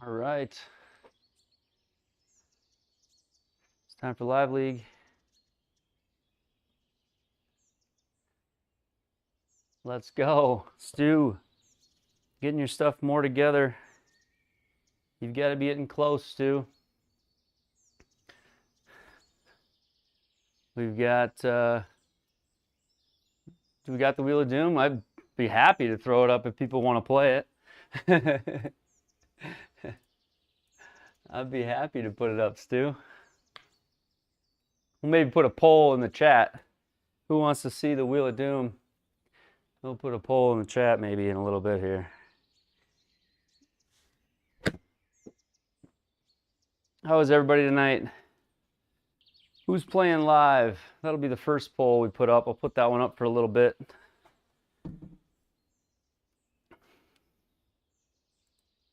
All right. It's time for Live League. Let's go. Stu, getting your stuff more together. You've got to be getting close, Stu. We've got the Wheel of Doom. I'd be happy to throw it up if people want to play it. I'd be happy to put it up, Stu. We'll maybe put a poll in the chat. Who wants to see the Wheel of Doom? We'll put a poll in the chat maybe in a little bit here. How is everybody tonight? Who's playing live? That'll be the first poll we put up. I'll put that one up for a little bit.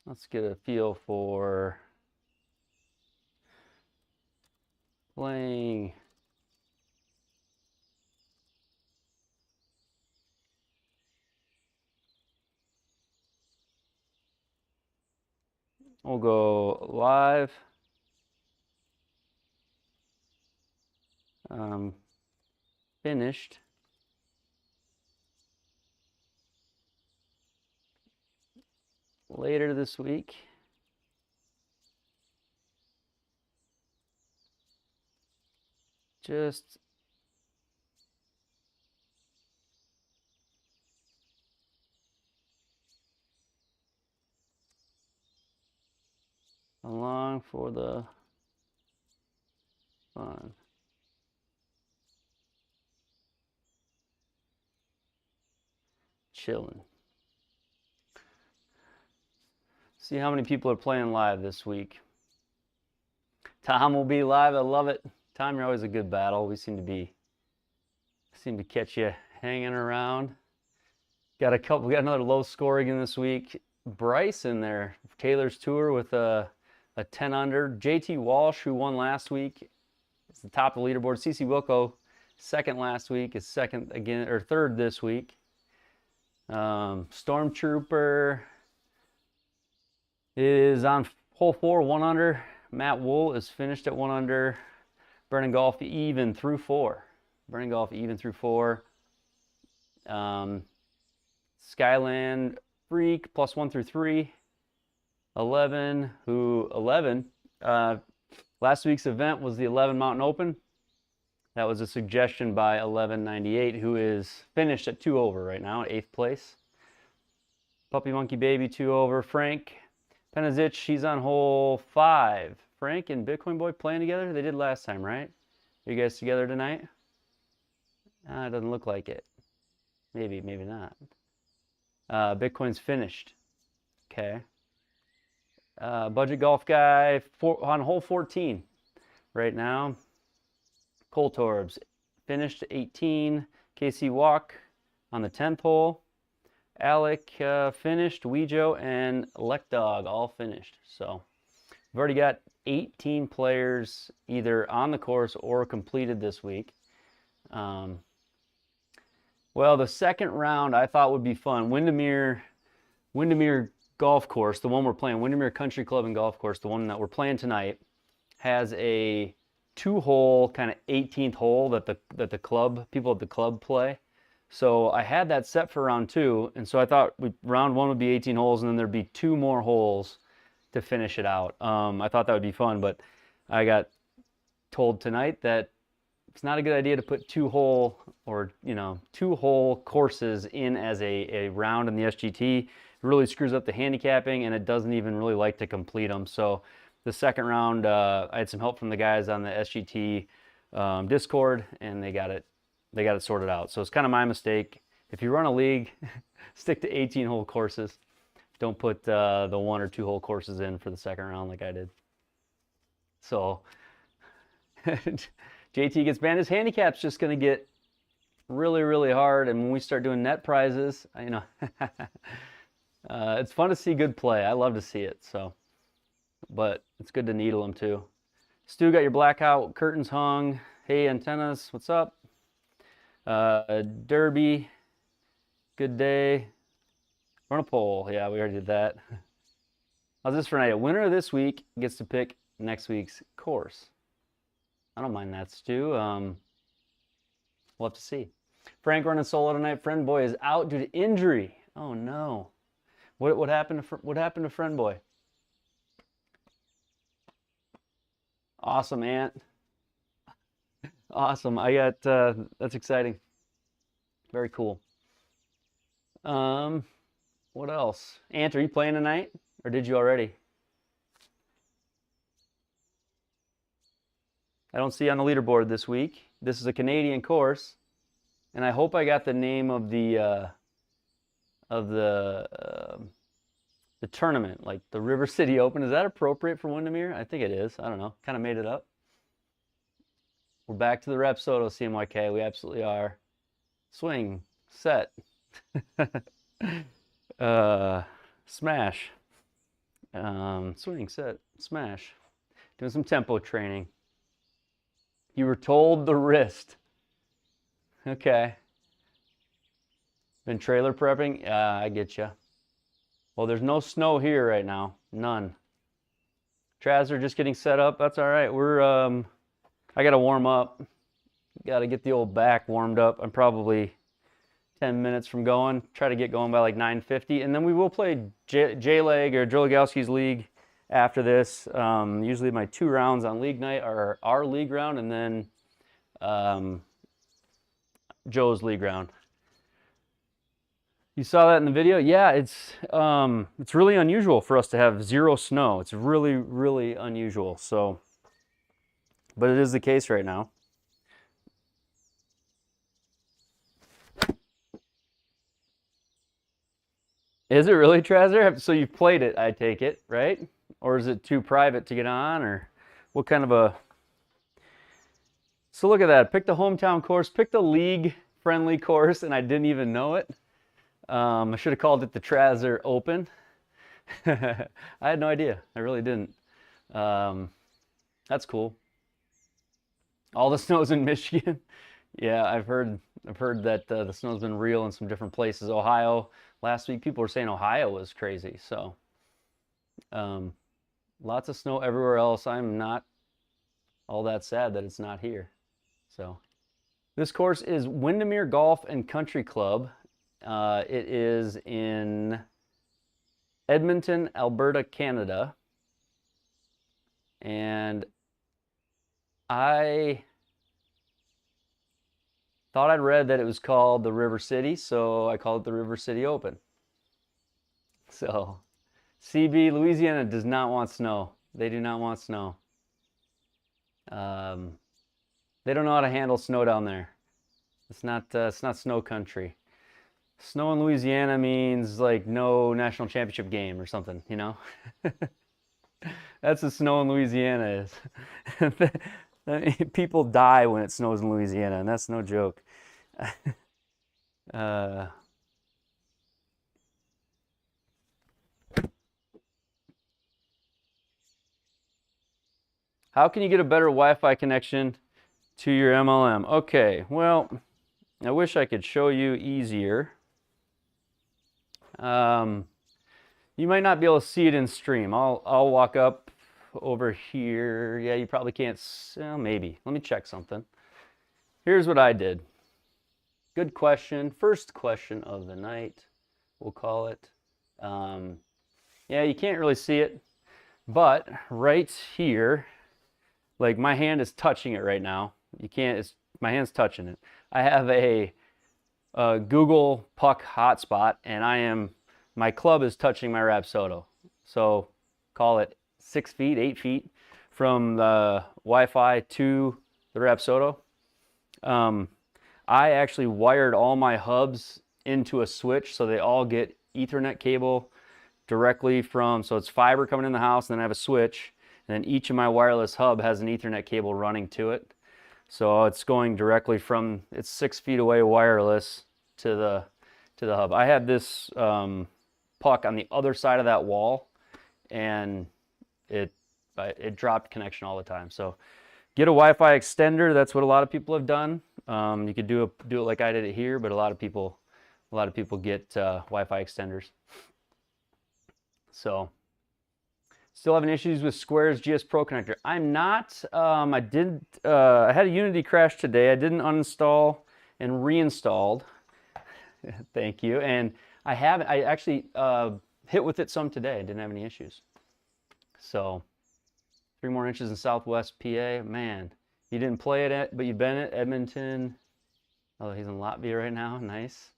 Let's get a feel for playing. We'll go live. Finished. Later this week. Just along for the fun. Chilling. See how many people are playing live this week. Tom will be live. I love it. Tom, you're always a good battle. We seem to catch you hanging around. Got another low score again this week. Bryce in there, Taylor's Tour with a 10 under. JT Walsh, who won last week, is the top of the leaderboard. CC Wilco, second last week, is second again, or third this week. Stormtrooper is on hole 4, 1 under. Matt Wool is finished at 1 under. Burning Golf even through 4. Burning Golf even through 4. Skyland Freak +1 through 3. 11. Last week's event was the 11 Mountain Open. That was a suggestion by 1198, who is finished at 2 over right now, 8th place. Puppy Monkey Baby 2 over. Frank Penazich, he's on hole 5. Frank and Bitcoin Boy playing together? They did last time, right? Are you guys together tonight? It doesn't look like it. Maybe, maybe not. Bitcoin's finished. Okay. Budget Golf Guy on hole 14 right now. Cole Torbs finished 18. KC Walk on the 10th hole. Alec finished. Weejo and Lekdog all finished. So we've already got 18 players either on the course or completed this week. Well, the second round I thought would be fun. Windermere Golf Course, the one we're playing, Windermere Country Club and Golf Course, the one that we're playing tonight, has a 2-hole kind of 18th hole that the people at the club play. So I had that set for round 2, and so I thought round 1 would be 18 holes, and then there'd be 2 more holes to finish it out. I thought that would be fun, but I got told tonight that it's not a good idea to put 2-hole courses in as a round in the SGT. It really screws up the handicapping, and it doesn't even really like to complete them. So the second round, I had some help from the guys on the SGT Discord, and they got it sorted out. So it's kind of my mistake. If you run a league, stick to 18-hole courses. Don't put the 1 or 2-hole courses in for the second round like I did. So JT gets banned. His handicap's just going to get really, really hard. And when we start doing net prizes, it's fun to see good play. I love to see it. So, but it's good to needle them too. Stu, got your blackout curtains hung. Hey, antennas, what's up? Derby, good day. Run a poll. Yeah, we already did that. How's this for an idea? Winner of this week gets to pick next week's course. I don't mind that, Stu. We'll have to see. Frank running solo tonight. Friend Boy is out due to injury. Oh no. What happened to Friend Boy? Awesome, Ant. Awesome. I got that's exciting. Very cool. What else? Ant, are you playing tonight? Or did you already? I don't see on the leaderboard this week. This is a Canadian course, and I hope I got the name of the tournament, like the River City Open. Is that appropriate for Windermere? I think it is. I don't know. Kind of made it up. We're back to the Rapsodo CMYK. We absolutely are. Swing, set, smash. Swing, set, smash. Doing some tempo training. You were told the wrist. Okay. Been trailer prepping? I get you. Well, there's no snow here right now. None. Trazer just getting set up. That's all right. We're I gotta warm up. Gotta get the old back warmed up. I'm probably 10 minutes from going. Try to get going by like 9:50, and then we will play JLAG or Joe Lagowski's League after this. Usually my 2 rounds on league night are our league round, and then Joe's league round. You saw that in the video? Yeah, it's really unusual for us to have 0 snow. It's really, really unusual. So, but it is the case right now. Is it really, Trazer? So you've played it, I take it, right? Or is it too private to get on, or what kind of a... So look at that. Pick the hometown course, pick the league-friendly course, and I didn't even know it. I should have called it the Trazer Open. I had no idea. I really didn't. That's cool. All the snow's in Michigan. Yeah, I've heard that the snow's been real in some different places. Ohio, last week people were saying Ohio was crazy. So lots of snow everywhere else. I'm not all that sad that it's not here. So this course is Windermere Golf and Country Club. It is in Edmonton, Alberta, Canada. And I thought I'd read that it was called the River City, so I called it the River City Open. So, CB, Louisiana does not want snow. They do not want snow. They don't know how to handle snow down there. It's not snow country. Snow in Louisiana means like no national championship game or something, you know? That's what snow in Louisiana is. People die when it snows in Louisiana, and that's no joke. How can you get a better Wi-Fi connection to your MLM? Okay, well, I wish I could show you easier. You might not be able to see it in stream. I'll walk up over here. Yeah, you probably can't. Well, maybe. Let me check something. Here's what I did. Good question. First question of the night, we'll call it. Yeah, you can't really see it, but right here, like my hand is touching it right now. You can't. My hand's touching it. I have a Google Puck hotspot, and my club is touching my Rapsodo. So call it 6 feet, 8 feet from the Wi-Fi to the Rapsodo. I actually wired all my hubs into a switch, so they all get Ethernet cable directly from, so it's fiber coming in the house, and then I have a switch, and then each of my wireless hub has an Ethernet cable running to it. So it's going directly from, it's 6 feet away wireless to the hub. I had this puck on the other side of that wall, and it dropped connection all the time. So get a Wi-Fi extender. That's what a lot of people have done. You could do it like I did it here, but a lot of people get Wi-Fi extenders. So Still having issues with Square's GSPro connector. I'm not. I had a Unity crash today. I didn't uninstall and reinstalled. Thank you. And I haven't. I actually hit with it some today. I didn't have any issues. So 3 more inches in Southwest PA. Man, you didn't play it but you've been at Edmonton. Oh, he's in Latvia right now. Nice.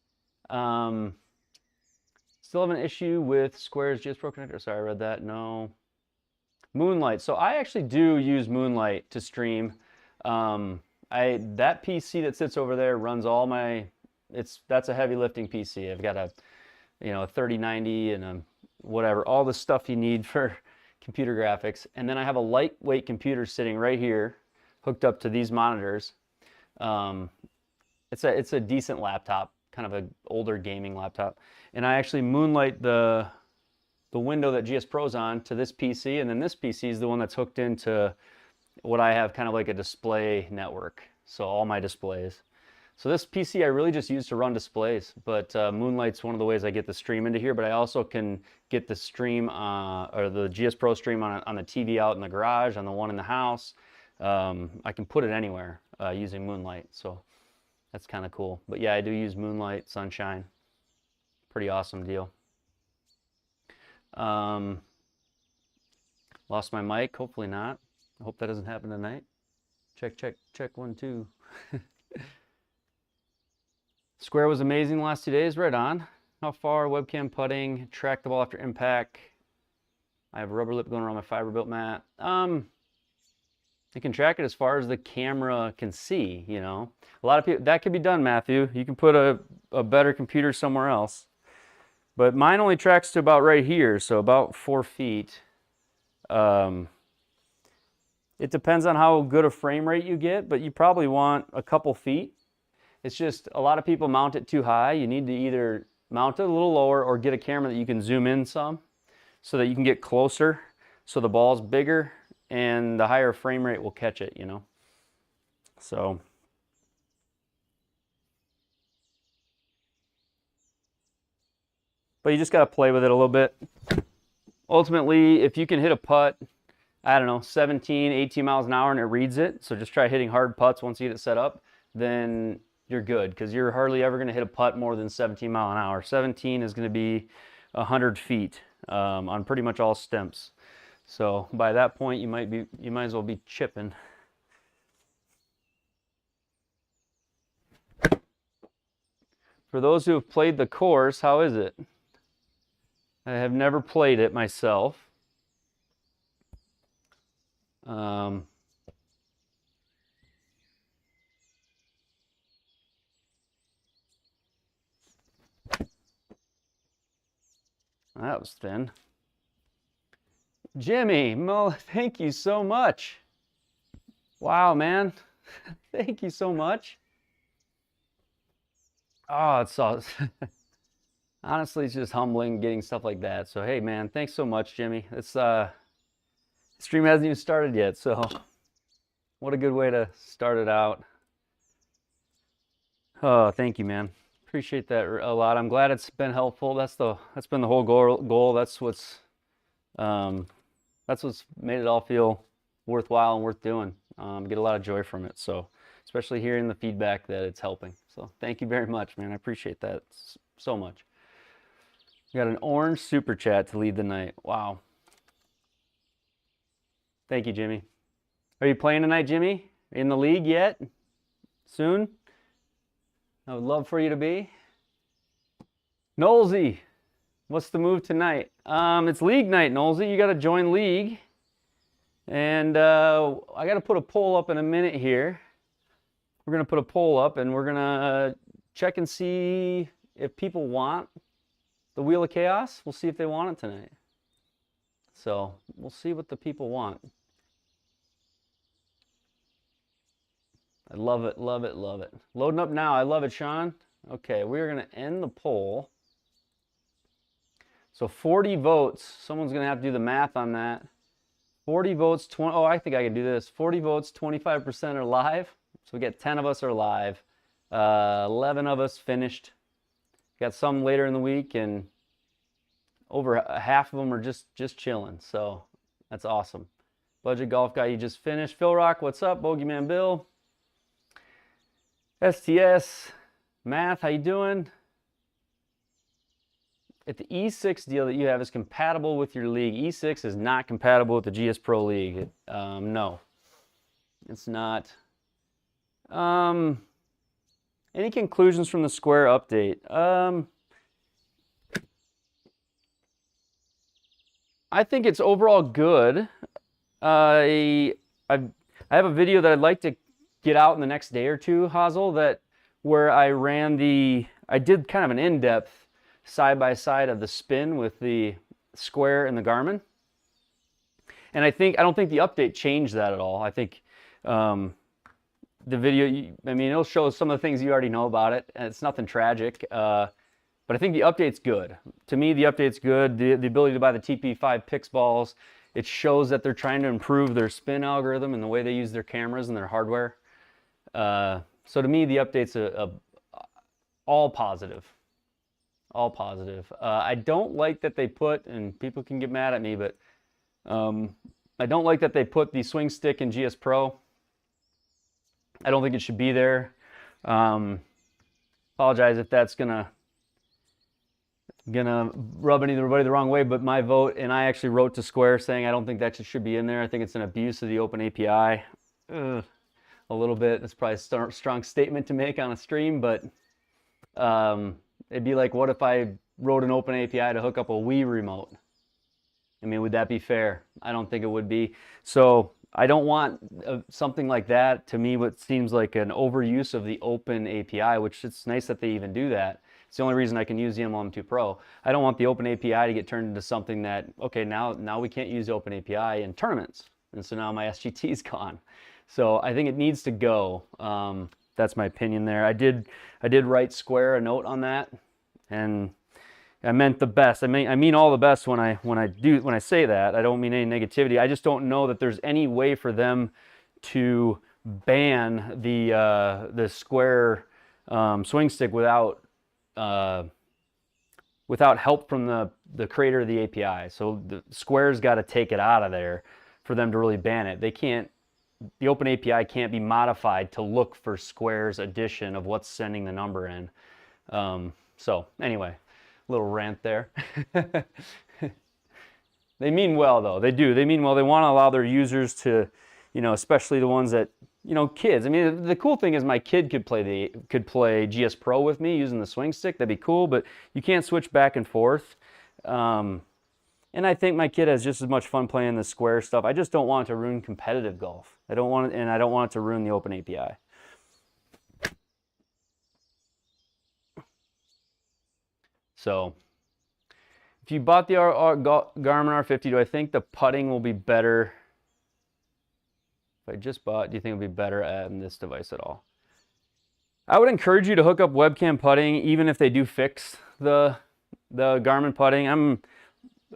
Still have an issue with Square's GSPro connector. Sorry, I read that. No. Moonlight. So I actually do use Moonlight to stream. That PC that sits over there runs all my. That's a heavy lifting PC. I've got a 3090 and a whatever, all the stuff you need for computer graphics. And then I have a lightweight computer sitting right here, hooked up to these monitors. It's a decent laptop, kind of an older gaming laptop. And I actually moonlight the window that GSPro's on to this PC, and then this PC is the one that's hooked into what I have, kind of like a display network. So all my displays. So this PC I really just use to run displays, but Moonlight's one of the ways I get the stream into here, but I also can get the stream, or the GSPro stream on the TV out in the garage, on the one in the house. I can put it anywhere using Moonlight, so that's kind of cool. But yeah, I do use Moonlight, Sunshine. Pretty awesome deal. Lost my mic, hopefully not. I hope that doesn't happen tonight. Check, check, check, 1, 2. Square was amazing the last 2 days, right on. How far? Webcam putting, track the ball after impact. I have a rubber lip going around my fiber built mat. You can track it as far as the camera can see, you know. A lot of people, that could be done, Matthew. You can put a better computer somewhere else. But mine only tracks to about right here, so about 4 feet. It depends on how good a frame rate you get, but you probably want a couple feet. It's just a lot of people mount it too high. You need to either mount it a little lower or get a camera that you can zoom in some so that you can get closer so the ball's bigger and the higher frame rate will catch it, you know. So but you just got to play with it a little bit. Ultimately, if you can hit a putt, I don't know, 17, 18 miles an hour and it reads it, so just try hitting hard putts once you get it set up, then you're good, because you're hardly ever going to hit a putt more than 17 mile an hour. 17 is going to be 100 feet on pretty much all stimps. So by that point, you might as well be chipping. For those who have played the course, how is it? I have never played it myself. That was thin. Jimmy, Mo, thank you so much. Wow, man. Thank you so much. Oh, it's so... Honestly, it's just humbling getting stuff like that. So, hey, man, thanks so much, Jimmy. It's stream hasn't even started yet, so what a good way to start it out. Oh, thank you, man. Appreciate that a lot. I'm glad it's been helpful. That's been the whole goal. That's what's made it all feel worthwhile and worth doing. Get a lot of joy from it. So, especially hearing the feedback that it's helping. So, thank you very much, man. I appreciate that so much. We got an orange super chat to lead the night. Wow. Thank you, Jimmy. Are you playing tonight, Jimmy? In the league yet? Soon? I would love for you to be. Knowlesy, what's the move tonight? It's league night, Knowlesy. You got to join league. And I got to put a poll up in a minute here. We're going to put a poll up and we're going to check and see if people want the Wheel of Chaos. We'll see if they want it tonight. So we'll see what the people want. I love it, love it, love it. Loading up now. I love it, Sean. Okay, we're going to end the poll. So 40 votes. Someone's going to have to do the math on that. 40 votes, 20. Oh, I think I can do this. 40 votes, 25% are live. So we get 10 of us are live. 11 of us finished. Got some later in the week, and over half of them are just chilling. So That's awesome. Budget Golf Guy, you just finished. Phil Rock, what's up? Bogeyman Bill. STS. Math, how you doing? If the E6 deal that you have is compatible with your league, E6 is not compatible with the GSPro League. No, it's not. Any conclusions from the Square update? I think it's overall good. I have a video that I'd like to get out in the next day or two, Hazel, where I did kind of an in-depth side-by-side of the spin with the Square and the Garmin. And I don't think the update changed that at all. I think the video, I mean, it'll show some of the things you already know about it, and it's nothing tragic. But I think the update's good. To me, the update's good. The ability to buy the TP5 Pix balls, it shows that they're trying to improve their spin algorithm and the way they use their cameras and their hardware. So to me, the update's all positive. All positive. I don't like that they put, and people can get mad at me, but I don't like that they put the swing stick in GSPro. I don't think it should be there. Apologize if that's gonna rub anybody the wrong way, but my vote, and I actually wrote to Square saying I don't think that should be in there. I think it's an abuse of the open API. A little bit. That's probably a strong statement to make on a stream, but it'd be like, what if I wrote an open API to hook up a Wii remote? I mean, would that be fair? I don't think it would be. So I don't want something like that. To me, what seems like an overuse of the open API, which it's nice that they even do that. It's the only reason I can use the M2 Pro. I don't want the open API to get turned into something that, okay, now we can't use the open API in tournaments. And so now my SGT is gone. So I think it needs to go. That's my opinion there. I did write Square a note on that, and I meant the best. I mean all the best when I say that. I don't mean any negativity. I just don't know that there's any way for them to ban the Square swing stick without help from the creator of the API. So the Square's got to take it out of there for them to really ban it. They can't. The open API can't be modified to look for Square's addition of what's sending the number in. So anyway, little rant there. They mean well, though. They do. They mean well. They want to allow their users to, especially the ones that, kids. I mean, the cool thing is my kid could play GSPro with me using the swing stick. That'd be cool, but you can't switch back and forth. And I think my kid has just as much fun playing the Square stuff. I just don't want it to ruin competitive golf. I don't want it to ruin the open API. So, if you bought the Garmin R50, do I think the putting will be better? If I just bought, do you think it'll be better on this device at all? I would encourage you to hook up webcam putting, even if they do fix the Garmin putting.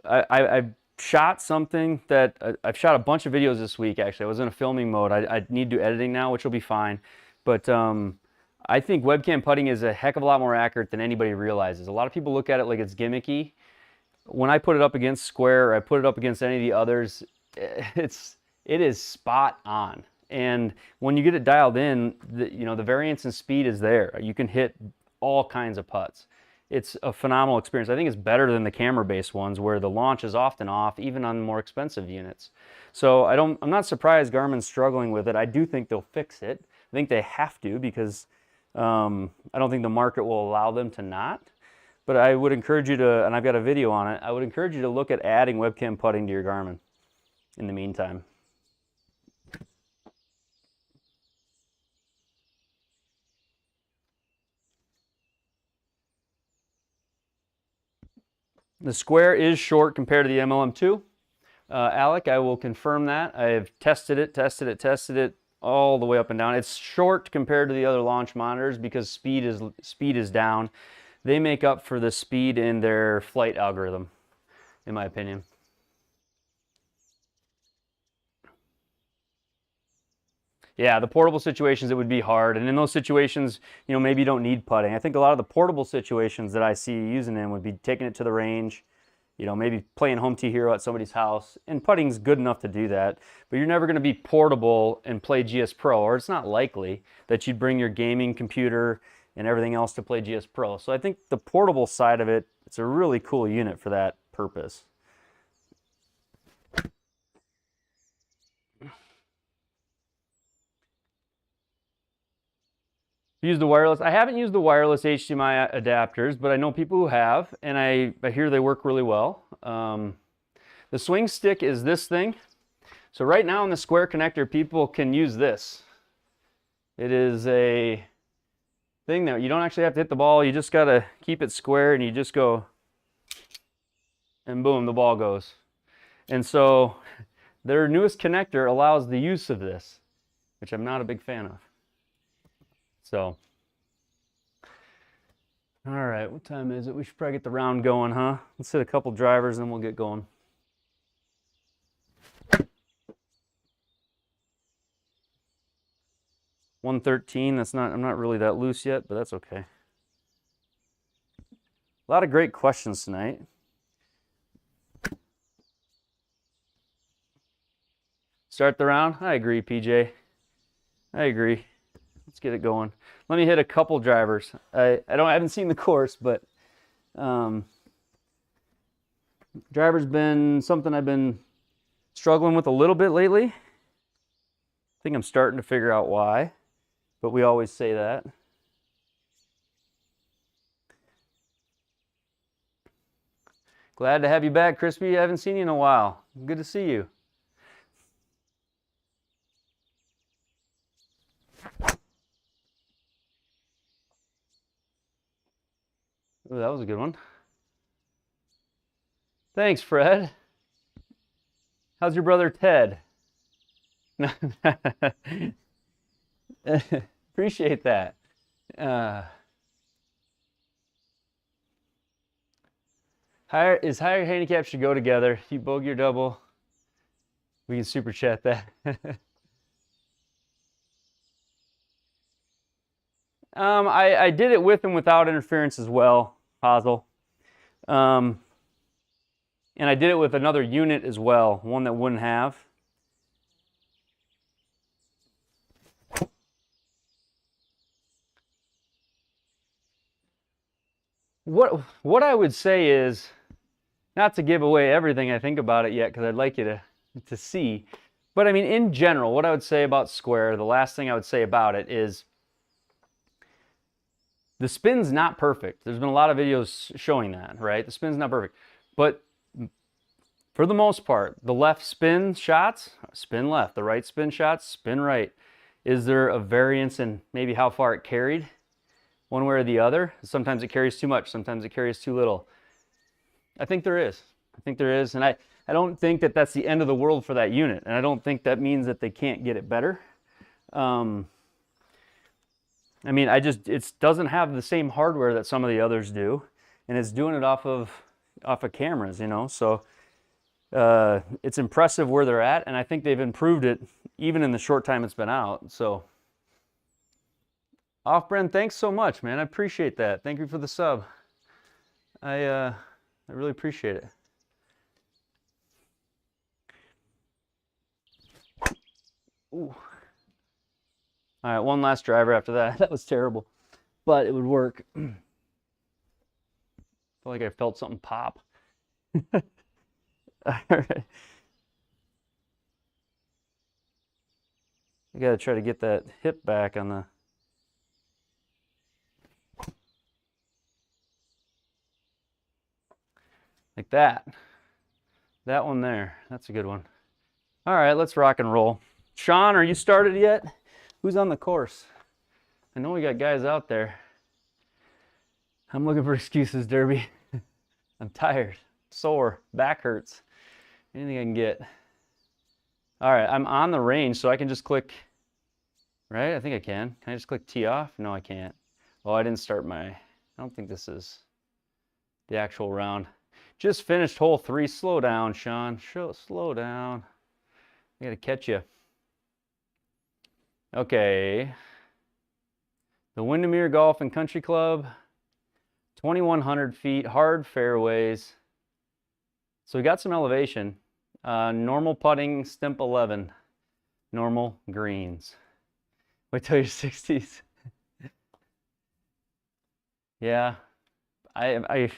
I've shot something that I've shot a bunch of videos this week. Actually, I was in a filming mode. I need to do editing now, which will be fine. But I think webcam putting is a heck of a lot more accurate than anybody realizes. A lot of people look at it like it's gimmicky. When I put it up against Square, or I put it up against any of the others, it is spot on. And when you get it dialed in, the variance in speed is there. You can hit all kinds of putts. It's a phenomenal experience. I think it's better than the camera-based ones where the launch is often off, even on more expensive units. So I'm not surprised Garmin's struggling with it. I do think they'll fix it. I think they have to, because I don't think the market will allow them to not. But I would encourage you to, and I've got a video on it, I would encourage you to look at adding webcam putting to your Garmin in the meantime. The Square is short compared to the MLM2. Alec, I will confirm that. I've tested it all the way up and down. It's short compared to the other launch monitors because speed is down. They make up for the speed in their flight algorithm, in my opinion. Yeah, the portable situations, it would be hard. And in those situations, maybe you don't need putting. I think a lot of the portable situations that I see you using them would be taking it to the range, you know, maybe playing home tee hero at somebody's house, and putting's good enough to do that, but you're never going to be portable and play GSPro, or it's not likely that you'd bring your gaming computer and everything else to play GSPro. So I think the portable side of it, it's a really cool unit for that purpose. Use the wireless. I haven't used the wireless HDMI adapters, but I know people who have, and I hear they work really well. The swing stick is this thing. So right now in the square connector, people can use this. It is a thing that you don't actually have to hit the ball. You just got to keep it square, and you just go, and boom, the ball goes. And so their newest connector allows the use of this, which I'm not a big fan of. So, all right, what time is it? We should probably get the round going, huh? Let's hit a couple drivers and then we'll get going. $113, that's not, I'm not really that loose yet, but that's okay. A lot of great questions tonight. Start the round? I agree, PJ. I agree. Let's get it going. Let me hit a couple drivers. I haven't seen the course, but driver's been something I've been struggling with a little bit lately. I think I'm starting to figure out why, but we always say that. Glad to have you back, Crispy. I haven't seen you in a while. Good to see you. Ooh, that was a good one. Thanks, Fred. How's your brother Ted? Appreciate that. Higher handicap should go together. You bogey or double. We can super chat that. I did it with and without interference as well, Hazel. And I did it with another unit as well, one that wouldn't have. What I would say is, not to give away everything I think about it yet, because I'd like you to see, but I mean, in general, what I would say about square, the last thing I would say about it is, the spin's not perfect. There's been a lot of videos showing that, right? The spin's not perfect. But for the most part, the left spin shots, spin left. The right spin shots, spin right. Is there a variance in maybe how far it carried? One way or the other? Sometimes it carries too much. Sometimes it carries too little. I think there is. I think there is. And I don't think that that's the end of the world for that unit. And I don't think that means that they can't get it better. I mean, it doesn't have the same hardware that some of the others do, and it's doing it off of cameras, you know. So it's impressive where they're at, and I think they've improved it even in the short time it's been out. So, Off-Brand, thanks so much, man. I appreciate that. Thank you for the sub. I really appreciate it. Ooh. All right, one last driver after that. That was terrible, but it would work. I feel like I felt something pop. All right. I got to try to get that hip back on the... Like that. That one there. That's a good one. All right, let's rock and roll. Sean, are you started yet? Who's on the course? I know we got guys out there. I'm looking for excuses, Derby. I'm tired, sore, back hurts. Anything I can get. All right, I'm on the range, so I can just click, right? I think I can. Can I just click tee off? No, I can't. Oh, I didn't start I don't think this is the actual round. Just finished hole 3. Slow down, Sean. Slow down. I gotta catch you. Okay. The Windermere Golf and Country Club, 2,100 feet, hard fairways. So we got some elevation. Normal putting, stimp 11. Normal greens. Wait till your 60s. Yeah, I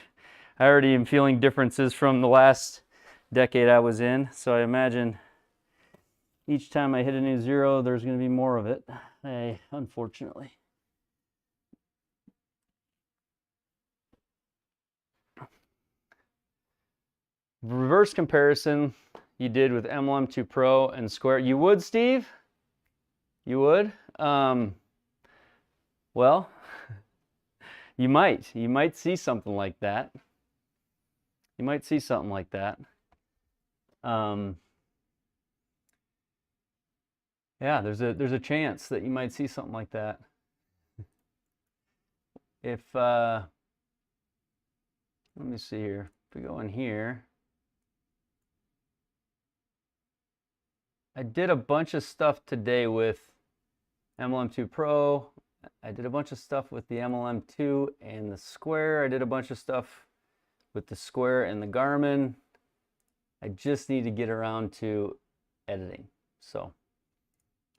already am feeling differences from the last decade I was in, so I imagine each time I hit a new zero, there's going to be more of it, unfortunately. Reverse comparison you did with MLM2 Pro and Square. You would, Steve? You would? Well, you might see something like that. You might see something like that. Yeah, there's a chance that you might see something like that. If let me see here. If we go in here, I did a bunch of stuff today with MLM2 Pro. I did a bunch of stuff with the MLM2 and the Square. I did a bunch of stuff with the Square and the Garmin. I just need to get around to editing. So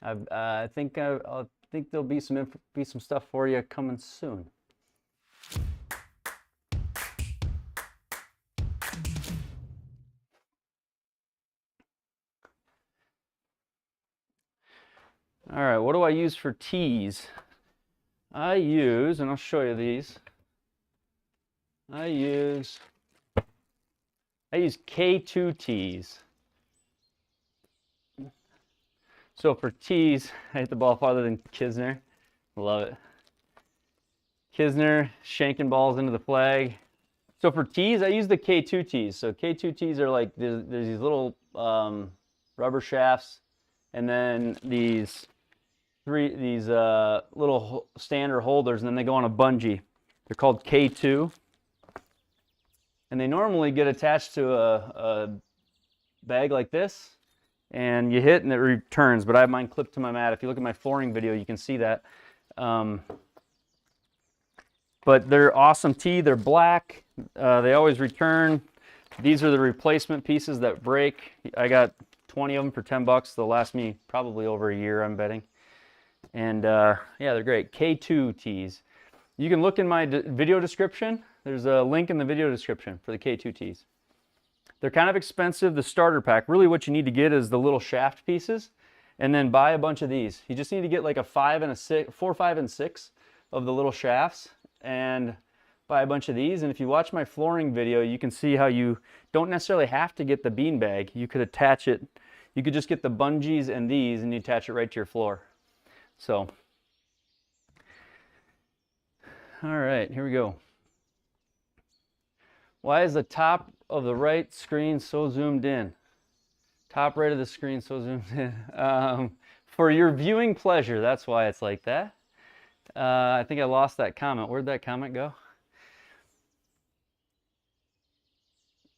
I think there'll be some stuff for you coming soon. All right, what do I use for tees? I use, and I'll show you these. I use K2 tees. So for tees, I hit the ball farther than Kisner. Love it. Kisner shanking balls into the flag. So for tees, I use the K2 tees. So K2 tees are like there's these little rubber shafts, and then these little stander holders, and then they go on a bungee. They're called K2, and they normally get attached to a bag like this, and you hit and it returns, but I have mine clipped to my mat. If you look at my flooring video, you can see that. But they're awesome tee. They're black. They always return. These are the replacement pieces that break. I got 20 of them for 10 bucks. They'll last me probably over a year, I'm betting. And yeah, they're great. K2 tees. You can look in my video description. There's a link in the video description for the K2 tees. They're kind of expensive, the starter pack. Really what you need to get is the little shaft pieces, and then buy a bunch of these. You just need to get like a 4, 5, and 6 of the little shafts, and buy a bunch of these. And if you watch my flooring video, you can see how you don't necessarily have to get the beanbag. You could attach it. You could just get the bungees and these, and you attach it right to your floor. So, all right, here we go. Why is the top of the right screen so zoomed in? Top right of the screen so zoomed in. For your viewing pleasure, that's why it's like that. I think I lost that comment. Where'd that comment go?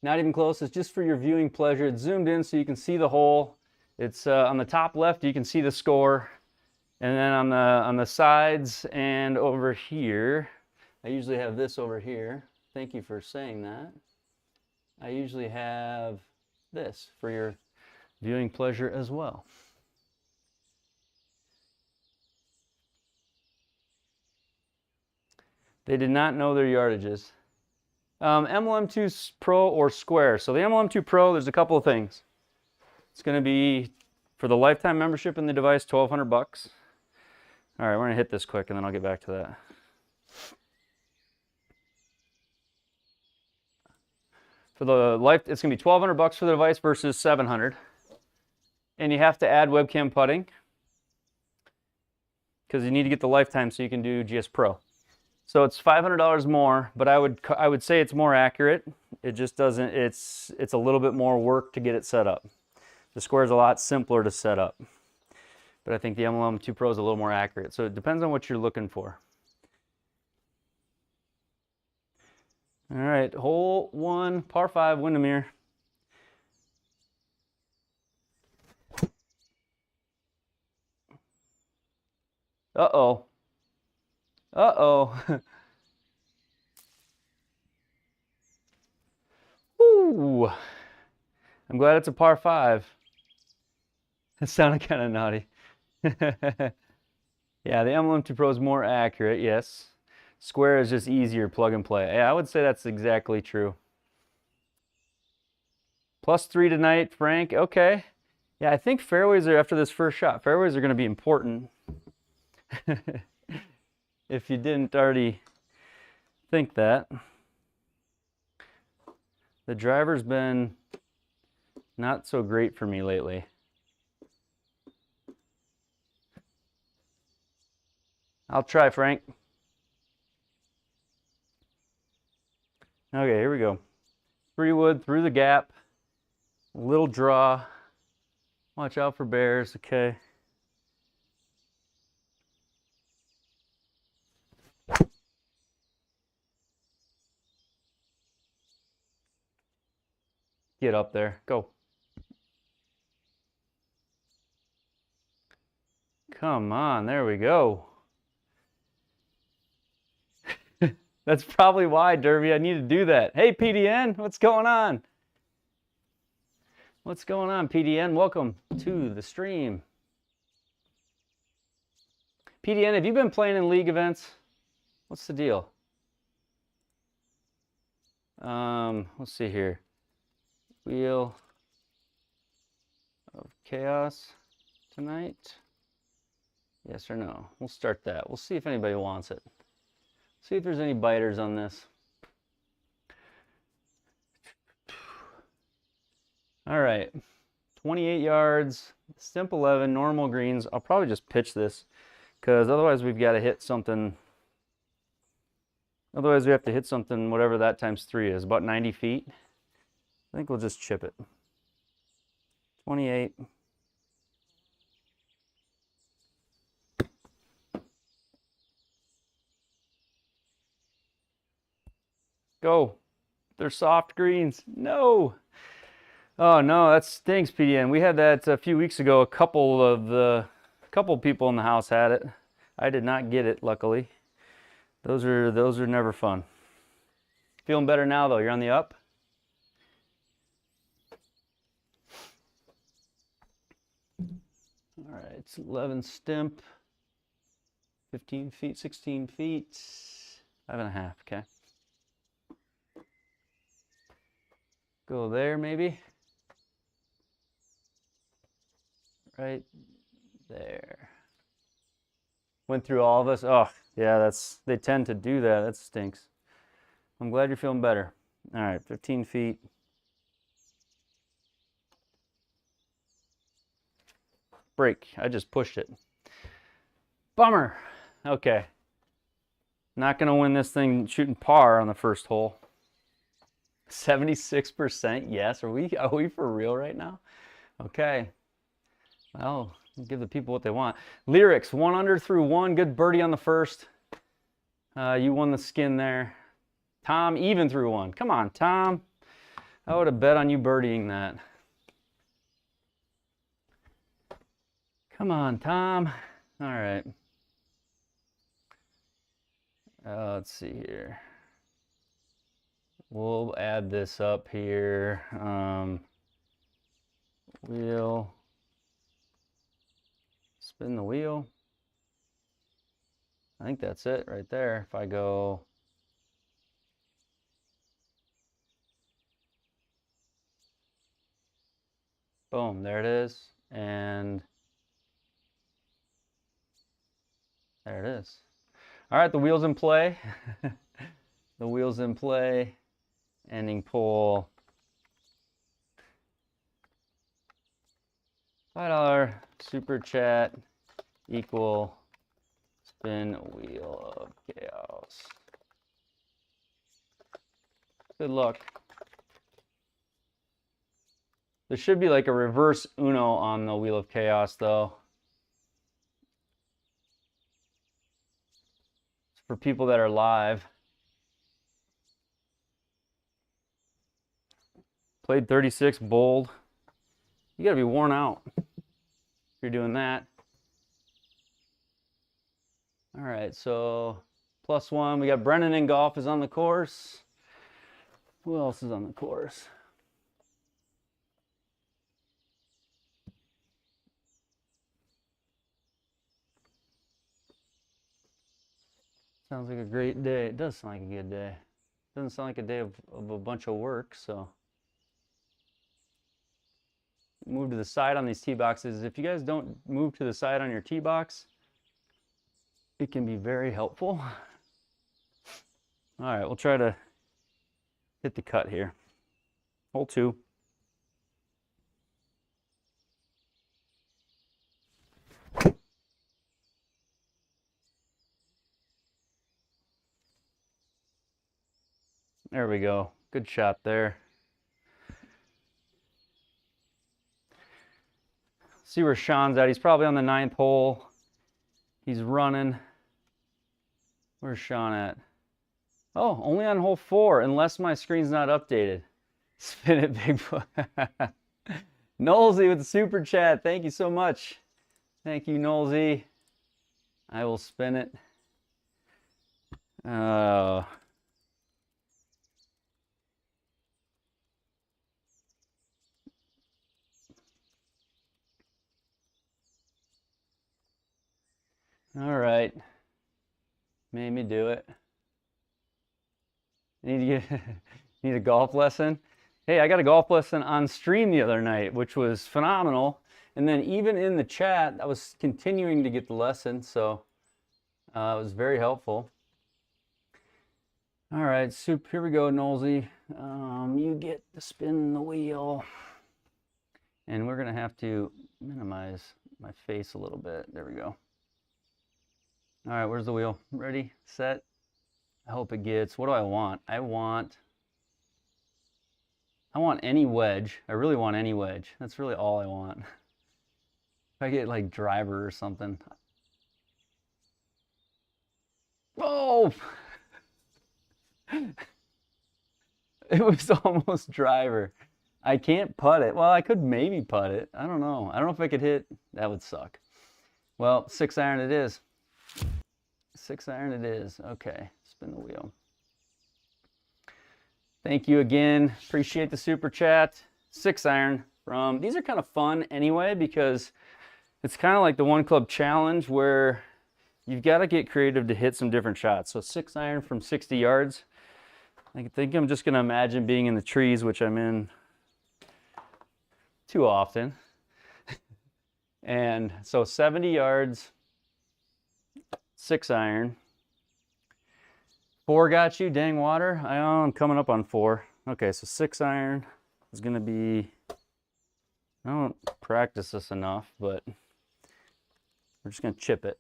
Not even close. It's just for your viewing pleasure. It's zoomed in so you can see the hole. It's on the top left, you can see the score. And then on the sides and over here, I usually have this over here. Thank you for saying that. I usually have this for your viewing pleasure as well. They did not know their yardages. MLM2 Pro or Square. So the MLM2 Pro, there's a couple of things. It's going to be, for the lifetime membership in the device, $1,200. All right, we're going to hit this quick and then I'll get back to that. For the life, it's going to be $1,200 for the device versus $700. And you have to add webcam putting because you need to get the lifetime so you can do GSPro. So it's $500 more, but I would say it's more accurate. It just doesn't. It's a little bit more work to get it set up. The Square is a lot simpler to set up, but I think the MLM2 Pro is a little more accurate. So it depends on what you're looking for. All right, hole 1, par 5, Windermere. Uh-oh. Uh-oh. Ooh. I'm glad it's a par 5. It sounded kind of naughty. Yeah, the M11 Pro is more accurate, yes. Square is just easier plug and play. Yeah, I would say that's exactly true. +3 tonight, Frank. Okay. Yeah, I think fairways are, after this first shot, fairways are going to be important. If you didn't already think that. The driver's been not so great for me lately. I'll try, Frank. Okay, here we go. 3-wood through the gap. A little draw. Watch out for bears, okay. Get up there, go. Come on, there we go. That's probably why, Derby, I need to do that. Hey, PDN, what's going on? What's going on, PDN? Welcome to the stream. PDN, have you been playing in league events? What's the deal? Let's see here. Wheel of Chaos tonight? Yes or no? We'll start that. We'll see if anybody wants it. See if there's any biters on this. All right, 28 yards, stimp 11, normal greens. I'll probably just pitch this because otherwise we've got to hit something. Otherwise we have to hit something, whatever that times 3 is, about 90 feet. I think we'll just chip it. 28. Go. They're soft greens. No. Oh no, that stinks, PDN. We had that a few weeks ago. A couple people in the house had it. I did not get it, luckily. Those are never fun. Feeling better now though. You're on the up. All right, it's 11 stimp. 15 feet, 16 feet, 5.5. Okay. Go there, maybe. Right there. Went through all of us. Oh, yeah, they tend to do that. That stinks. I'm glad you're feeling better. All right, 15 feet. Break. I just pushed it. Bummer. Okay. Not going to win this thing shooting par on the first hole. 76% yes. Are we for real right now? Okay. Well, give the people what they want. Lyrics, 1 under through 1. Good birdie on the first. You won the skin there. Tom, even through 1. Come on, Tom. I would have bet on you birdieing that. Come on, Tom. All right. Let's see here. We'll add this up here. Wheel. Spin the wheel. I think that's it right there. If I go boom, there it is. And there it is. All right, the wheel's in play. The wheel's in play. Ending pull. $5 super chat equal spin wheel of chaos. Good luck. There should be like a reverse Uno on the wheel of chaos though. It's for people that are live. Played 36 bold. You gotta be worn out if you're doing that. All right, so +1. We got Brennan in golf is on the course. Who else is on the course? Sounds like a great day. It does sound like a good day. Doesn't sound like a day of a bunch of work, so. Move to the side on these tee boxes. If you guys don't move to the side on your tee box, it can be very helpful. All right, we'll try to hit the cut here. Hole 2. There we go. Good shot there. See where Sean's at. He's probably on the 9th hole. He's running. Where's Sean at? Oh, only on hole 4, unless my screen's not updated. Spin it, Bigfoot. Nolsey with the super chat. Thank you so much. Thank you, Nolsey. I will spin it. All right, made me do it. Need a golf lesson? Hey, I got a golf lesson on stream the other night, which was phenomenal. And then even in the chat, I was continuing to get the lesson, so it was very helpful. All right, Soup, here we go, Nolsey. You get to spin the wheel. And we're gonna have to minimize my face a little bit. There we go. All right, where's the wheel? Ready, set. I hope it gets, what do I want? I want any wedge. I really want any wedge. That's really all I want. If I get like driver or something. Oh! It was almost driver. I can't putt it. Well, I could maybe putt it. I don't know. I don't know if I could hit. That would suck. Well, 6 iron it is. 6 iron it is. Okay, spin the wheel. Thank you again. Appreciate the super chat. 6 iron from, these are kind of fun anyway, because it's kind of like the one club challenge where you've got to get creative to hit some different shots. So 6 iron from 60 yards. I think I'm just going to imagine being in the trees, which I'm in too often. And so 70 yards. 6 iron. 4 got you, dang water. I'm coming up on 4. Okay, so 6 iron is gonna be, I don't practice this enough, but we're just gonna chip it.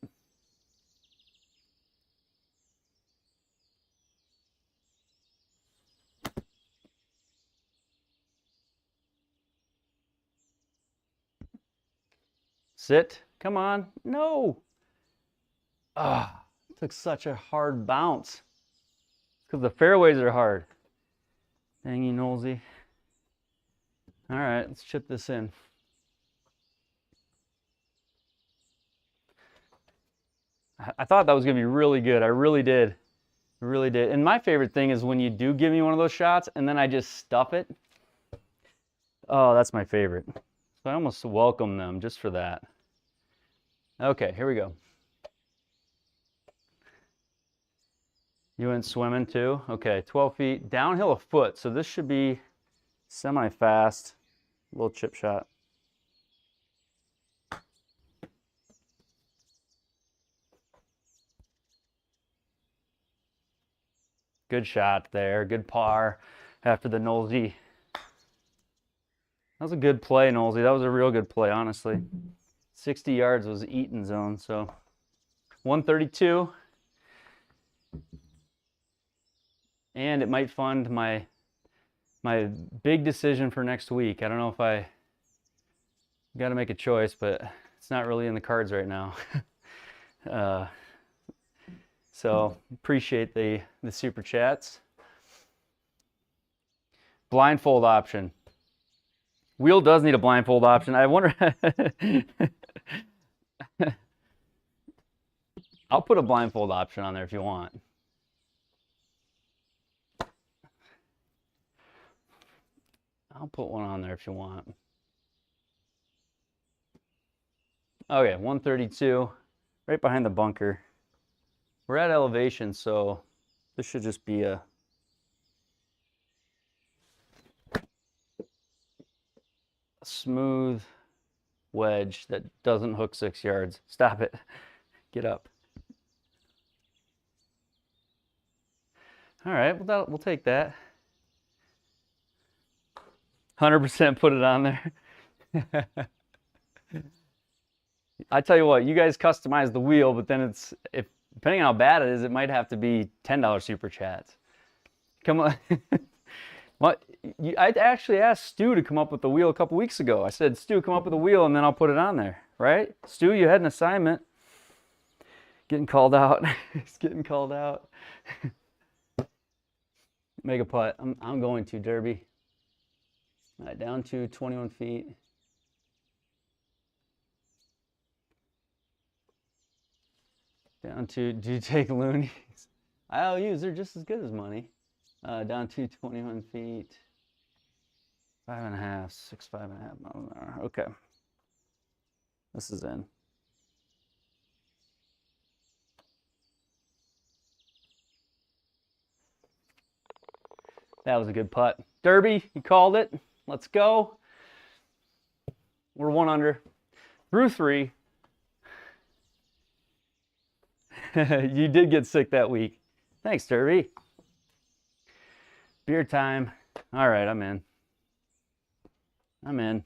Sit, come on, no. Ah, it took such a hard bounce. Because the fairways are hard. Dang you, Nolsey. All right, let's chip this in. I thought that was going to be really good. I really did. I really did. And my favorite thing is when you do give me one of those shots and then I just stuff it. Oh, that's my favorite. So I almost welcome them just for that. Okay, here we go. You went swimming too? Okay, 12 feet, downhill a foot. So this should be semi-fast, little chip shot. Good shot there, good par after the Nolsey. That was a good play, Nolsey. That was a real good play, honestly. 60 yards was eating zone, so 132. And it might fund my big decision for next week. I don't know if I got to make a choice, but it's not really in the cards right now. So appreciate the super chats. Blindfold option. Wheel does need a blindfold option. I wonder. I'll put a blindfold option on there if you want. I'll put one on there if you want. Okay, 132, right behind the bunker. We're at elevation, so this should just be a smooth wedge that doesn't hook 6 yards. Stop it. Get up. All right, well, we'll take that. 100% put it on there. I tell you what, you guys customize the wheel, but then it's, depending on how bad it is, it might have to be $10 super chats. Come on. I actually asked Stu to come up with the wheel a couple weeks ago. I said, Stu, come up with a wheel and then I'll put it on there, right? Stu, you had an assignment. Getting called out. He's getting called out. Make a putt. I'm going to, Derby. All right, down to 21 feet. Down to, do you take loonies? IOUs, they're just as good as money. Down to 21 feet. 5.5, 6, 5.5 miles an hour. Okay. This is in. That was a good putt. Derby, you called it. Let's go. We're 1 under. Through 3. You did get sick that week. Thanks, Derby. Beer time. All right, I'm in. I'm in.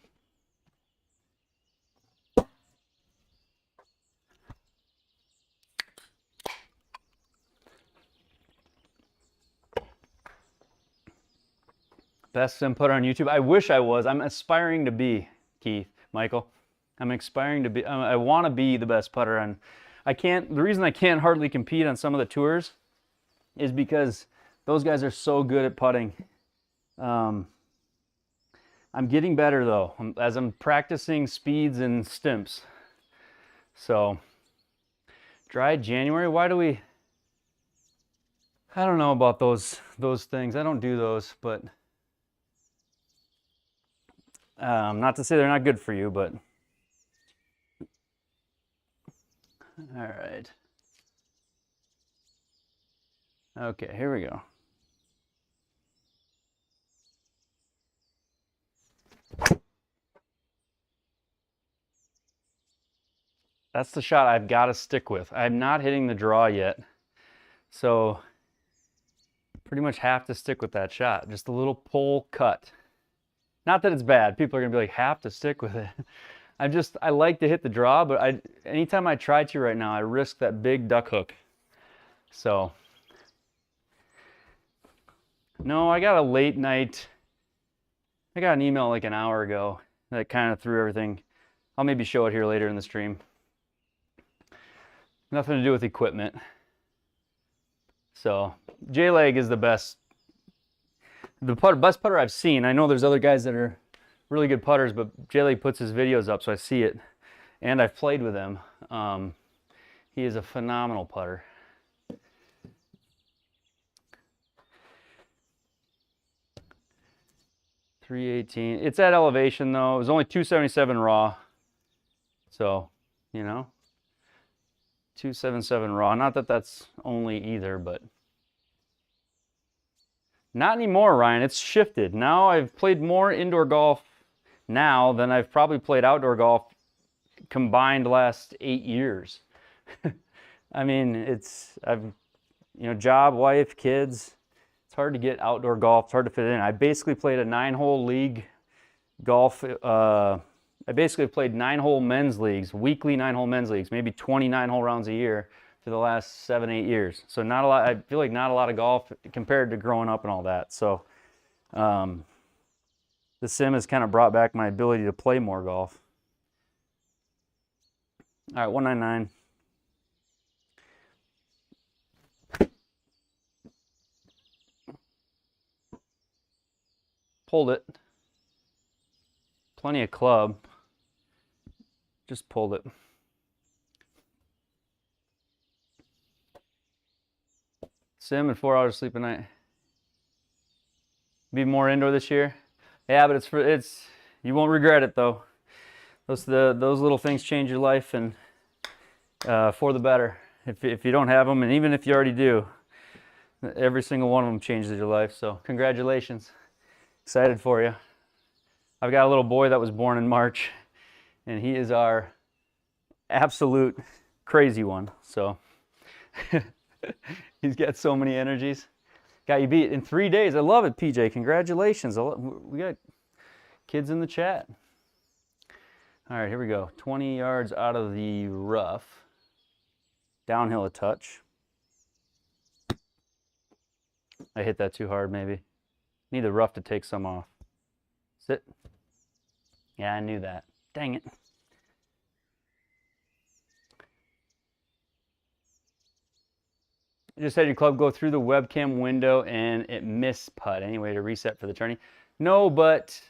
Best sim putter on YouTube. I wish I was. I'm aspiring to be, Keith, Michael. I'm aspiring to be. I want to be the best putter on. I can't. The reason I can't hardly compete on some of the tours is because those guys are so good at putting. I'm getting better though as I'm practicing speeds and stimps. So dry January. Why do we? I don't know about those things. I don't do those, but. Not to say they're not good for you, but all right. Okay, here we go. That's the shot I've got to stick with. I'm not hitting the draw yet, so pretty much have to stick with that shot. Just a little pull cut. Not that it's bad. People are gonna be like, have to stick with it. I like to hit the draw, but anytime I try to right now, I risk that big duck hook. So, no, I got a late night. I got an email like an hour ago that kind of threw everything. I'll maybe show it here later in the stream. Nothing to do with equipment. So, JLAG is the best. Best putter I've seen. I know there's other guys that are really good putters, but JLAG puts his videos up, so I see it. And I've played with him. He is a phenomenal putter. .318. It's at elevation though. It was only 277 raw. So, you know, 277 raw. Not that that's only either, but. Not anymore, Ryan. It's shifted. Now I've played more indoor golf now than I've probably played outdoor golf combined last 8 years. I mean, job, wife, kids. It's hard to get outdoor golf. It's hard to fit in. I basically played a 9-hole league golf. I basically played 9-hole men's leagues, weekly 9-hole men's leagues, maybe 29-hole rounds a year. For the last 7-8 years. So not a lot, I feel like not a lot of golf compared to growing up and all that. So the sim has kind of brought back my ability to play more golf. All right, 199. Pulled it. Plenty of club. Just pulled it. Sim and 4 hours sleep a night. Be more indoor this year. Yeah, but you won't regret it though. Those little things change your life and for the better. if you don't have them, and even if you already do, every single one of them changes your life. So congratulations. Excited for you. I've got a little boy that was born in March, and he is our absolute crazy one. So he's got so many energies. Got you beat in 3 days. I love it, PJ. Congratulations. We got kids in the chat. All right, here we go. 20 yards out of the rough. Downhill a touch. I hit that too hard, maybe. Need the rough to take some off. Sit. Yeah, I knew that. Dang it. You just had your club go through the webcam window and it missed putt. Any way to reset for the tourney? No, but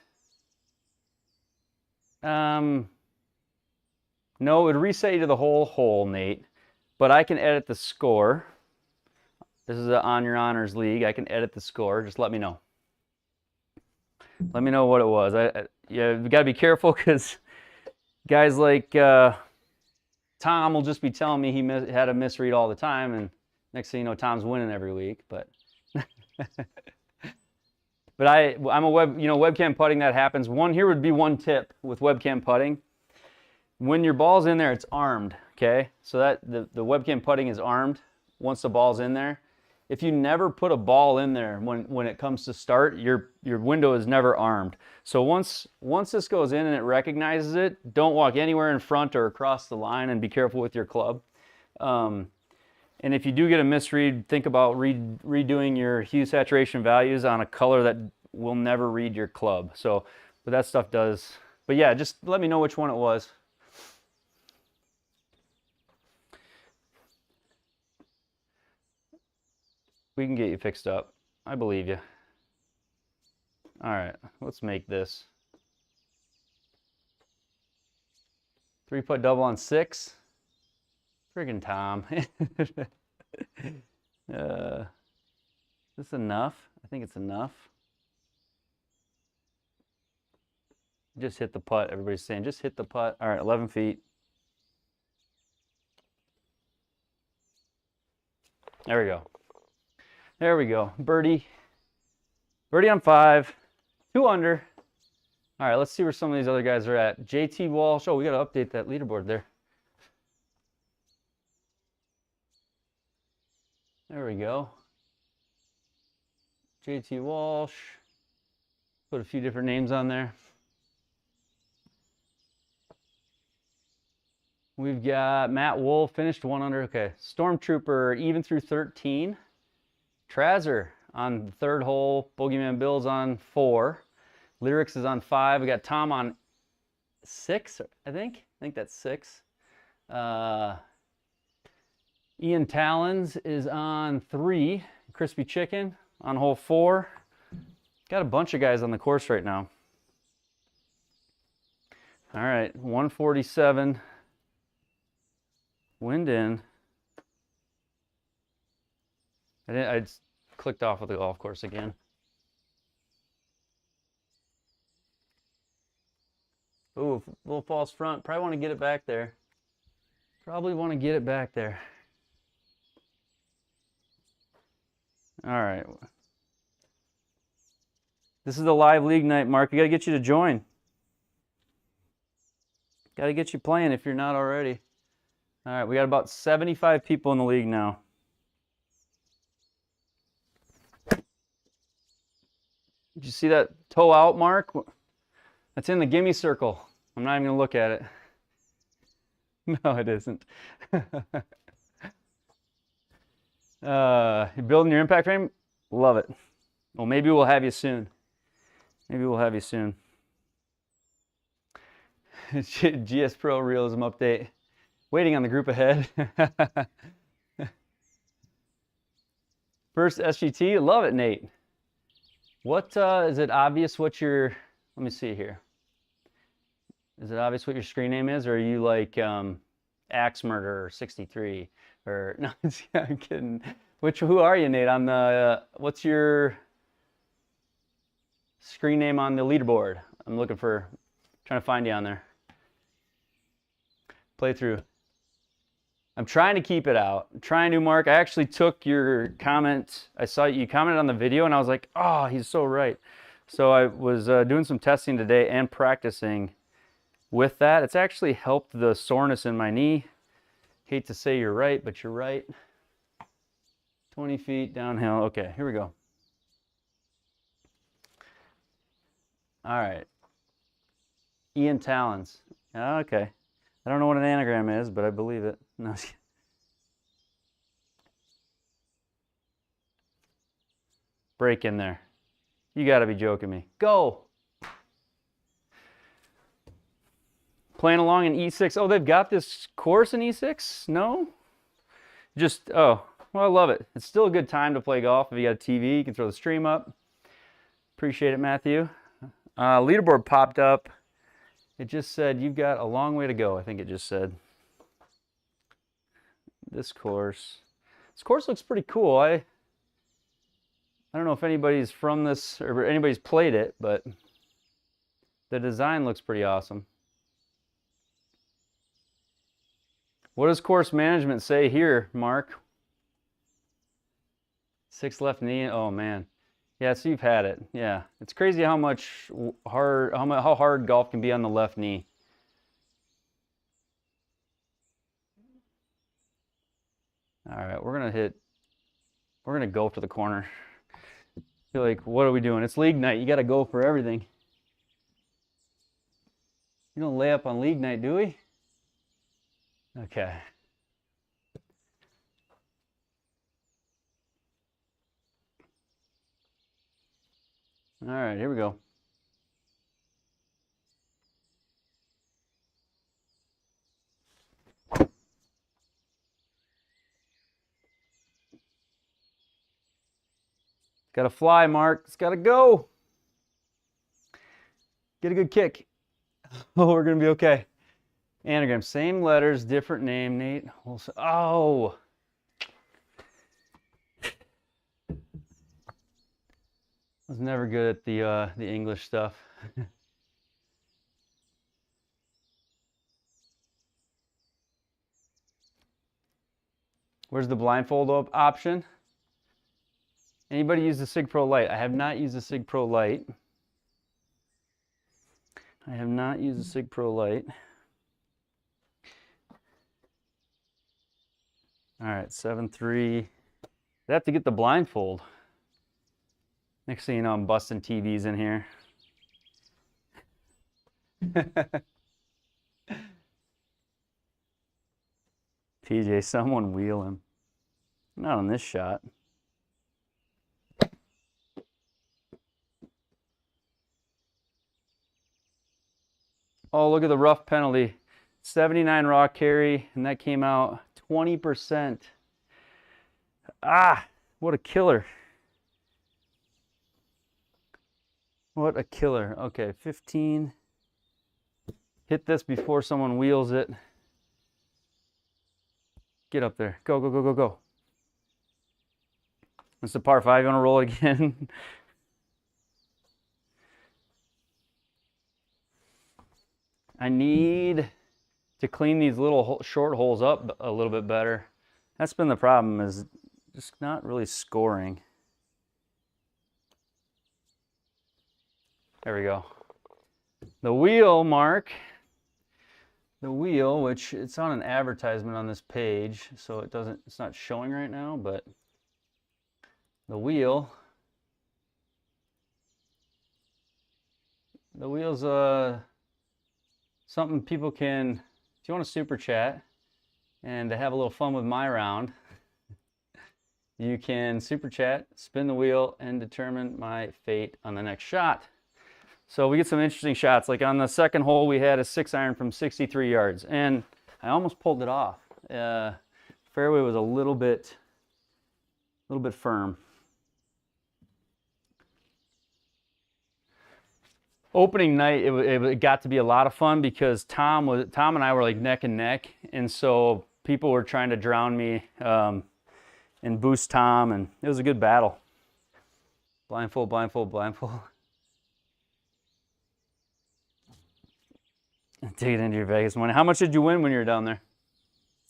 no, it would reset you to the whole hole, Nate. But I can edit the score. This is an On Your Honors League. I can edit the score. Just let me know. Let me know what it was. Yeah, we got to be careful because guys like Tom will just be telling me he had a misread all the time, and next thing you know, Tom's winning every week. But but I'm a webcam putting, that happens. Here would be one tip with webcam putting. When your ball's in there, it's armed. Okay, so that the webcam putting is armed once the ball's in there. If you never put a ball in there when it comes to start, your window is never armed. So once this goes in and it recognizes it, don't walk anywhere in front or across the line, and be careful with your club. And if you do get a misread, think about redoing your hue saturation values on a color that will never read your club. So, but that stuff does. But yeah, just let me know which one it was. We can get you fixed up. I believe you. All right, let's make this. 3-putt double on 6. Friggin' Tom. Is this enough? I think it's enough. Just hit the putt. Everybody's saying just hit the putt. All right, 11 feet. There we go. There we go. Birdie. Birdie on 5. 2 under. All right, let's see where some of these other guys are at. JT Walsh. Oh, we got to update that leaderboard there. There we go. JT Walsh. Put a few different names on there. We've got Matt Wolf, finished 1 under. Okay. Stormtrooper, even through 13. Trazer on the 3rd hole. Bogeyman Bill's on 4. Lyrics is on 5. We got Tom on 6, I think. I think that's 6. Ian Talons is on 3. Crispy Chicken on hole 4. Got a bunch of guys on the course right now. All right, 147. Wind in. I just clicked off of the golf course again. Ooh, a little false front. Probably want to get it back there. Probably want to get it back there. All right. This is the live league night, Mark. We got to get you to join. Got to get you playing if you're not already. All right, we got about 75 people in the league now. Did you see that toe out mark? That's in the gimme circle. I'm not even going to look at it. No, it isn't. You building your impact frame? Love it. Well, maybe we'll have you soon. Maybe we'll have you soon. GSPro realism update. Waiting on the group ahead. First SGT, love it, Nate. What is it obvious what your, let me see here. Is it obvious what your screen name is, or are you like Axe Murderer 63? Or no, I'm kidding. Who are you, Nate? On the what's your screen name on the leaderboard? I'm trying to find you on there. Playthrough. I'm trying to keep it out. I'm trying to, Mark. I actually took your comment. I saw you commented on the video, and I was like, oh, he's so right. So I was doing some testing today and practicing with that. It's actually helped the soreness in my knee. Hate to say you're right, but you're right. 20 feet downhill. Okay, here we go. All right. Ian Talons. Okay. I don't know what an anagram is, but I believe it. No. Break in there. You got to be joking me. Go. Playing along in E6. Oh, they've got this course in E6? No? Just, oh, well, I love it. It's still a good time to play golf. If you got a TV, you can throw the stream up. Appreciate it, Matthew. Leaderboard popped up. It just said, you've got a long way to go, I think it just said. This course looks pretty cool. I don't know if anybody's from this or anybody's played it, but the design looks pretty awesome. What does course management say here, Mark? 6 left knee. Oh man, yeah. So you've had it. Yeah, it's crazy how hard golf can be on the left knee. All right, we're gonna go for the corner. I feel like, what are we doing? It's league night. You got to go for everything. You don't lay up on league night, do we? Okay. All right, here we go. Got to fly, Mark. It's got to go. Get a good kick. Oh, we're going to be okay. Anagram, same letters, different name, Nate. Oh. I was never good at the English stuff. Where's the blindfold option? Anybody use the SigPro Lite? I have not used the SigPro Lite. I have not used the SigPro Lite. All right, 7-3. I have to get the blindfold. Next thing you know, I'm busting TVs in here. TJ, someone wheel him. Not on this shot. Oh, look at the rough penalty. 79 raw carry, and that came out 20%. Ah, what a killer. What a killer. Okay, 15. Hit this before someone wheels it. Get up there. Go, go, go, go, go. It's a par 5. You want to roll it again? I need to clean these little short holes up a little bit better. That's been the problem, is just not really scoring. There we go. The wheel, Mark. The wheel, which it's on an advertisement on this page, so it's not showing right now, but the wheel's something people can, if you want to super chat and to have a little fun with my round, you can super chat, spin the wheel, and determine my fate on the next shot. So we get some interesting shots. Like on the second hole, we had a 6-iron from 63 yards, and I almost pulled it off. Fairway was a little bit firm. Opening night, it got to be a lot of fun because Tom and I were like neck and neck, and so people were trying to drown me and boost Tom, and it was a good battle. Blindfold, blindfold, blindfold. Take it into your Vegas money. How much did you win when you were down there?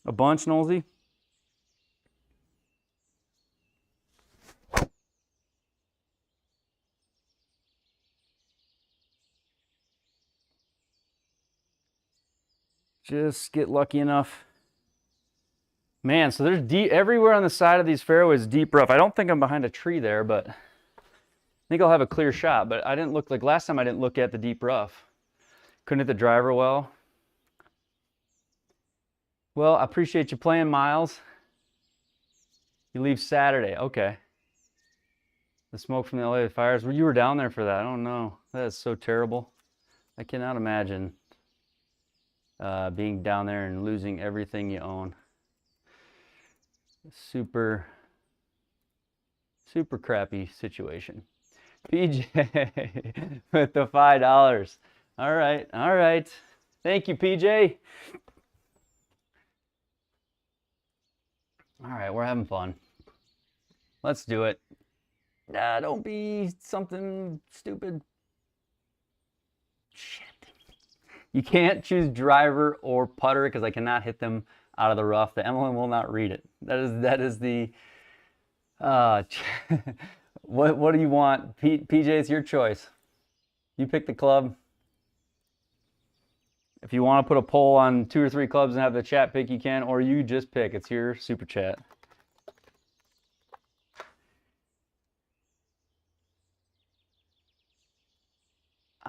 A bunch, Nosey? Just get lucky enough. Man, so there's deep everywhere on the side of these fairways, deep rough. I don't think I'm behind a tree there, but I think I'll have a clear shot. But I didn't look, like last time I didn't look at the deep rough. Couldn't hit the driver well. Well, I appreciate you playing, Miles. You leave Saturday. Okay. The smoke from the LA fires. You were down there for that. I don't know. That is so terrible. I cannot imagine being down there and losing everything you own. Super crappy situation. PJ with the $5. All right, all right. Thank you, PJ. All right, we're having fun. Let's do it. Don't be something stupid. Shit. You can't choose driver or putter because I cannot hit them out of the rough. The MLM will not read it. That is the what do you want? PJ, it's your choice. You pick the club. If you want to put a poll on 2 or 3 clubs and have the chat pick, you can, or you just pick. It's your super chat.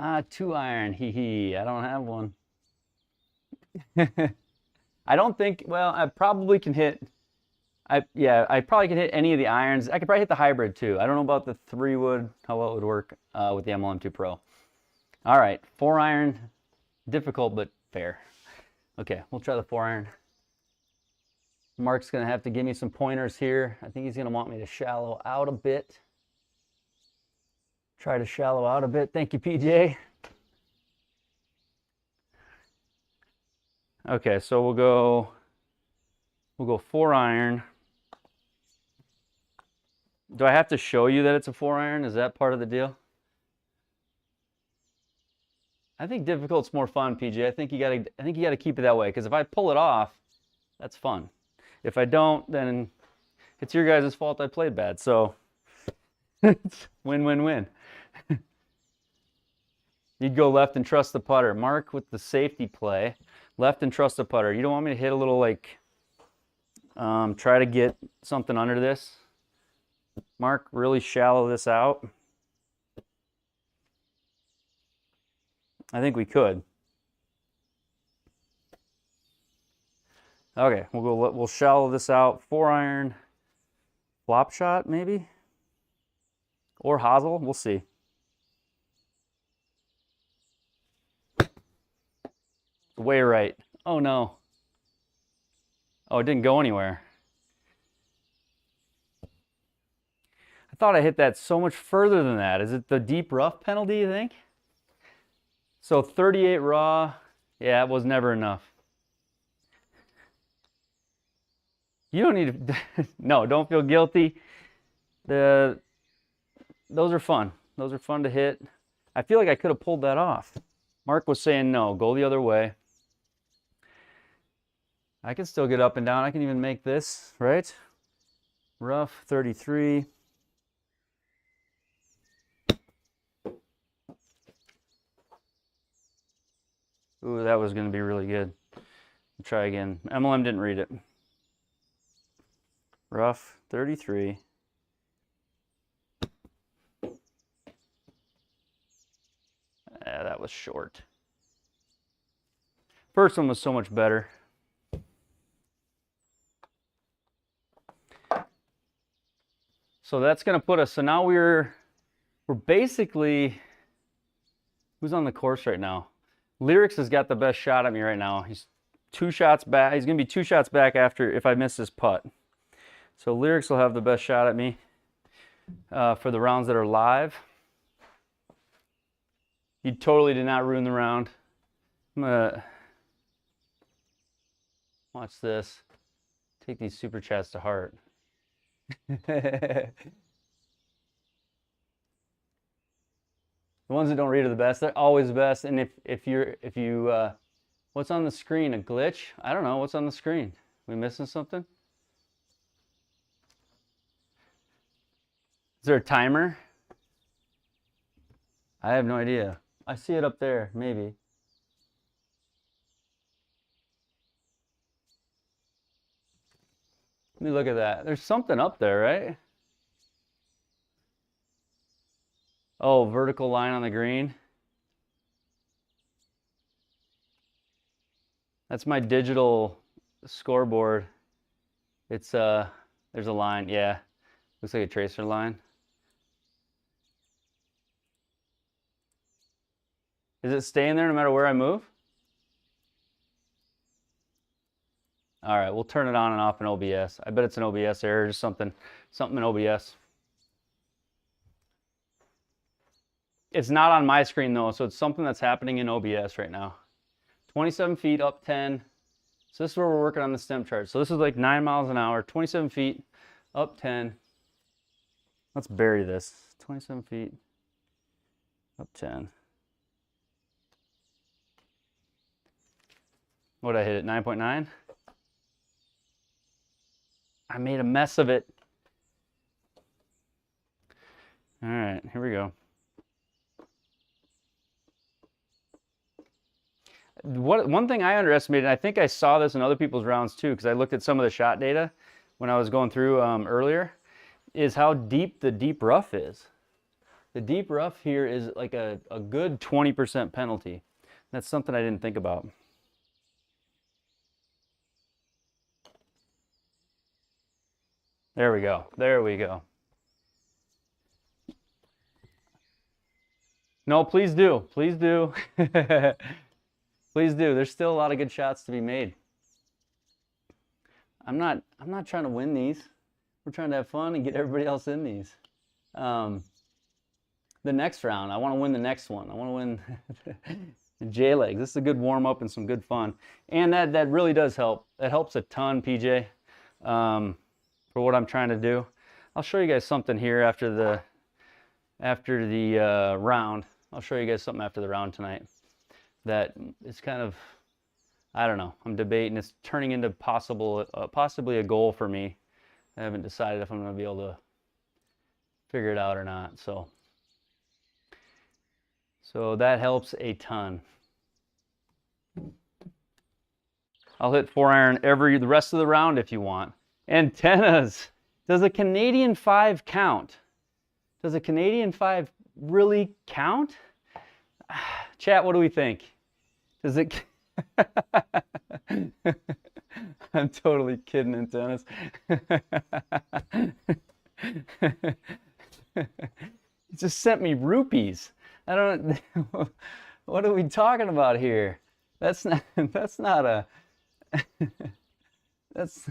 Ah, 2-iron, hee hee. I don't have one. I don't think, well, I probably can hit, I probably can hit any of the irons. I could probably hit the hybrid too. I don't know about the 3-wood, how well it would work with the MLM2 Pro. All right, 4-iron, difficult but fair. Okay, we'll try the 4-iron. Mark's gonna have to give me some pointers here. I think he's gonna want me to shallow out a bit. Try to shallow out a bit. Thank you, PJ. Okay, so we'll go 4-iron. Do I have to show you that it's a 4-iron? Is that part of the deal? I think difficult's more fun, PJ. I think you gotta keep it that way, because if I pull it off, that's fun. If I don't, then it's your guys' fault I played bad. So it's win-win-win. You'd go left and trust the putter. Mark with the safety play. Left and trust the putter. You don't want me to hit a little, like, try to get something under this. Mark, really shallow this out. I think we could. Okay, we'll shallow this out. 4-iron, flop shot maybe, or hosel. We'll see. Way right. Oh no. Oh, it didn't go anywhere. I thought I hit that so much further than that. Is it the deep rough penalty, you think? So 38 raw. Yeah, it was never enough. You don't need to, no, don't feel guilty. Those are fun. Those are fun to hit. I feel like I could have pulled that off. Mark was saying no, go the other way. I can still get up and down. I can even make this, right? Rough, 33. Ooh, that was going to be really good. Try again. MLM didn't read it. Rough, 33. That was short. First one was so much better. So that's going to put us, so now we're basically, who's on the course right now? Lyrics has got the best shot at me right now. He's 2 shots back. He's going to be 2 shots back after if I miss this putt. So Lyrics will have the best shot at me for the rounds that are live. You totally did not ruin the round. I'm gonna watch this. Take these super chats to heart. The ones that don't read are the best. They're always the best. And if you what's on the screen? A glitch? I don't know what's on the screen. We missing something? Is there a timer? I have no idea. I see it up there, maybe. Let me look at that. There's something up there, right? Oh, vertical line on the green. That's my digital scoreboard. It's there's a line, yeah. Looks like a tracer line. Is it staying there no matter where I move? All right, we'll turn it on and off in OBS. I bet it's an OBS error, just something in OBS. It's not on my screen though, so it's something that's happening in OBS right now. 27 feet up 10. So this is where we're working on the stem chart. So this is like 9 miles an hour, 27 feet up 10. Let's bury this. 27 feet up 10. What did I hit it? 9.9? I made a mess of it. All right, here we go. One thing I underestimated, and I think I saw this in other people's rounds too, because I looked at some of the shot data when I was going through earlier, is how deep the deep rough is. The deep rough here is like a good 20% penalty. That's something I didn't think about. There we go. There we go. No, please do. Please do. Please do. There's still a lot of good shots to be made. I'm not trying to win these. We're trying to have fun and get everybody else in these. The next round, I want to win the next one. I want to win the JLAG. This is a good warm up and some good fun. And that really does help. That helps a ton, PJ, for what I'm trying to do. I'll show you guys something here after the round. I'll show you guys something after the round tonight that is kind of, I don't know, I'm debating. It's turning into possibly a goal for me. I haven't decided if I'm going to be able to figure it out or not. So that helps a ton. I'll hit 4-iron the rest of the round if you want. Antennas. Does a Canadian 5 count? Does a Canadian 5 really count? Chat, what do we think? Does it? I'm totally kidding, antennas. It just sent me rupees. I don't. What are we talking about here? That's not a. That's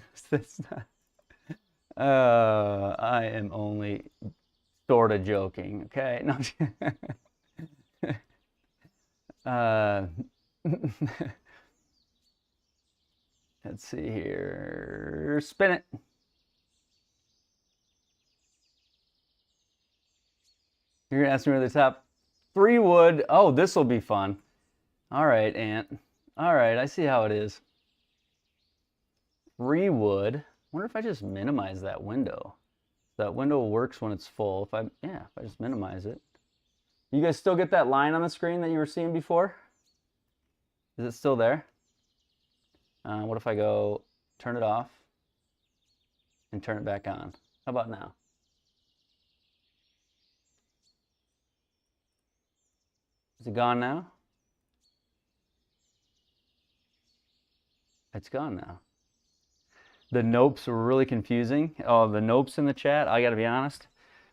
not. I am only sort of joking. Okay. No. Let's see here. Spin it. You're gonna ask me where the top 3 wood. Oh, this will be fun. All right, Ant. All right, I see how it is. 3 wood. Wonder if I just minimize that window. That window works when it's full. If I just minimize it. You guys still get that line on the screen that you were seeing before? Is it still there? What if I go turn it off and turn it back on? How about now? Is it gone now? It's gone now. The nopes were really confusing. Oh, the nopes in the chat, I gotta be honest.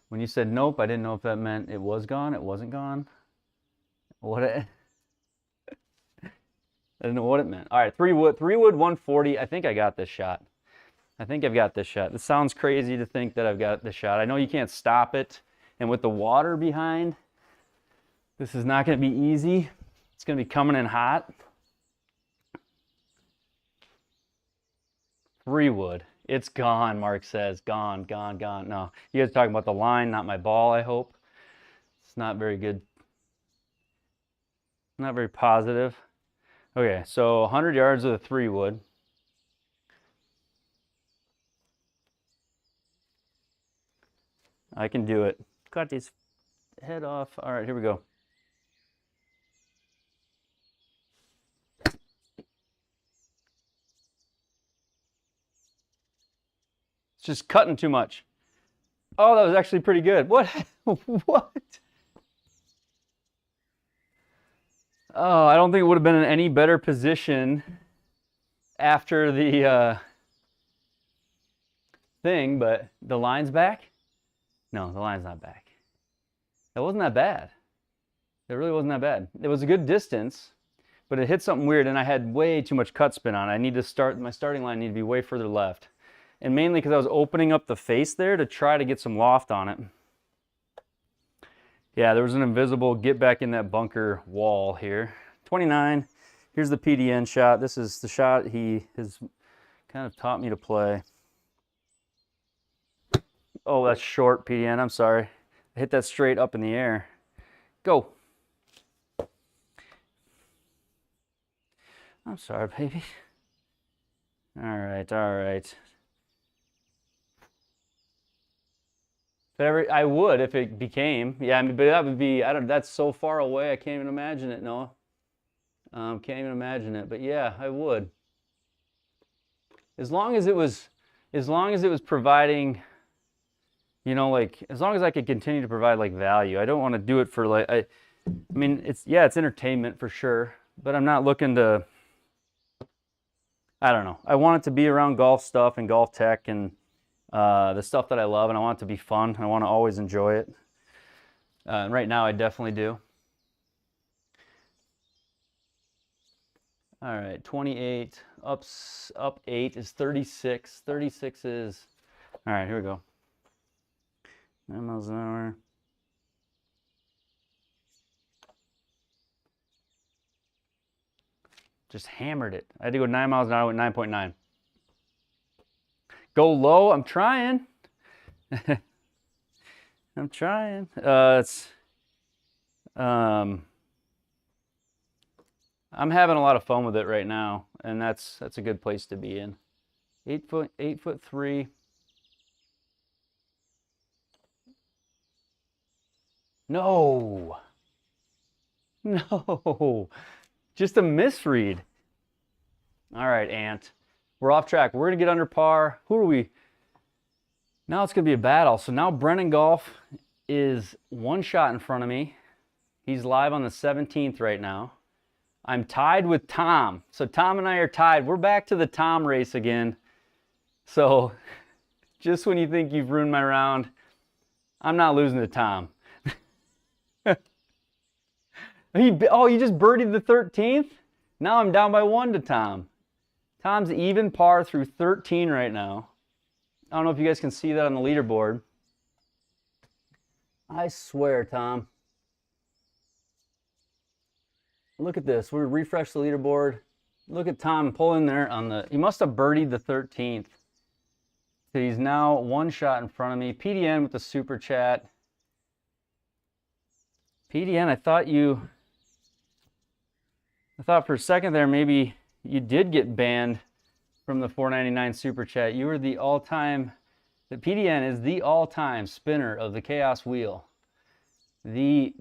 When you said nope, I didn't know if that meant it was gone, it wasn't gone. I didn't know what it meant. All right, 3 wood, 140. I think I got this shot. I think I've got this shot. This sounds crazy to think that I've got this shot. I know you can't stop it. And with the water behind, this is not going to be easy. It's going to be coming in hot. 3 wood. It's gone, Mark says. Gone, gone, gone. No, you guys are talking about the line, not my ball, I hope. It's not very good. Not very positive. Okay, so 100 yards with a 3 wood. I can do it. Got his head off. All right, here we go. It's just cutting too much. Oh, that was actually pretty good. What? What? Oh, I don't think it would have been in any better position after the thing, but the line's back? No, the line's not back. It wasn't that bad. It really wasn't that bad. It was a good distance, but it hit something weird, and I had way too much cut spin on it. I need to start, my starting line needed to be way further left. And mainly because I was opening up the face there to try to get some loft on it. Yeah, there was an invisible get back in that bunker wall here. 29, here's the PDN shot. This is the shot he has kind of taught me to play. Oh, that's short, PDN, I'm sorry. I hit that straight up in the air. Go. I'm sorry, baby. All right, all right. I would if it became, yeah, I mean, but that would be, I don't, that's so far away, I can't even imagine it, Noah. Can't even imagine it, but yeah, I would. As long as it was providing, you know, like, as long as I could continue to provide like value. I don't want to do it for like, I mean, it's entertainment for sure, but I'm not looking to, I don't know. I want it to be around golf stuff and golf tech and the stuff that I love, and I want it to be fun. I want to always enjoy it. And right now I definitely do. All right, 28, up 8 is 36. 36 is, all right, here we go. 9 miles an hour. Just hammered it. I had to go 9 miles an hour with 9.9. Go low, I'm trying. I'm trying. I'm having a lot of fun with it right now, and that's a good place to be in. 8'3". No. No. Just a misread. All right, Ant. We're off track. We're going to get under par. Who are we? Now it's going to be a battle. So now Brennan Golf is one shot in front of me. He's live on the 17th right now. I'm tied with Tom. So Tom and I are tied. We're back to the Tom race again. So just when you think you've ruined my round, I'm not losing to Tom. Oh, you just birdied the 13th? Now I'm down by 1 to Tom. Tom's even par through 13 right now. I don't know if you guys can see that on the leaderboard. I swear, Tom. Look at this. We refresh the leaderboard. Look at Tom pulling there on the... He must have birdied the 13th. So he's now one shot in front of me. PDN with the super chat. PDN, I thought for a second there maybe you did get banned from the $4.99 super chat. You were the all-time... The PDN is the all-time spinner of the Chaos Wheel. The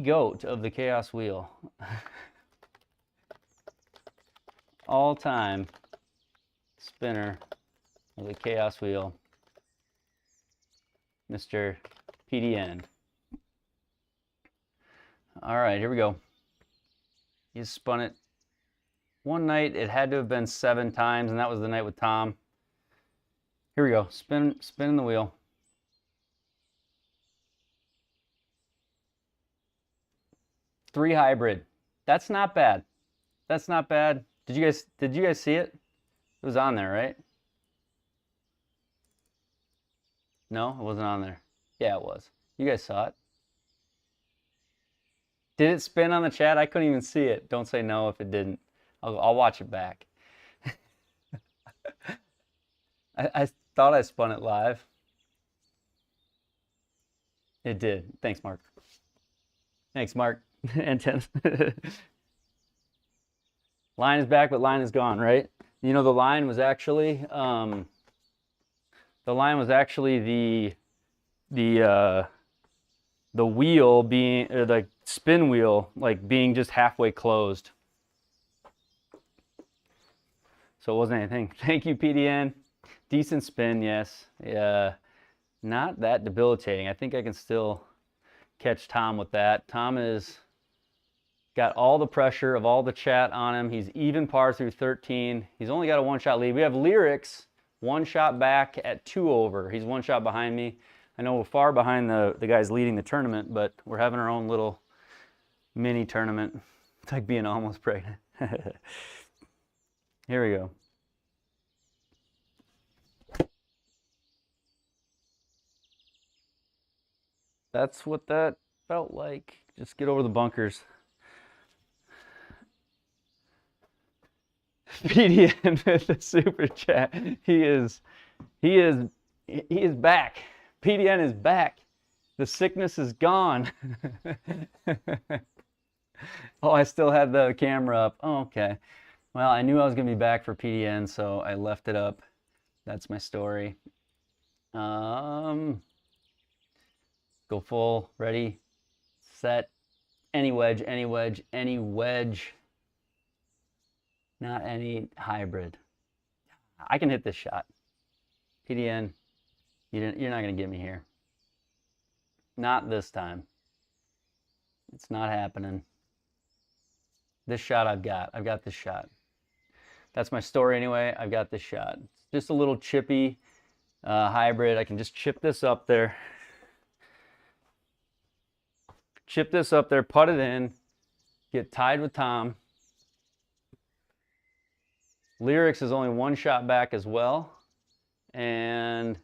GOAT of the Chaos Wheel. All-time spinner of the Chaos Wheel. Mr. PDN. All right, here we go. He's spun it. One night, it had to have been 7 times, and that was the night with Tom. Here we go. Spinning the wheel. Three hybrid. That's not bad. That's not bad. Did you guys see it? It was on there, right? No, it wasn't on there. Yeah, it was. You guys saw it. Did it spin on the chat? I couldn't even see it. Don't say no if it didn't. I'll watch it back. I thought I spun it live. It did. Thanks, Mark. Thanks, Mark. Antenna. Line is back, but line is gone, right? You know, the line was actually the the wheel being, or the spin wheel, like being just halfway closed. So it wasn't anything. Thank you, PDN. Decent spin, yes. Yeah, not that debilitating. I think I can still catch Tom with that. Tom is got all the pressure of all the chat on him. He's even par through 13. He's only got a one-shot lead. We have Lyrics, one shot back at 2 over. He's one shot behind me. I know we're far behind the guys leading the tournament, but we're having our own little mini tournament. It's like being almost pregnant. Here we go. That's what that felt like. Just get over the bunkers. PDN with the super chat. He is back. PDN is back. The sickness is gone. Oh, I still had the camera up. Oh, okay. Well, I knew I was going to be back for PDN, so I left it up. That's my story. Go full. Ready, set. Any wedge, any wedge, any wedge. Not any hybrid. I can hit this shot. PDN, you're not going to get me here. Not this time. It's not happening. This shot I've got. I've got this shot. That's my story anyway. I've got this shot. It's just a little chippy hybrid. I can just chip this up there. Chip this up there, put it in, get tied with Tom. Lyrics is only one shot back as well. And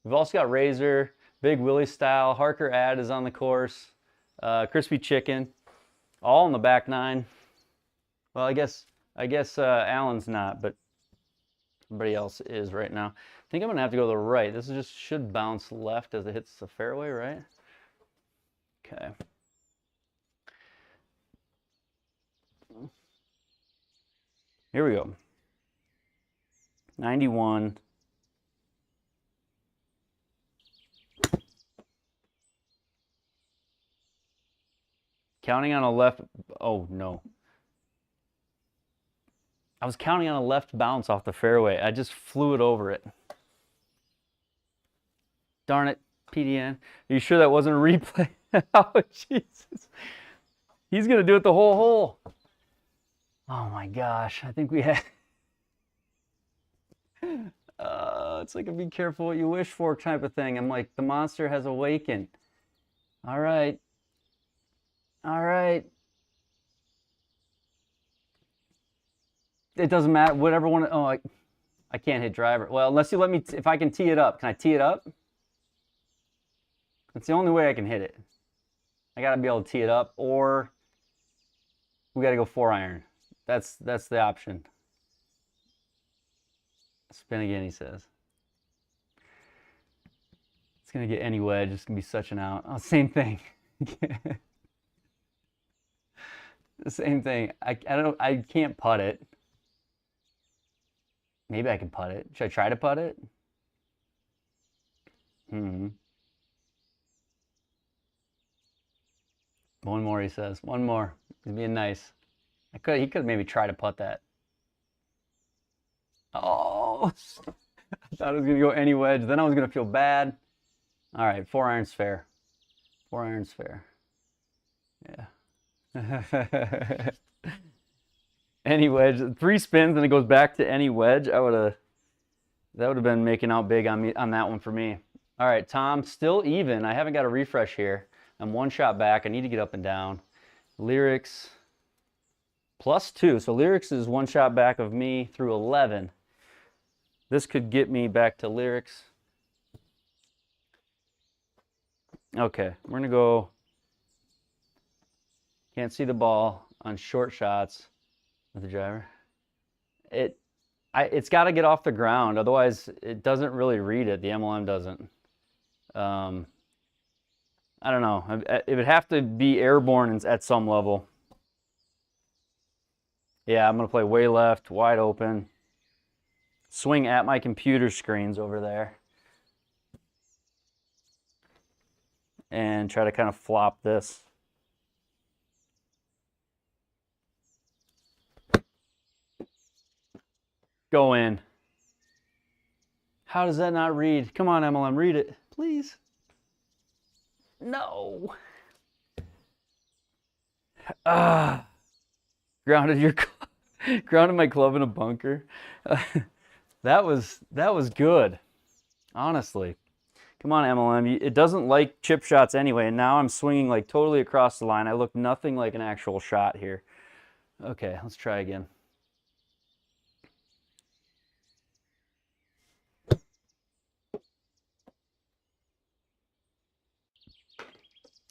we've also got Razor, Big Willie Style, Harker Ad is on the course, Crispy Chicken, all in the back 9. Well, I guess Alan's not, but everybody else is right now. I think I'm gonna have to go to the right. This is just should bounce left as it hits the fairway, right? Okay. Here we go. 91. Counting on a left. Oh, no. I was counting on a left bounce off the fairway. I just flew it over it. Darn it, PDN. Are you sure that wasn't a replay? Oh, Jesus. He's going to do it the whole hole. Oh, my gosh. I think we had... it's like a be careful what you wish for type of thing. I'm like, the monster has awakened. All right. All right. It doesn't matter. Whatever one. Oh, I can't hit driver. Well, unless you let me. If I can tee it up. Can I tee it up? That's the only way I can hit it. I got to be able to tee it up, or we got to go 4-iron. That's the option. Spin again, he says. It's going to get any wedge. It's going to be such an out. Oh, same thing. The same thing. I can't putt it. Maybe I can putt it. Should I try to putt it? One more, he says. One more. He's being nice. He could maybe try to putt that. Oh, I thought it was going to go any wedge. Then I was going to feel bad. All right, 4-iron's fair. 4-iron's fair. Yeah. Any wedge. 3 spins and it goes back to any wedge. That would have been making out big on me on that one for me. All right, Tom, still even. I haven't got a refresh here. I'm 1 shot back. I need to get up and down. Lyrics +2. So Lyrics is 1 shot back of me through 11. This could get me back to Lyrics. Okay, we're gonna go. Can't see the ball on short shots with the driver. It's got to get off the ground, otherwise it doesn't really read it. The MLM doesn't. I don't know. It would have to be airborne at some level. Yeah, I'm gonna play way left, wide open. Swing at my computer screens over there. and try to kind of flop this. Go in. How does that not read? Come on, MLM, read it, please. No. Grounded my club in a bunker. That was good, honestly. Come on, MLM. It doesn't like chip shots anyway, and now I'm swinging like totally across the line. I look nothing like an actual shot here. Okay, let's try again.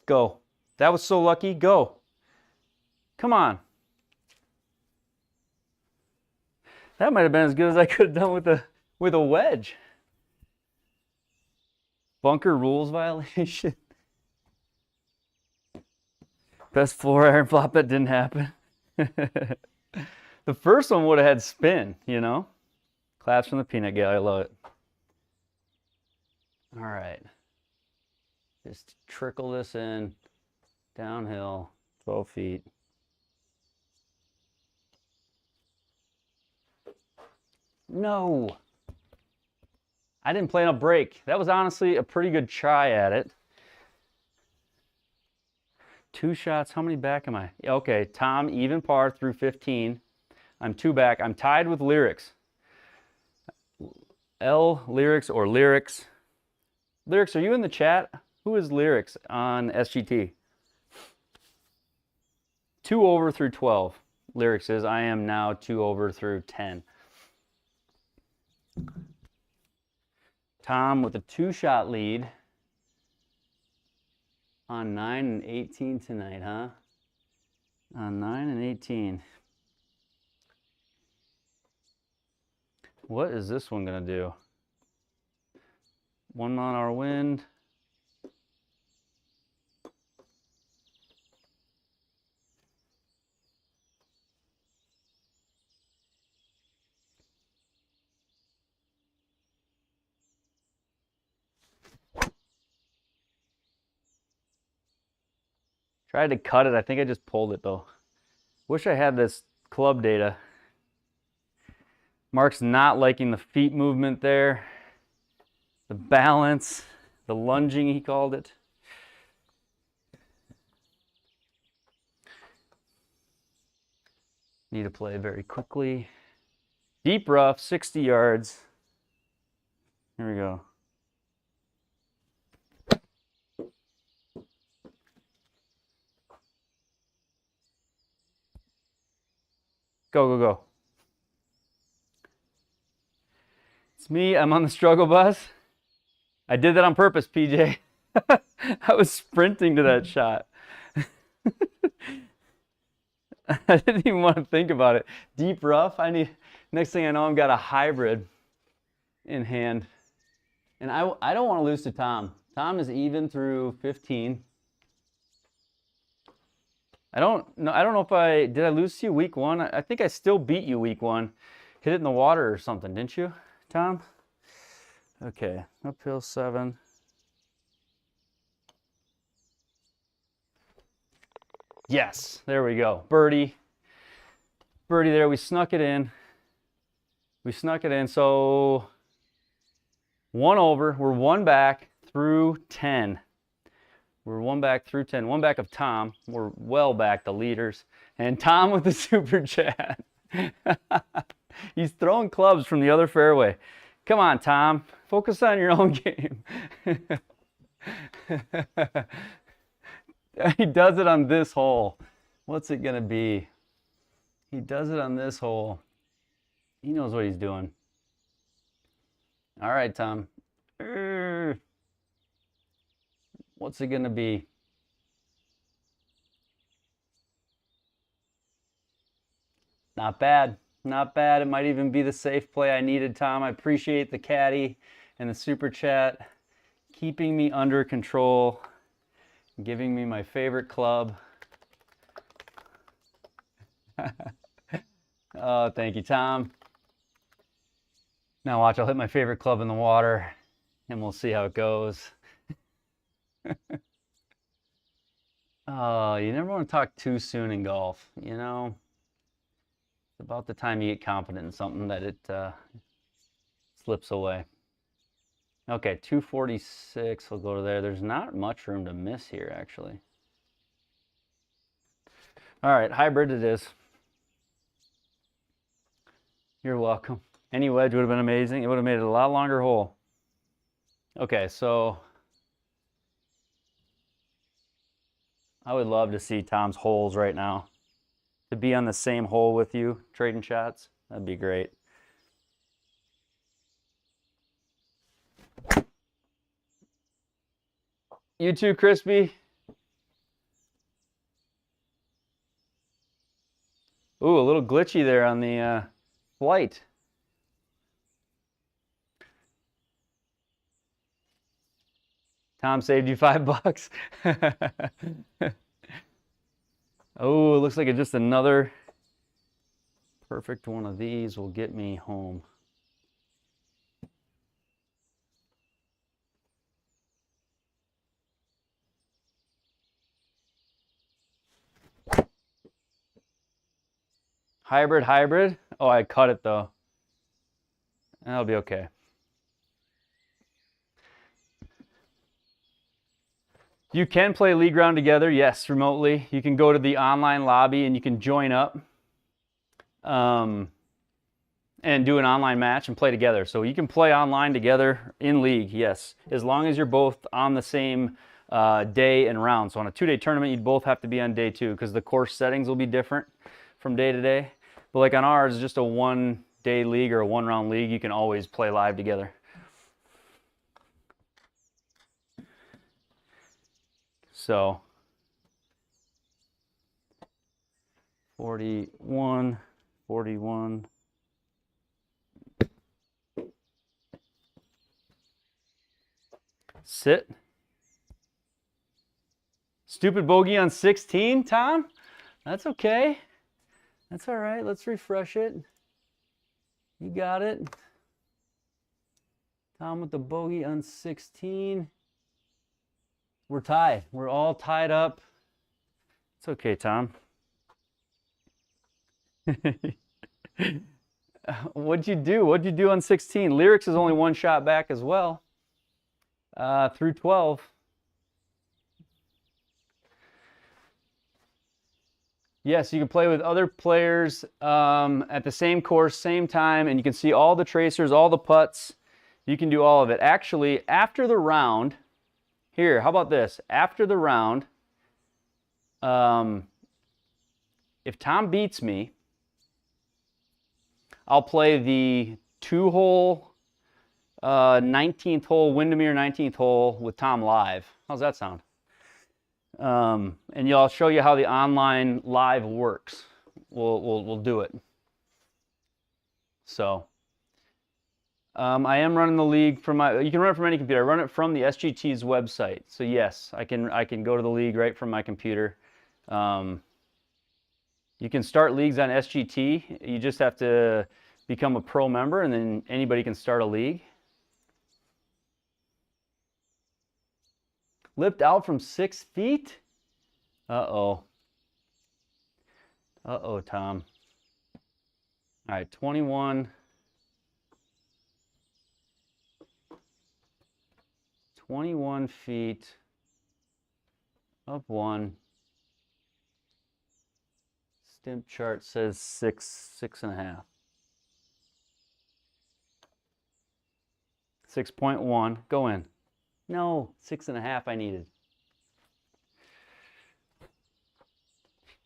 Go. That was so lucky. Go. Come on. That might have been as good as I could have done with a wedge. Bunker rules violation. Best floor iron flop that didn't happen. The first one would have had spin, you know? Claps from the peanut gallery. I love it. All right. Just trickle this in, downhill, 12 feet. No. I didn't plan a break. That was honestly a pretty good try at it. 2 shots. How many back am I? Okay, Tom, even par through 15. I'm 2 back. I'm tied with Lyrics. Lyrics or Lyrics. Lyrics, are you in the chat? Who is Lyrics on SGT? 2 over through 12. Lyrics is. I am now 2 over through 10. Tom with a 2-shot lead on 9 and 18 tonight, huh? On 9 and 18. What is this one gonna do? 1 mile-an-hour wind. Tried to cut it. I think I just pulled it though. Wish I had this club data. Mark's not liking the feet movement there. The balance, the lunging he called it. Need to play very quickly. Deep rough, 60 yards. Here we go. Go, go, go. It's me. I'm on the struggle bus. I did that on purpose, PJ. I was sprinting to that shot. I didn't even want to think about it. Deep rough. Next thing I know, I've got a hybrid in hand. And I don't want to lose to Tom. Tom is even through 15. I don't know if did I lose to you week 1? I think I still beat you week 1. Hit it in the water or something, didn't you, Tom? Okay, uphill 7. Yes, there we go. Birdie. Birdie there. We snuck it in. So 1 over. We're 1 back through 10. We're 1 back through 10. 1 back of Tom. We're well back, the leaders. And Tom with the super chat. He's throwing clubs from the other fairway. Come on, Tom. Focus on your own game. He does it on this hole. What's it going to be? He does it on this hole. He knows what he's doing. All right, Tom. What's it going to be? Not bad. Not bad. It might even be the safe play I needed, Tom. I appreciate the caddy and the super chat. Keeping me under control. Giving me my favorite club. Oh, thank you, Tom. Now watch, I'll hit my favorite club in the water and we'll see how it goes. Oh, you never want to talk too soon in golf. You know, it's about the time you get confident in something that it slips away. Okay, 246. We'll go to there. There's not much room to miss here, actually. All right, hybrid it is. You're welcome. Any wedge would have been amazing. It would have made it a lot longer hole. Okay, so I would love to see Tom's holes right now. To be on the same hole with you, trading shots, that'd be great. You too, Crispy. Ooh, a little glitchy there on the flight. Tom saved you $5. Oh, it looks like it's just another perfect one of these will get me home. Hybrid. Oh, I cut it though. That'll be okay. You can play league round together, yes, remotely. You can go to the online lobby and you can join up and do an online match and play together. So you can play online together in league, yes, as long as you're both on the same day and round. So on a 2-day tournament, you'd both have to be on day 2 because the course settings will be different from day to day. But like on ours, just a 1-day league or a 1-round league, you can always play live together. So 41, 41. Sit. Stupid bogey on 16, Tom? That's okay. That's all right. Let's refresh it. You got it. Tom with the bogey on 16. We're tied. We're all tied up. It's okay, Tom. What'd you do? What'd you do on 16? Lyrics is only 1 shot back as well. Through 12. Yes, you can play with other players at the same course, same time, and you can see all the tracers, all the putts. You can do all of it. Actually, after the round, here, how about this? After the round, if Tom beats me, I'll play the 2-hole, 19th hole, Windermere 19th hole with Tom live. How's that sound? And I'll show you how the online live works. We'll do it. So, I am running the league from you can run it from any computer. I run it from the SGT's website. So yes, I can go to the league right from my computer. You can start leagues on SGT. You just have to become a pro member, and then anybody can start a league. Lipped out from 6 feet? Uh-oh. Uh-oh, Tom. All right, 21. 21 feet. Up 1. Stimp chart says 6.5. 6.1. Go in. No, 6.5 I needed.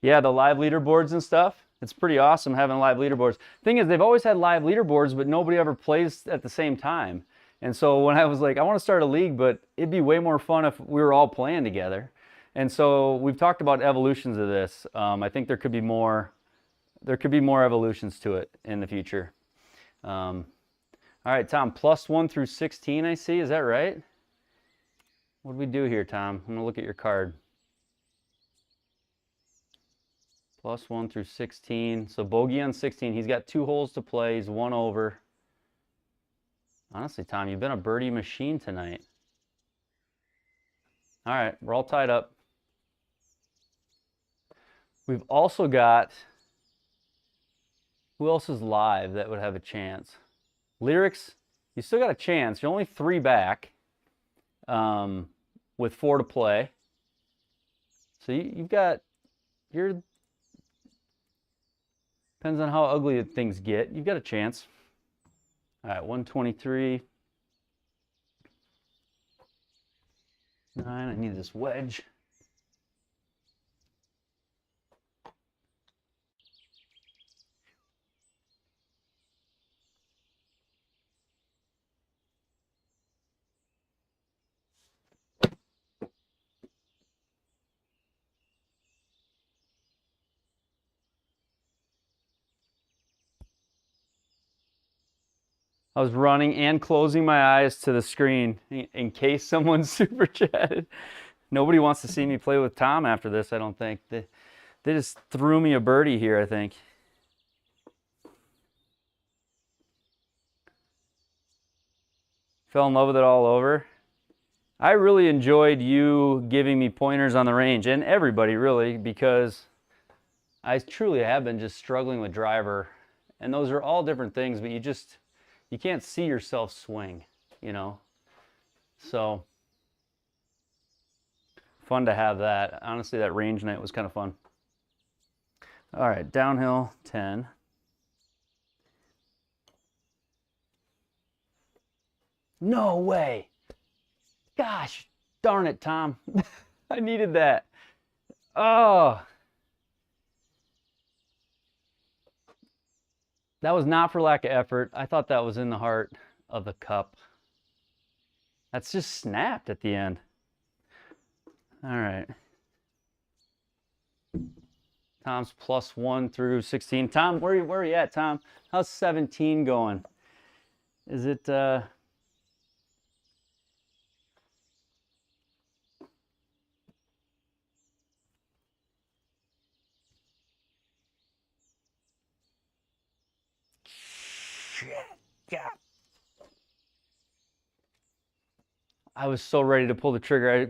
Yeah, the live leaderboards and stuff. It's pretty awesome having live leaderboards. Thing is, they've always had live leaderboards, but nobody ever plays at the same time. And so when I was like, I want to start a league, but it'd be way more fun if we were all playing together. And so we've talked about evolutions of this. I think there could be more evolutions to it in the future. All right, Tom, +1 through 16, I see. Is that right? What do we do here, Tom? I'm going to look at your card. +1 through 16. So bogey on 16. He's got 2 holes to play. He's 1 over. Honestly, Tom, you've been a birdie machine tonight. All right, we're all tied up. We've also got, who else is live that would have a chance? Lyrics, you still got a chance. You're only 3 back with 4 to play. So you've got, depends on how ugly things get. You've got a chance. All right, 123. 9, I need this wedge. I was running and closing my eyes to the screen in case someone super chatted. Nobody wants to see me play with Tom after this, I don't think. They just threw me a birdie here, I think. Fell in love with it all over. I really enjoyed you giving me pointers on the range, and everybody really, because I truly have been just struggling with driver. And those are all different things, but you can't see yourself swing, you know? So, fun to have that. Honestly, that range night was kind of fun. All right, downhill 10. No way. Gosh, darn it, Tom. I needed that. Oh. That was not for lack of effort. I thought that was in the heart of the cup. That's just snapped at the end. All right. Tom's +1 through 16. Tom, where are you at, Tom? How's 17 going? Is it shit. Yeah. I was so ready to pull the trigger.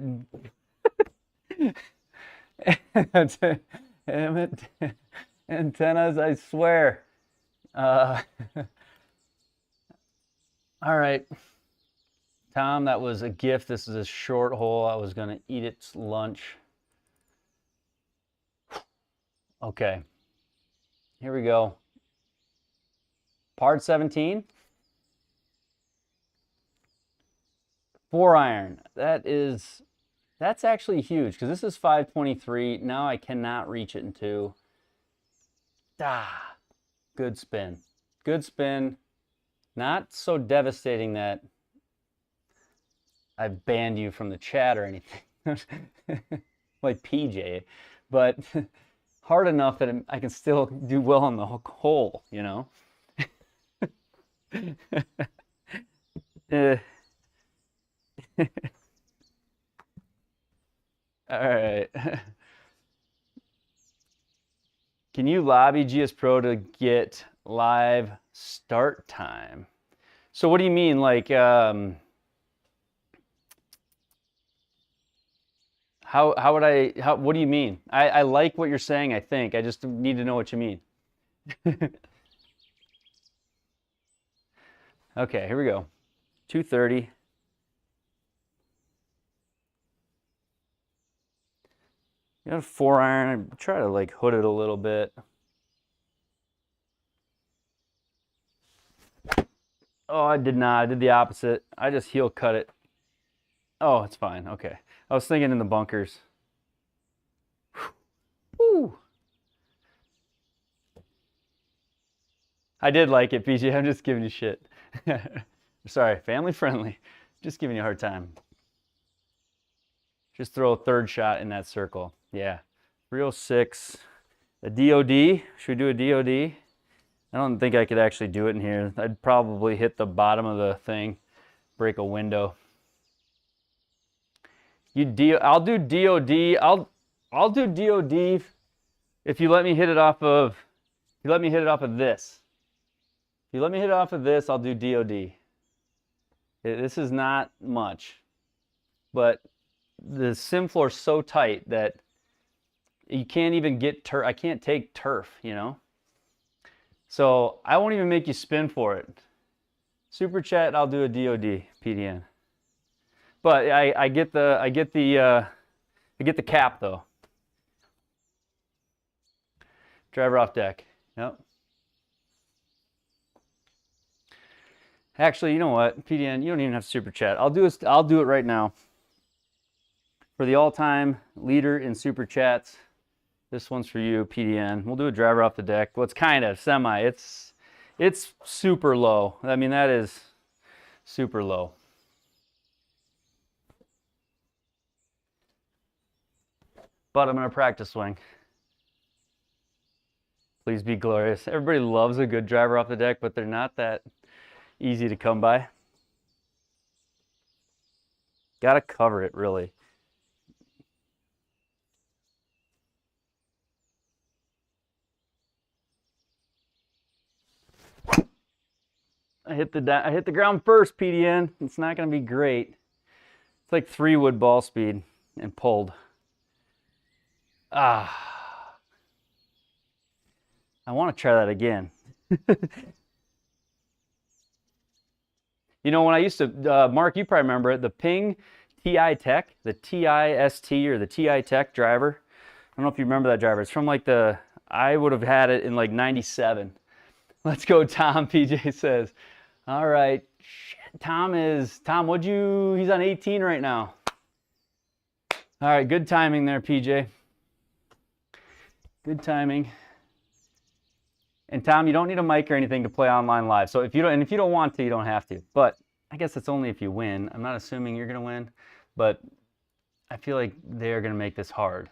Antennas, I swear. All right. Tom, that was a gift. This is a short hole. I was going to eat its lunch. Okay. Here we go. Par 17. 4 iron. That's actually huge because this is 523. Now I cannot reach it in 2. Good spin. Good spin. Not so devastating that I've banned you from the chat or anything. Like PJ. But hard enough that I can still do well on the hole, you know? All right. Can you lobby GSPro to get live start time? So what do you mean? Like, how what do you mean? I like what you're saying, I think. I just need to know what you mean. Okay, here we go. 230. You got a 4 iron. I try to like hood it a little bit. Oh, I did not. I did the opposite. I just heel cut it. Oh, it's fine. Okay. I was thinking in the bunkers. Woo. I did like it, PJ. I'm just giving you shit. Sorry, family friendly. Just giving you a hard time. Just throw a third shot in that circle. Yeah. 306. A DOD. Should we do a DOD? I don't think I could actually do it in here. I'd probably hit the bottom of the thing, break a window. I'll do DOD. I'll do DOD if you let me hit it off of. If you let me hit it off of this. If you let me hit it off of this, I'll do DOD. This is not much, but the sim floor is so tight that you can't even get turf. I can't take turf, you know? So I won't even make you spin for it. Super chat, I'll do a DOD, PDN. But I get the cap though. Driver off deck. Yep. Actually, you know what? PDN, you don't even have to super chat. I'll do it right now. For the all-time leader in super chats, this one's for you, PDN. We'll do a driver off the deck. Well, it's kind of semi. It's super low. I mean, that is super low. But I'm going to practice swing. Please be glorious. Everybody loves a good driver off the deck, but they're not that easy to come by. Got to cover it, really. I hit the ground first, PDN. It's not going to be great. It's like 3-wood ball speed and pulled. I want to try that again. You know, when I used to, Mark, you probably remember it, the Ping TI Tech, the TIST or the TI Tech driver. I don't know if you remember that driver. It's from like I would have had it in like 97. Let's go, Tom, PJ says. All right, shit, Tom, he's on 18 right now. All right, good timing there, PJ. Good timing. And Tom, you don't need a mic or anything to play online live. So if you don't want to, you don't have to. But I guess it's only if you win. I'm not assuming you're going to win, but I feel like they're going to make this hard.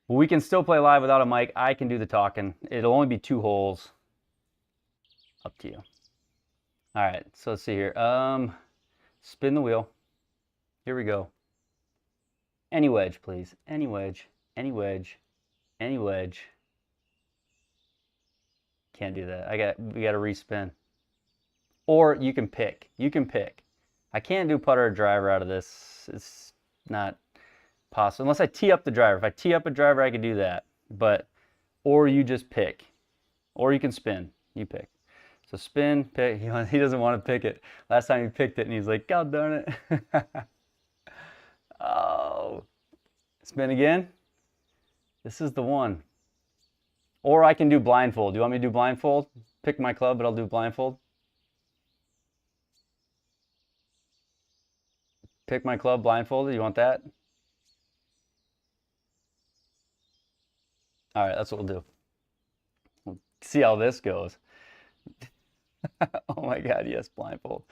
Well, we can still play live without a mic. I can do the talking. It'll only be 2 holes. Up to you. All right, so let's see here. Spin the wheel. Here we go. Any wedge, please. Any wedge. Any wedge. Any wedge. Can't do that. We got to respin. Or you can pick. You can pick. I can't do putter or driver out of this. It's not possible unless I tee up the driver. If I tee up a driver, I could do that. But or you just pick. Or you can spin. You pick. So spin, pick. He doesn't want to pick it. Last time he picked it and he's like, God darn it. Oh. Spin again. This is the one. Or I can do blindfold. Do you want me to do blindfold? Pick my club, but I'll do blindfold. Pick my club blindfolded. You want that? All right, that's what we'll do. We'll see how this goes. Oh my God, yes, blindfold.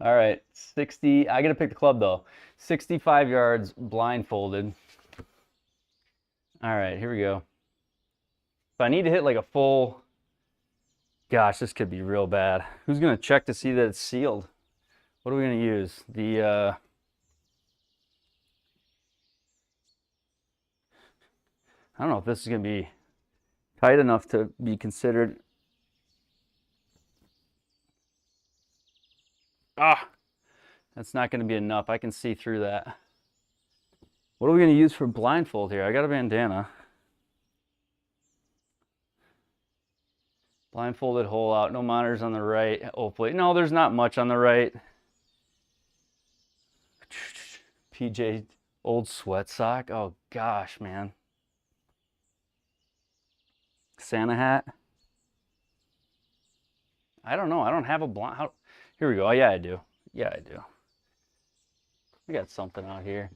All right, 60. I got to pick the club though. 65 yards blindfolded. All right, here we go. If I need to hit like a full, gosh, this could be real bad. Who's going to check to see that it's sealed? What are we going to use? I don't know if this is going to be tight enough to be considered. That's not going to be enough. I can see through that. What are we going to use for blindfold here? I got a bandana. Blindfolded hole out. No monitors on the right. Hopefully. No, there's not much on the right. PJ, old sweat sock. Oh gosh, man. Santa hat. I don't know. I don't have a blind. Here we go. Oh, yeah, I do. Yeah, I do. I got something out here.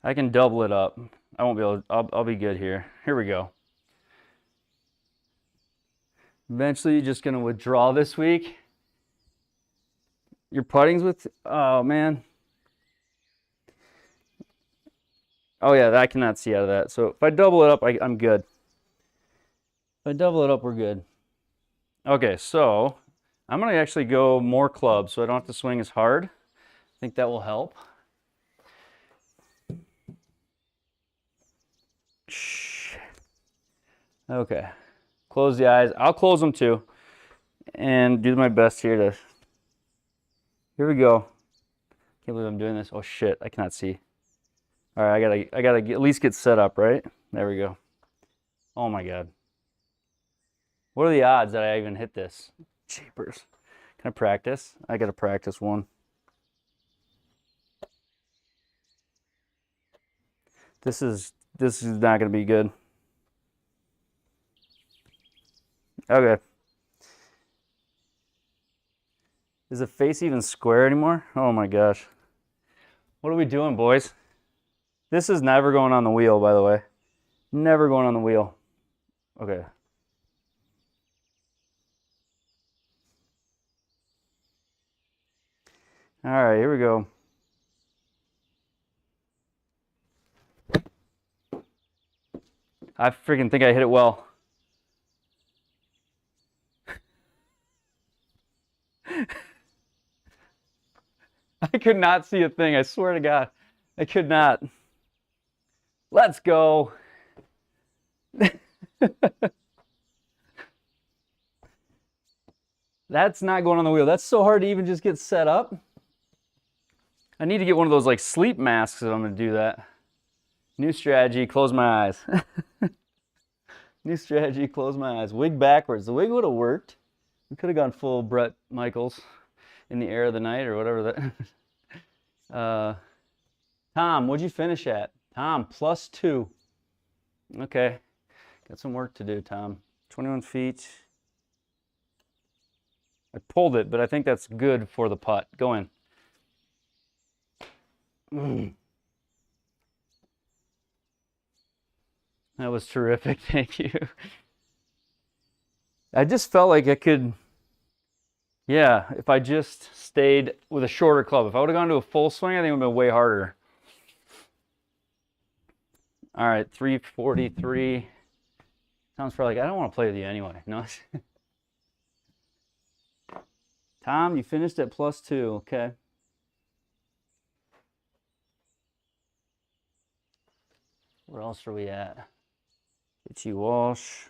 I can double it up. I won't be able to, I'll be good here. Here we go. Eventually, you're just going to withdraw this week. Your putting's with, oh man. Oh yeah, I cannot see out of that. So if I double it up, I'm good. If I double it up, we're good. Okay, so I'm going to actually go more clubs so I don't have to swing as hard. I think that will help. Okay, close the eyes. I'll close them too and do my best here to, here we go. Can't believe I'm doing this. Oh shit, I cannot see. All right, I gotta at least get set up, right? There we go. Oh my God. What are the odds that I even hit this? Jeepers. Can I practice? I gotta practice one. This is not gonna be good. Okay. Is the face even square anymore? Oh my gosh. What are we doing, boys? This is never going on the wheel, by the way. Never going on the wheel. Okay. All right, here we go. I freaking think I hit it well. I could not see a thing. I swear to God. I could not. Let's go. That's not going on the wheel. That's so hard to even just get set up. I need to get one of those like sleep masks if I'm going to do that. New strategy, close my eyes. New strategy, close my eyes. Wig backwards. The wig would have worked. We could have gone full Brett Michaels in the air of the night or whatever that. Tom, what'd you finish at? Tom, +2. Okay. Got some work to do, Tom. 21 feet. I pulled it, but I think that's good for the putt. Go in. That was terrific. Thank you. I just felt like I could, yeah, if I just stayed with a shorter club. If I would have gone to a full swing, I think it would have been way harder. All right, 343. Tom's probably like, I don't want to play with you anyway. No. Tom, you finished at +2. Okay. Where else are we at? Itchy Walsh.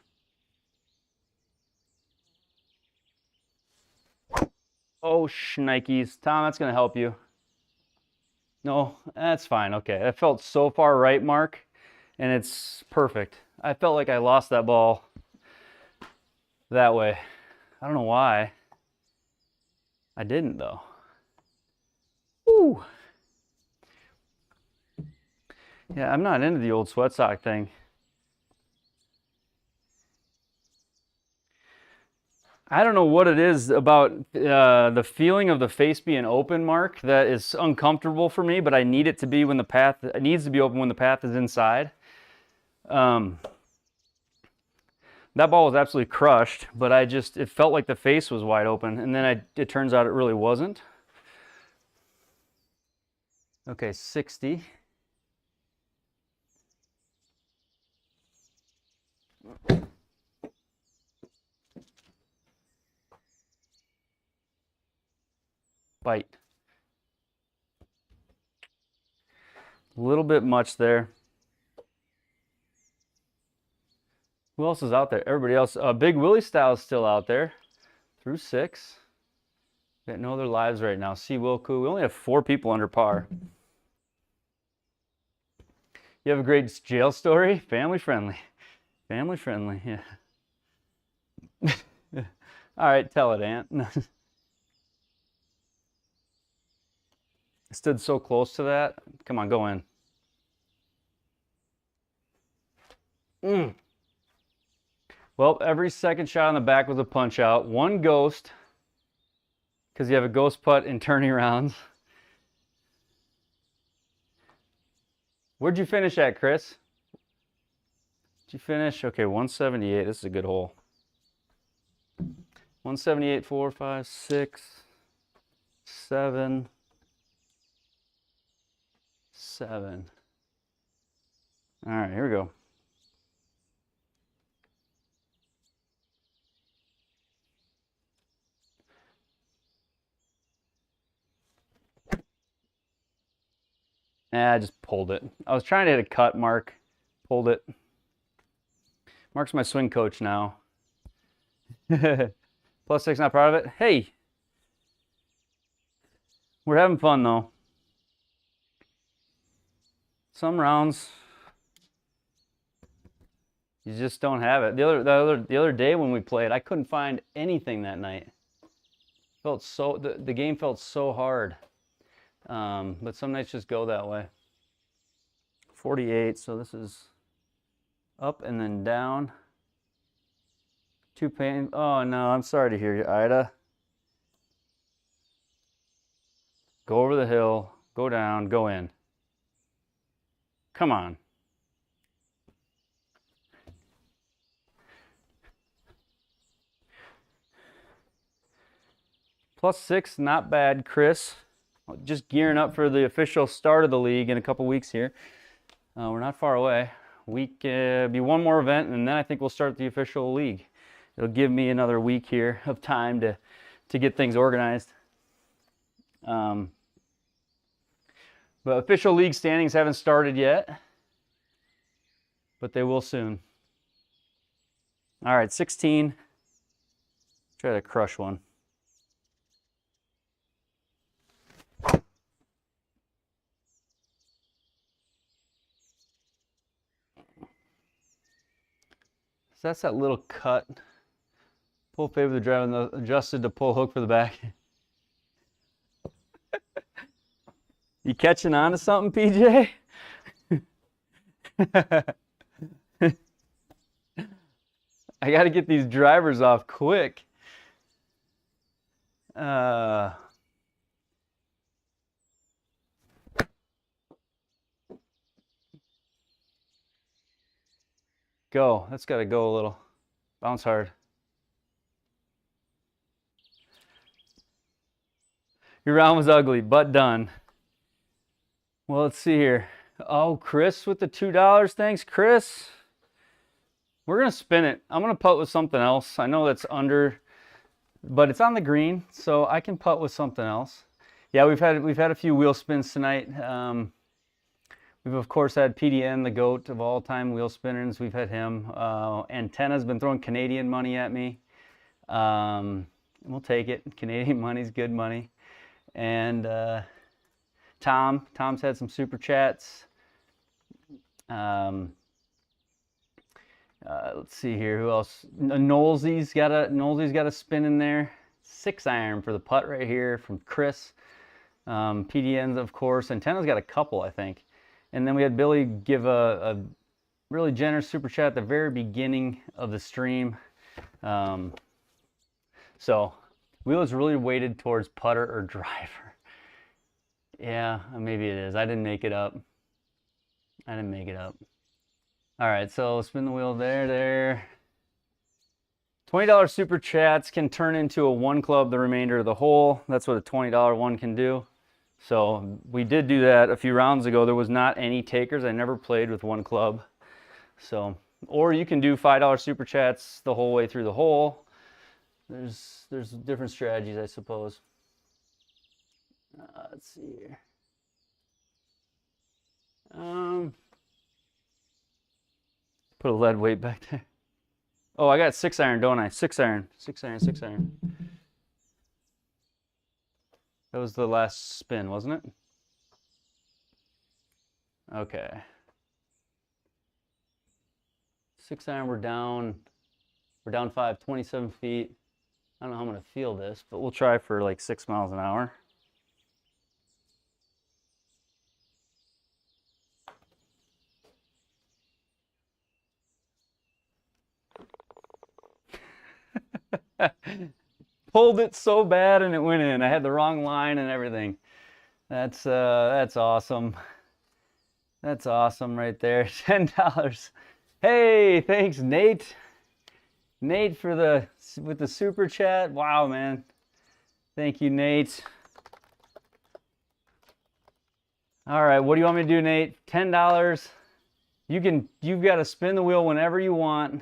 Oh, shnikes. Tom, that's going to help you. No, that's fine. Okay, that felt so far right, Mark, and it's perfect. I felt like I lost that ball that way. I don't know why. I didn't, though. Woo! Yeah, I'm not into the old sweat sock thing. I don't know what it is about the feeling of the face being open, Mark, that is uncomfortable for me, but I need it to be when the path, it needs to be open when the path is inside. That ball was absolutely crushed, but it felt like the face was wide open, and then it turns out it really wasn't. Okay, 60. Bite. A little bit much there. Who else is out there? Everybody else. Big Willie style is still out there. Through 6. Got no other lives right now. See Wilco. We only have 4 people under par. You have a great jail story? Family friendly. Family friendly, yeah. All right, tell it, Aunt. I stood so close to that. Come on, go in. Well, every second shot on the back was a punch out. 1 ghost, because you have a ghost putt in turning rounds. Where'd you finish at, Chris? Did you finish? Okay, 178. This is a good hole. 178, 4, 5, 6, 7. 7. All right, here we go. I just pulled it. I was trying to hit a cut, Mark. Pulled it. Mark's my swing coach now. +6, not proud of it. Hey, we're having fun though. Some rounds you just don't have it. The other day when we played, I couldn't find anything that night. Felt so the game felt so hard. But some nights just go that way. 48, so this is up and then down. Two pain. Oh no, I'm sorry to hear you, Ida. Go over the hill, go down, go in. Come on. +6, not bad, Chris. Just gearing up for the official start of the league in a couple weeks here. We're not far away. Week, be one more event, and then I think we'll start the official league. It'll give me another week here of time to get things organized. But official league standings haven't started yet, but they will soon. All right, 16. Try to crush one. So that's that little cut. Pull favor the drive and the adjusted to pull hook for the back. You catching on to something, PJ? I got to get these drivers off quick. Go. That's got to go a little. Bounce hard. Your round was ugly, but done. Well, let's see here. Oh, Chris with the $2. Thanks, Chris. We're going to spin it. I'm going to putt with something else. I know that's under, but it's on the green, so I can putt with something else. Yeah, we've had a few wheel spins tonight. We've of course had PDN, the GOAT of all time wheel spinners. We've had him. Antenna's been throwing Canadian money at me. We'll take it. Canadian money's good money. And Tom's had some super chats. Let's see here. Who else? Knowlesy's got a spin in there. 6-iron for the putt right here from Chris. PDN's of course. Antenna's got a couple, I think. And then we had Billy give a really generous super chat at the very beginning of the stream. So wheel is really weighted towards putter or driver. Yeah, maybe it is. I didn't make it up. All right, so spin the wheel there. $20 super chats can turn into a 1 club the remainder of the hole. That's what a $20 one can do. So we did do that a few rounds ago. There was not any takers. I never played with 1 club. So, or you can do $5 super chats the whole way through the hole. There's different strategies, I suppose. Let's see here. Put a lead weight back there. Oh, I got 6-iron, don't I? 6-iron. That was the last spin, wasn't it? Okay. 6-iron, we're down 5, 27 feet. I don't know how I'm going to feel this, but we'll try for like 6 miles an hour. Pulled it so bad and it went in. I had the wrong line and everything. That's awesome. That's awesome right there. $10. Hey, thanks Nate. Nate with the super chat. Wow, man. Thank you, Nate. All right, what do you want me to do, Nate? $10. You've got to spin the wheel whenever you want.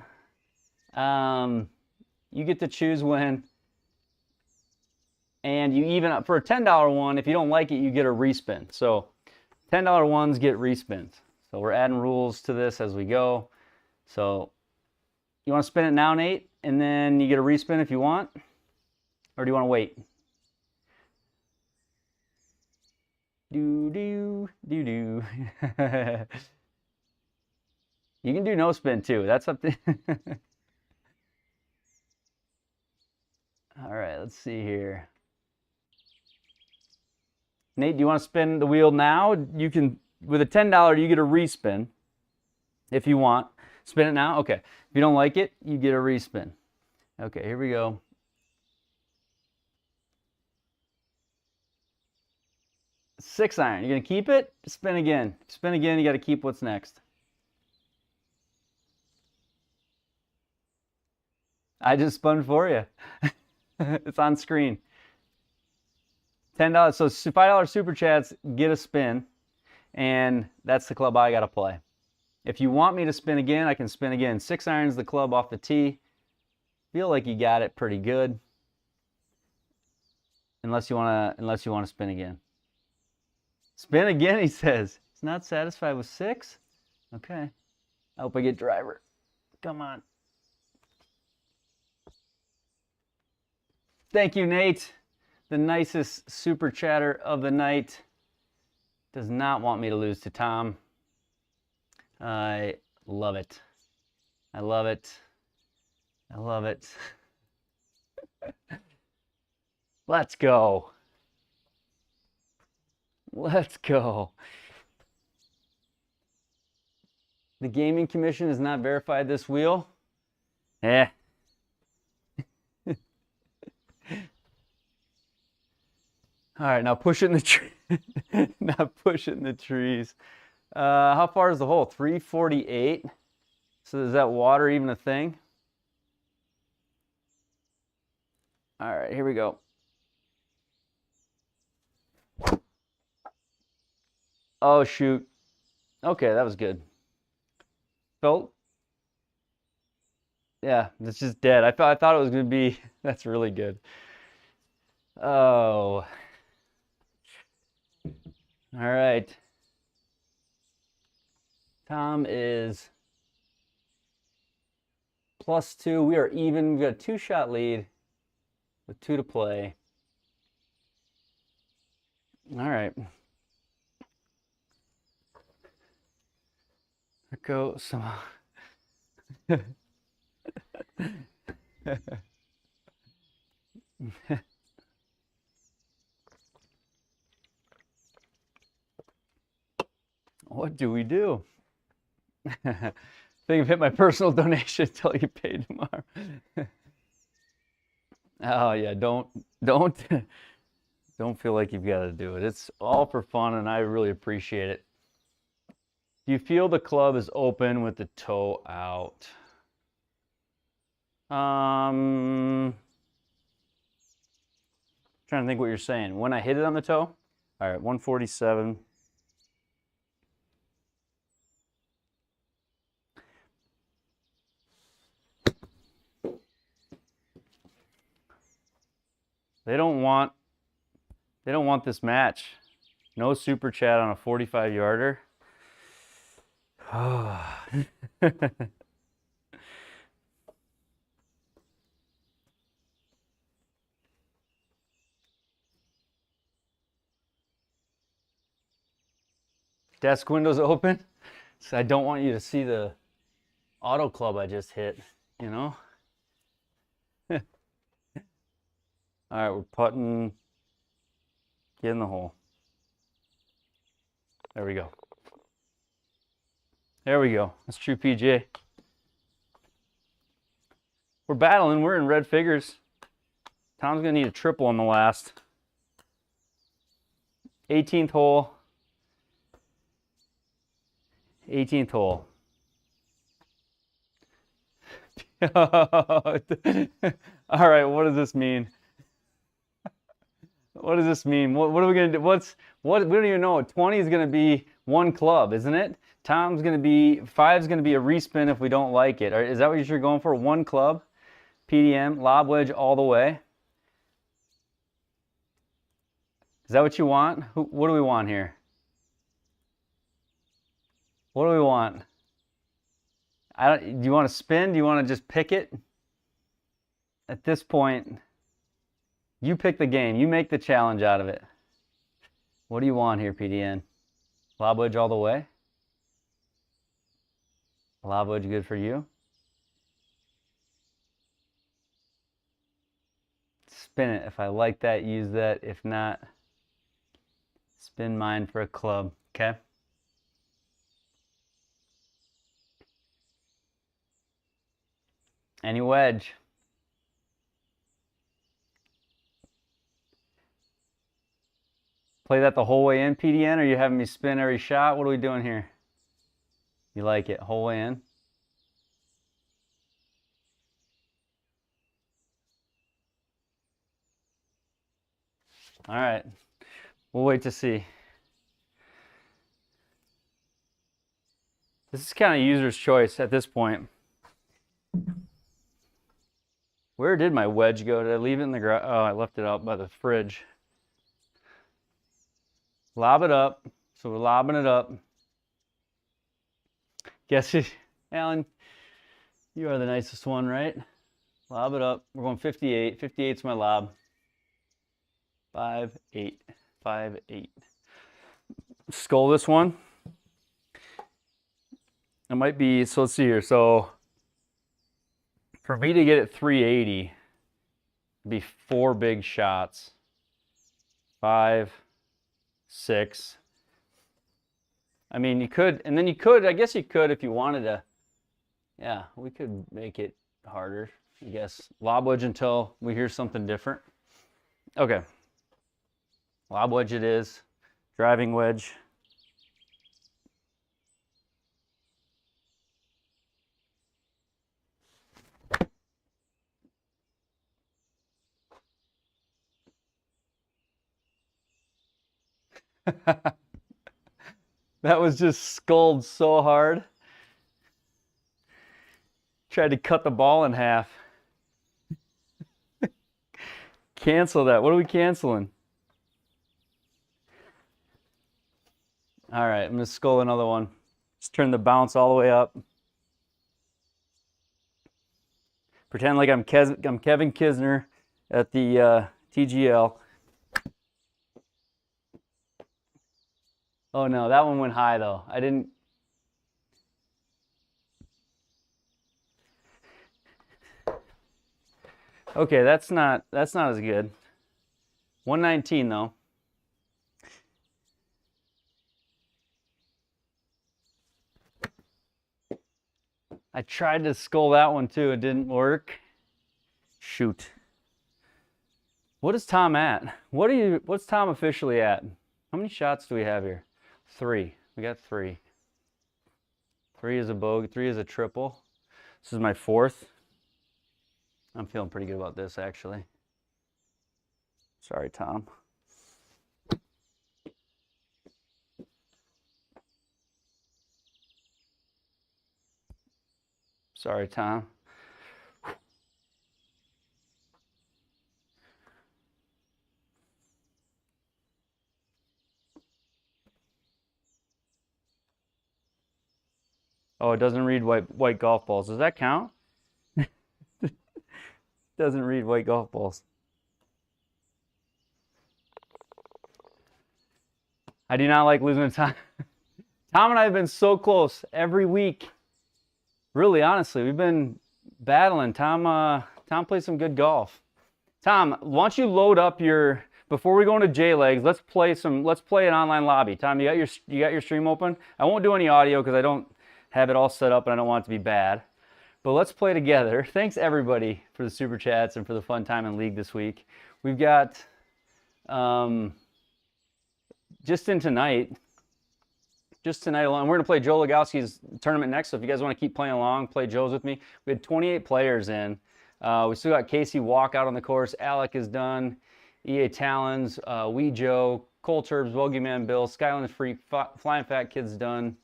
You get to choose when. And you even up for a $10 one. If you don't like it, you get a respin. So $10 ones get respins. So we're adding rules to this as we go. So you want to spin it now, Nate, and then you get a respin if you want, or do you want to wait? Do, do, do, do. You can do no spin too. That's up to... All right, let's see here. Nate, do you want to spin the wheel now? You can, with a $10, you get a respin if you want. Spin it now? Okay. If you don't like it, you get a respin. Okay, here we go. Six iron. You're going to keep it? Spin again. Spin again, you got to keep what's next. I just spun for you. It's on screen. $10. So $5 super chats, get a spin. And that's the club I got to play. If you want me to spin again, I can spin again. 6 irons the club off the tee. Feel like you got it pretty good. Unless you want to spin again. Spin again, he says. He's not satisfied with 6? Okay. I hope I get driver. Come on. Thank you, Nate. The nicest super chatter of the night. Does not want me to lose to Tom. I love it. I love it. I love it. Let's go. Let's go. The Gaming Commission has not verified this wheel. Eh. All right, now push it in the tree. Now push it in the trees. How far is the hole? 348. So is that water even a thing? All right, here we go. Oh, shoot. Okay, that was good. Felt. Yeah, it's just dead. I thought it was going to be. That's really good. Oh. All right. Tom is +2. We are even. We've got a 2-shot lead with 2 to play. All right. There goes some. What do we do? I think I've hit my personal donation until you pay tomorrow. Oh yeah, don't feel like you've got to do it. It's all for fun, and I really appreciate it. Do you feel the club is open with the toe out? Trying to think what you're saying. When I hit it on the toe? All right, 147. They don't want this match. No super chat on a 45-yarder. Desk windows open. So I don't want you to see the auto club I just hit, you know? All right, we're putting. Get in the hole. There we go. There we go. That's true PGA. We're battling. We're in red figures. Tom's going to need a triple on the last. 18th hole. 18th hole. All right, what does this mean? What does this mean? What are we going to do? We don't even know. 20 is going to be 1 club, isn't it? Tom's going to be, 5 is going to be a respin if we don't like it. Is that what you're going for? 1 club? PDM, lob wedge all the way. Is that what you want? What do we want here? What do we want? Do you want to spin? Do you want to just pick it? At this point, you pick the game. You make the challenge out of it. What do you want here, PDN? Lob wedge all the way? Lob wedge good for you? Spin it. If I like that, use that. If not, spin mine for a club. Okay? Any wedge. Play that the whole way in, PDN, or are you having me spin every shot? What are we doing here? You like it whole way in? All right. We'll wait to see. This is kind of user's choice at this point. Where did my wedge go? Did I leave it in the garage? Oh, I left it out by the fridge. Lob it up. So we're lobbing it up. Guess it, Alan, you are the nicest one, right? Lob it up. We're going 58. 58's my lob. 5, 8, 5, 8. Skull this one. It might be, so let's see here. So for me to get it 380, it'd be 4 big shots. 5, 6. I mean, you could, and then you could, I guess you could if you wanted to. Yeah, we could make it harder, I guess. Lob wedge until we hear something different. Okay. Lob wedge it is. Driving wedge. That was just sculled so hard. Tried to cut the ball in half. Cancel that. What are we canceling? All right, I'm going to skull another one. Just turn the bounce all the way up. Pretend like I'm Kevin Kisner at the TGL. Oh no, that one went high though. I didn't. Okay, that's not as good. 119 though. I tried to skull that one too. It didn't work. Shoot. What is Tom at? What's Tom officially at? How many shots do we have here? 3. We got 3. 3 is a bogey. 3 is a triple. This is my 4th. I'm feeling pretty good about this, actually. Sorry, Tom. Sorry, Tom. Oh, it doesn't read white golf balls. Does that count? Doesn't read white golf balls. I do not like losing to Tom. Tom and I have been so close every week. Really, honestly, we've been battling. Tom plays some good golf. Tom, why don't you load up your, before we go into JLAGs, let's play an online lobby. Tom, you got your stream open? I won't do any audio because I don't have it all set up and I don't want it to be bad. But let's play together. Thanks everybody for the super chats and for the fun time in League this week. We've got just tonight alone, we're gonna play Joe Lagowski's tournament next. So if you guys want to keep playing along, play Joe's with me. We had 28 players in. We still got Casey Walk out on the course. Alec is done. EA Talons, Wee Joe, Cole Turbs, Bogeyman Bill, Skyland Freak, Flying Fat Kid's done.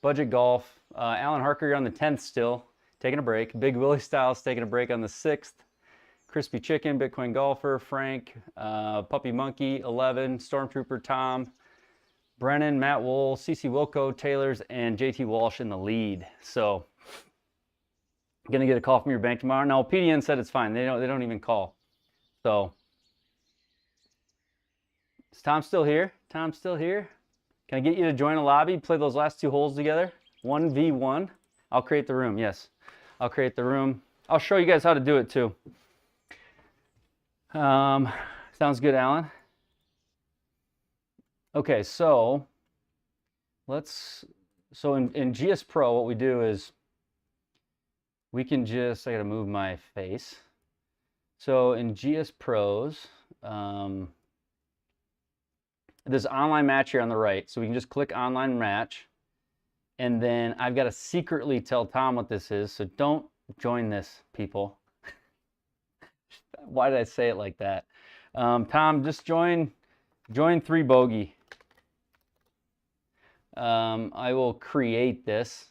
Budget Golf. Alan Harker, you're on the 10th still. Taking a break. Big Willie Styles taking a break on the 6th. Crispy Chicken, Bitcoin Golfer, Frank, Puppy Monkey, 11, Stormtrooper Tom, Brennan, Matt Wool, CC Wilco, Taylors, and JT Walsh in the lead. So, gonna get a call from your bank tomorrow. No, PDN said it's fine. They don't even call. So, Is Tom still here? Tom still here? Can I get you to join a lobby, play those last 2 holes together? 1v1. I'll create the room, yes. I'll create the room. I'll show you guys how to do it too. Sounds good, Alan. Okay, so in GSPro, what we do is we can just, I gotta move my face. So in GSPros, there's online match here on the right. So we can just click online match. And then I've got to secretly tell Tom what this is. So don't join this, people. Why did I say it like that? Tom, just join 3 bogey. I will create this.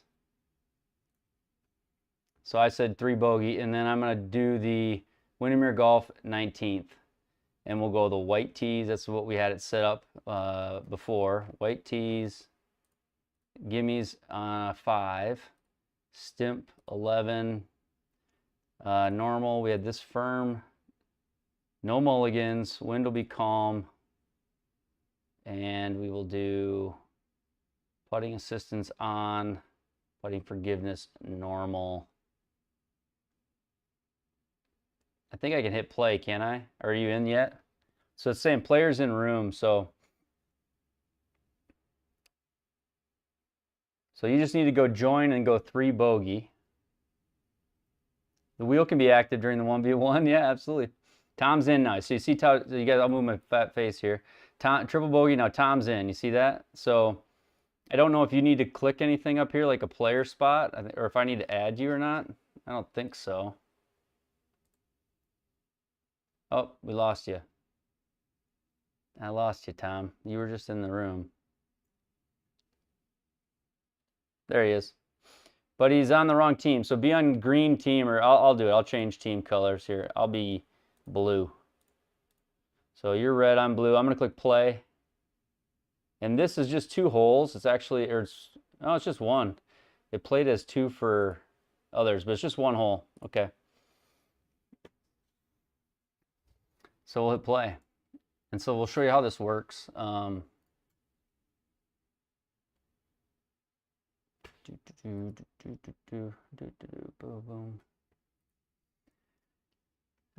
So I said 3 bogey, and then I'm going to do the Windermere Golf 19th. And we'll go the white tees. That's what we had it set up before. White tees, gimmies 5, stimp 11, normal. We had this firm, no mulligans, wind will be calm, and we will do putting assistance on, putting forgiveness normal. I think I can hit play, can I? Are you in yet? So it's saying players in room. So you just need to go join and go 3 bogey. The wheel can be active during the 1v1. Yeah, absolutely. Tom's in now. So you see, you guys, I'll move my fat face here. Tom, triple bogey, now Tom's in. You see that? So I don't know if you need to click anything up here like a player spot, or if I need to add you or not. I don't think so. Oh, we lost you. I lost you, Tom. You were just in the room. There he is. But he's on the wrong team. So be on green team, or I'll do it. I'll change team colors here. I'll be blue. So you're red, I'm blue. I'm going to click play. And this is just 2 holes. It's actually, it's just 1. It played as 2 for others, but it's just 1 hole. Okay. So we'll hit play. And so we'll show you how this works. Boom.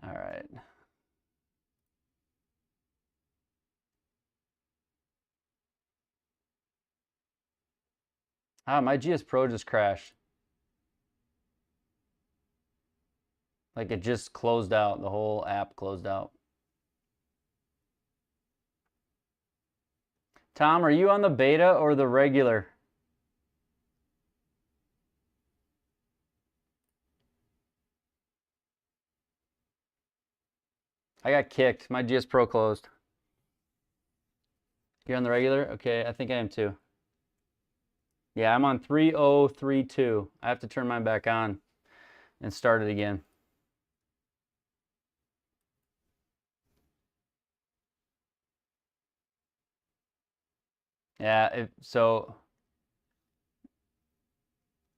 All right. My GSPro just crashed. Like it just closed out. The whole app closed out. Tom, are you on the beta or the regular? I got kicked. My GSPro closed. You're on the regular? Okay, I think I am too. Yeah, I'm on 3032. I have to turn mine back on and start it again. Yeah, so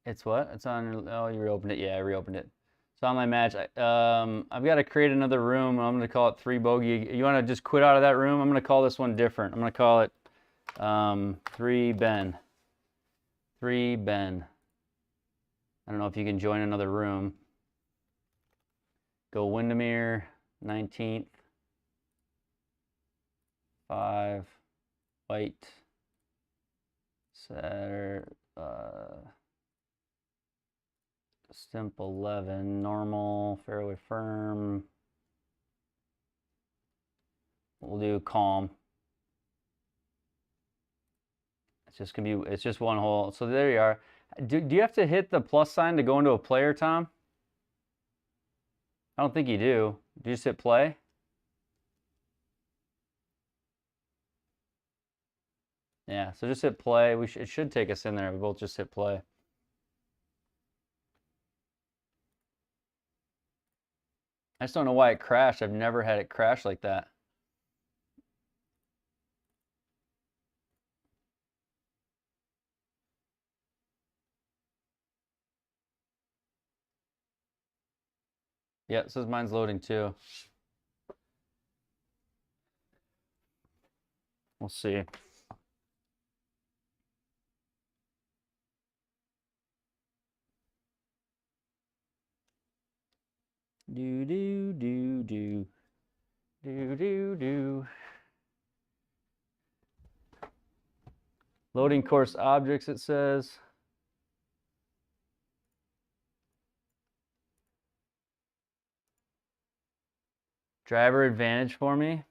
it's what? It's on, oh, you reopened it. Yeah, I reopened it. It's online match. I've got to create another room. I'm going to call it 3 bogey. You want to just quit out of that room? I'm going to call this one different. I'm going to call it 3 Ben. 3 Ben. I don't know if you can join another room. Go Windermere, 19th. 5, white. Saturday, stimp 11, normal, fairway firm. We'll do calm. It's just gonna be, it's just 1 hole. So there you are. Do you have to hit the plus sign to go into a player, Tom? I don't think you do. Do you just hit play? Yeah, so just hit play. It should take us in there. We both just hit play. I just don't know why it crashed. I've never had it crash like that. Yeah, it says mine's loading too. We'll see. Do do do do do do do. Loading course objects, it says. Driver advantage for me.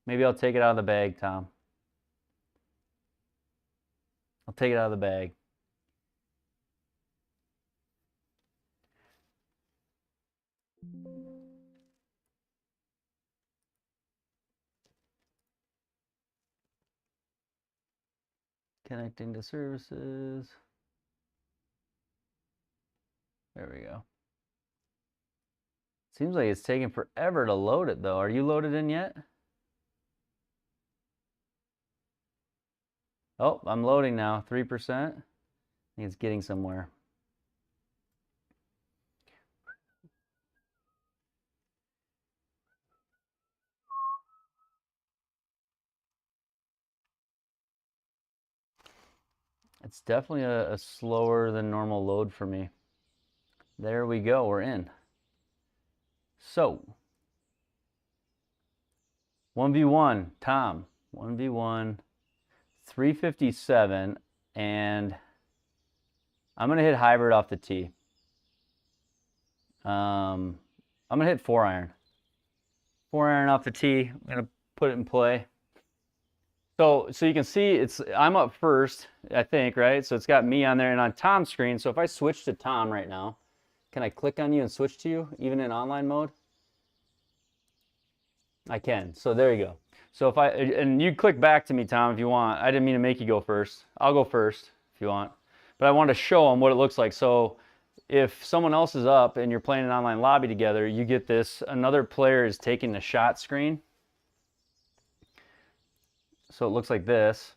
Maybe I'll take it out of the bag, Tom. I'll take it out of the bag. Connecting to services. There we go. Seems like it's taking forever to load it though. Are you loaded in yet? Oh, I'm loading now, 3%. I think it's getting somewhere. It's definitely a slower than normal load for me. There we go, we're in. So, 1v1, Tom, 1v1, 357, and I'm gonna hit hybrid off the tee. I'm gonna hit 4-iron. 4-iron off the tee, I'm gonna put it in play. So you can see I'm up first, I think, right? So it's got me on there and on Tom's screen. So if I switch to Tom right now, can I click on you and switch to you, even in online mode? I can. So there you go. So and you click back to me, Tom, if you want. I didn't mean to make you go first. I'll go first if you want. But I want to show them what it looks like. So if someone else is up and you're playing an online lobby together, you get this, another player is taking the shot screen. So it looks like this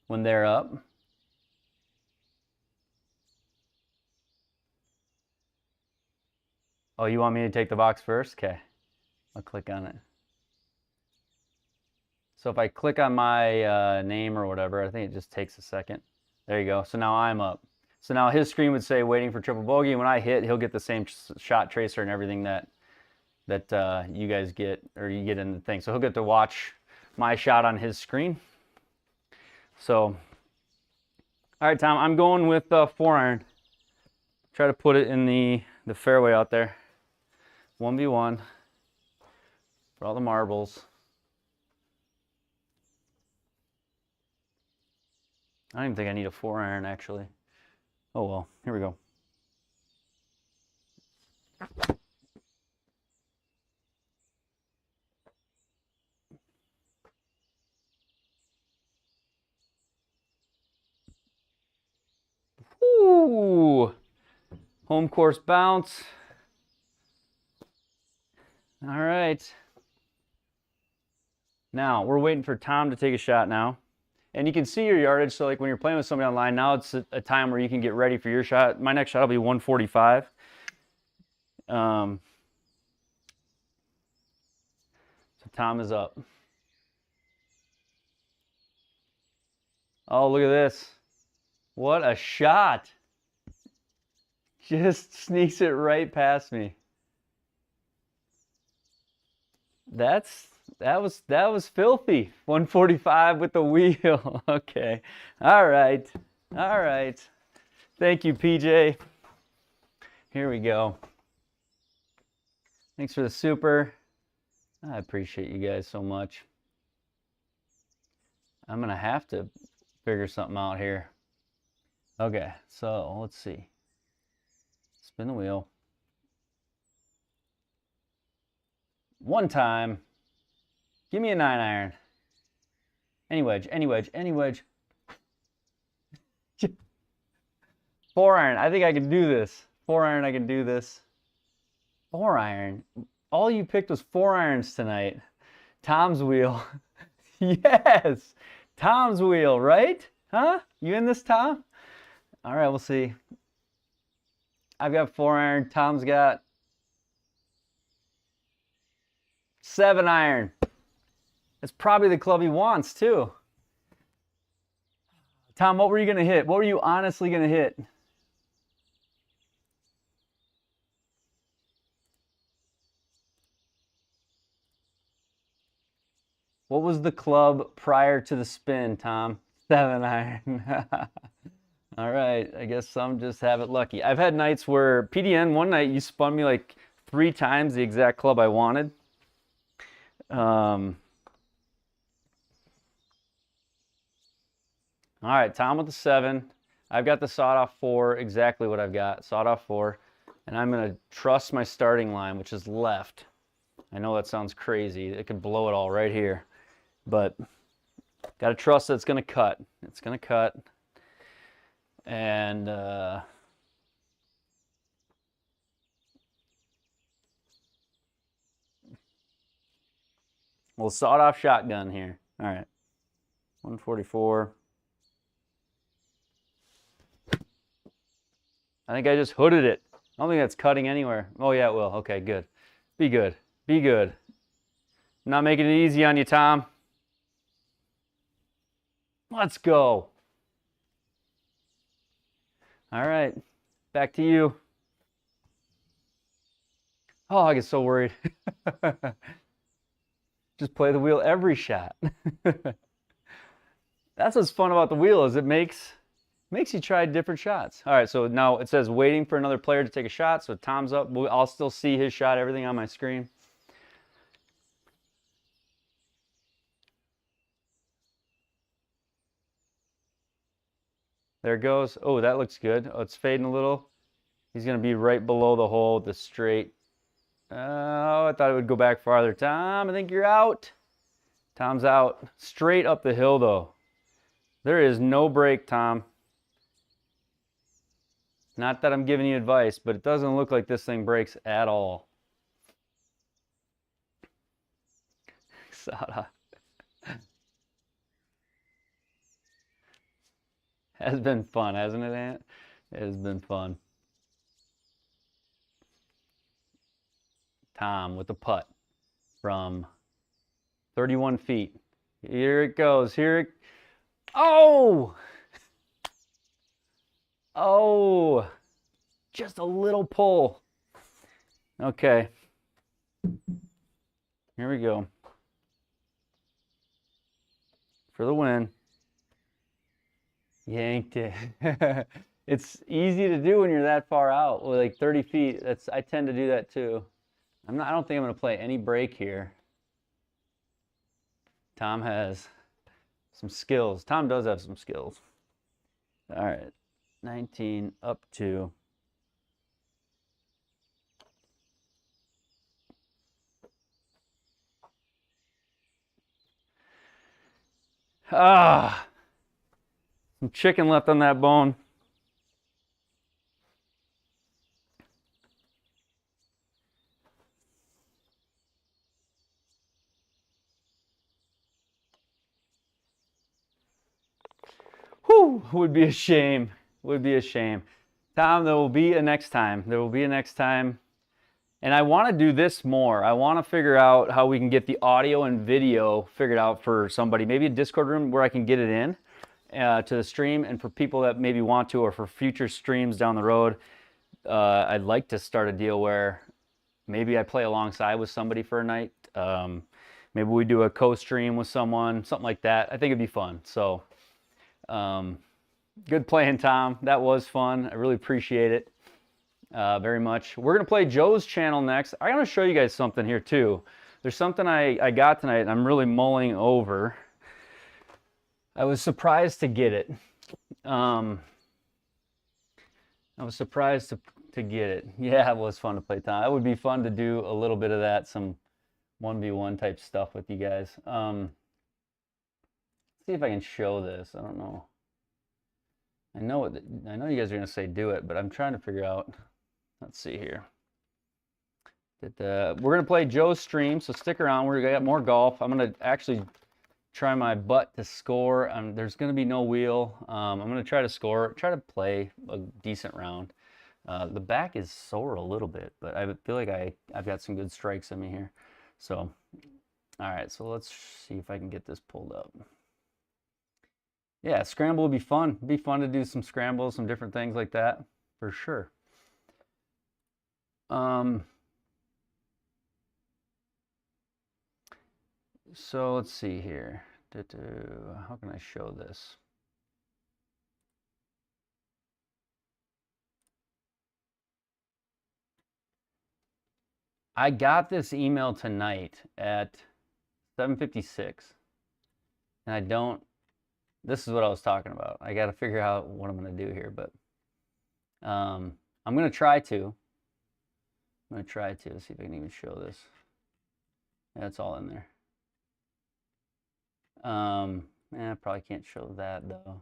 when they're up. Oh, you want me to take the box first? Okay, I'll click on it. So if I click on my name or whatever, I think it just takes a second. There you go. So now I'm up. So now his screen would say waiting for triple bogey. And when I hit, he'll get the same shot tracer and everything that you guys get, or you get in the thing. So he'll get to watch my shot on his screen. So, all right, Tom, I'm going with 4-iron. Try to put it in the fairway out there. 1v1 for all the marbles. I don't even think I need a 4-iron actually. Oh well, here we go. Ooh, home course bounce. All right. Now we're waiting for Tom to take a shot now. And you can see your yardage. So like when you're playing with somebody online, now it's a time where you can get ready for your shot. My next shot will be 145. So Tom is up. Oh, look at this. What a shot. Just sneaks it right past me. That was filthy. 145 with the wheel. Okay. All right. All right. Thank you, PJ. Here we go. Thanks for the super. I appreciate you guys so much. I'm going to have to figure something out here. Okay, so let's see. Spin the wheel. One time. Give me a 9-iron. Any wedge, any wedge, any wedge. 4-iron. I think I can do this. 4-iron, I can do this. 4-iron. All you picked was 4-irons tonight. Tom's wheel. Yes. Tom's wheel, right? Huh? You in this, Tom? All right, we'll see. I've got 4-iron. Tom's got 7 iron. That's probably the club he wants too. Tom, what were you going to hit? What were you honestly going to hit? What was the club prior to the spin, Tom? 7 iron. All right, I guess some just have it lucky. I've had nights where PDN, one night you spun me like 3 times the exact club I wanted. All right, Tom with the 7. I've got the sawed-off 4, exactly what I've got, sawed-off 4. And I'm going to trust my starting line, which is left. I know that sounds crazy. It could blow it all right here. But got to trust that it's going to cut. It's going to cut. And we'll sawed-off shotgun here. All right, 144. I think I just hooded it. I don't think that's cutting anywhere. Oh, yeah, it will. Okay, good. Be good. Be good. I'm not making it easy on you, Tom. Let's go. All right, back to you. Oh, I get so worried. Just play the wheel every shot. That's what's fun about the wheel, is it makes you try different shots. All right, so now it says waiting for another player to take a shot. So Tom's up. I'll still see his shot, everything on my screen. There it goes. Oh, that looks good. Oh, it's fading a little. He's going to be right below the hole with the straight. Oh, I thought it would go back farther. Tom, I think you're out. Tom's out. Straight up the hill, though. There is no break, Tom. Not that I'm giving you advice, but it doesn't look like this thing breaks at all. Sada. Has been fun, hasn't it, Ant? It has been fun. Tom with the putt from 31 feet. Here it goes. Here it... Oh! Oh! Just a little pull. Okay. Here we go. For the win. Yanked it. It's easy to do when you're that far out, like 30 feet. I tend to do that too. I don't think I'm going to play any break here. Tom has some skills. Tom does have some skills. All right. 19 up to. Some chicken left on that bone. Whew, would be a shame. Would be a shame. Tom, there will be a next time. There will be a next time. And I want to do this more. I want to figure out how we can get the audio and video figured out for somebody. Maybe a Discord room where I can get it in to the stream, and for people that maybe want to, or for future streams down the road, I'd like to start a deal where maybe I play alongside with somebody for a night. Maybe we do a co-stream with someone, something like that. I think it'd be fun. So good playing, Tom. That was fun. I really appreciate it very much. We're going to play Joe's channel next. I'm going to show you guys something here too. There's something I got tonight and I'm really mulling over. I was surprised to get it. I was surprised to get it. Yeah, it was fun to play, Tom. It would be fun to do a little bit of that, some 1v1 type stuff with you guys. See if I can show this. I don't know. I know you guys are gonna say do it, but I'm trying to figure out. Let's see here. We're gonna play Joe's stream, so stick around. We're gonna get more golf. I'm gonna actually try my butt to score. There's gonna be no wheel. I'm gonna try to score, try to play a decent round. The back is sore a little bit, but I feel like I've got some good strikes in me here. So All right, so let's see if I can get this pulled up. Yeah, scramble would be fun. It'd be fun to do some scrambles, some different things like that, for sure. So let's see here. How can I show this? I got this email tonight at 7:56, and I don't, this is what I was talking about. I got to figure out what I'm going to do here, but I'm going to try to. I'm going to try to see if I can even show this. That's all in there. I probably can't show that though.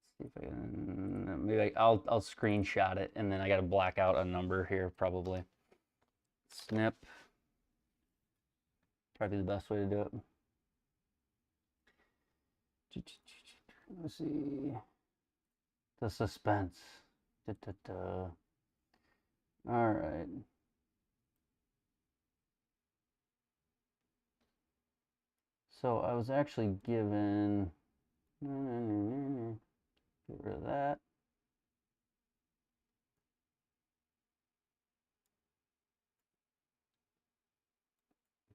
Let's see if I can, maybe I'll screenshot it, and then I got to black out a number here probably. Snip. Probably the best way to do it. Let's see. The suspense. All right. So I was actually given, get rid of that.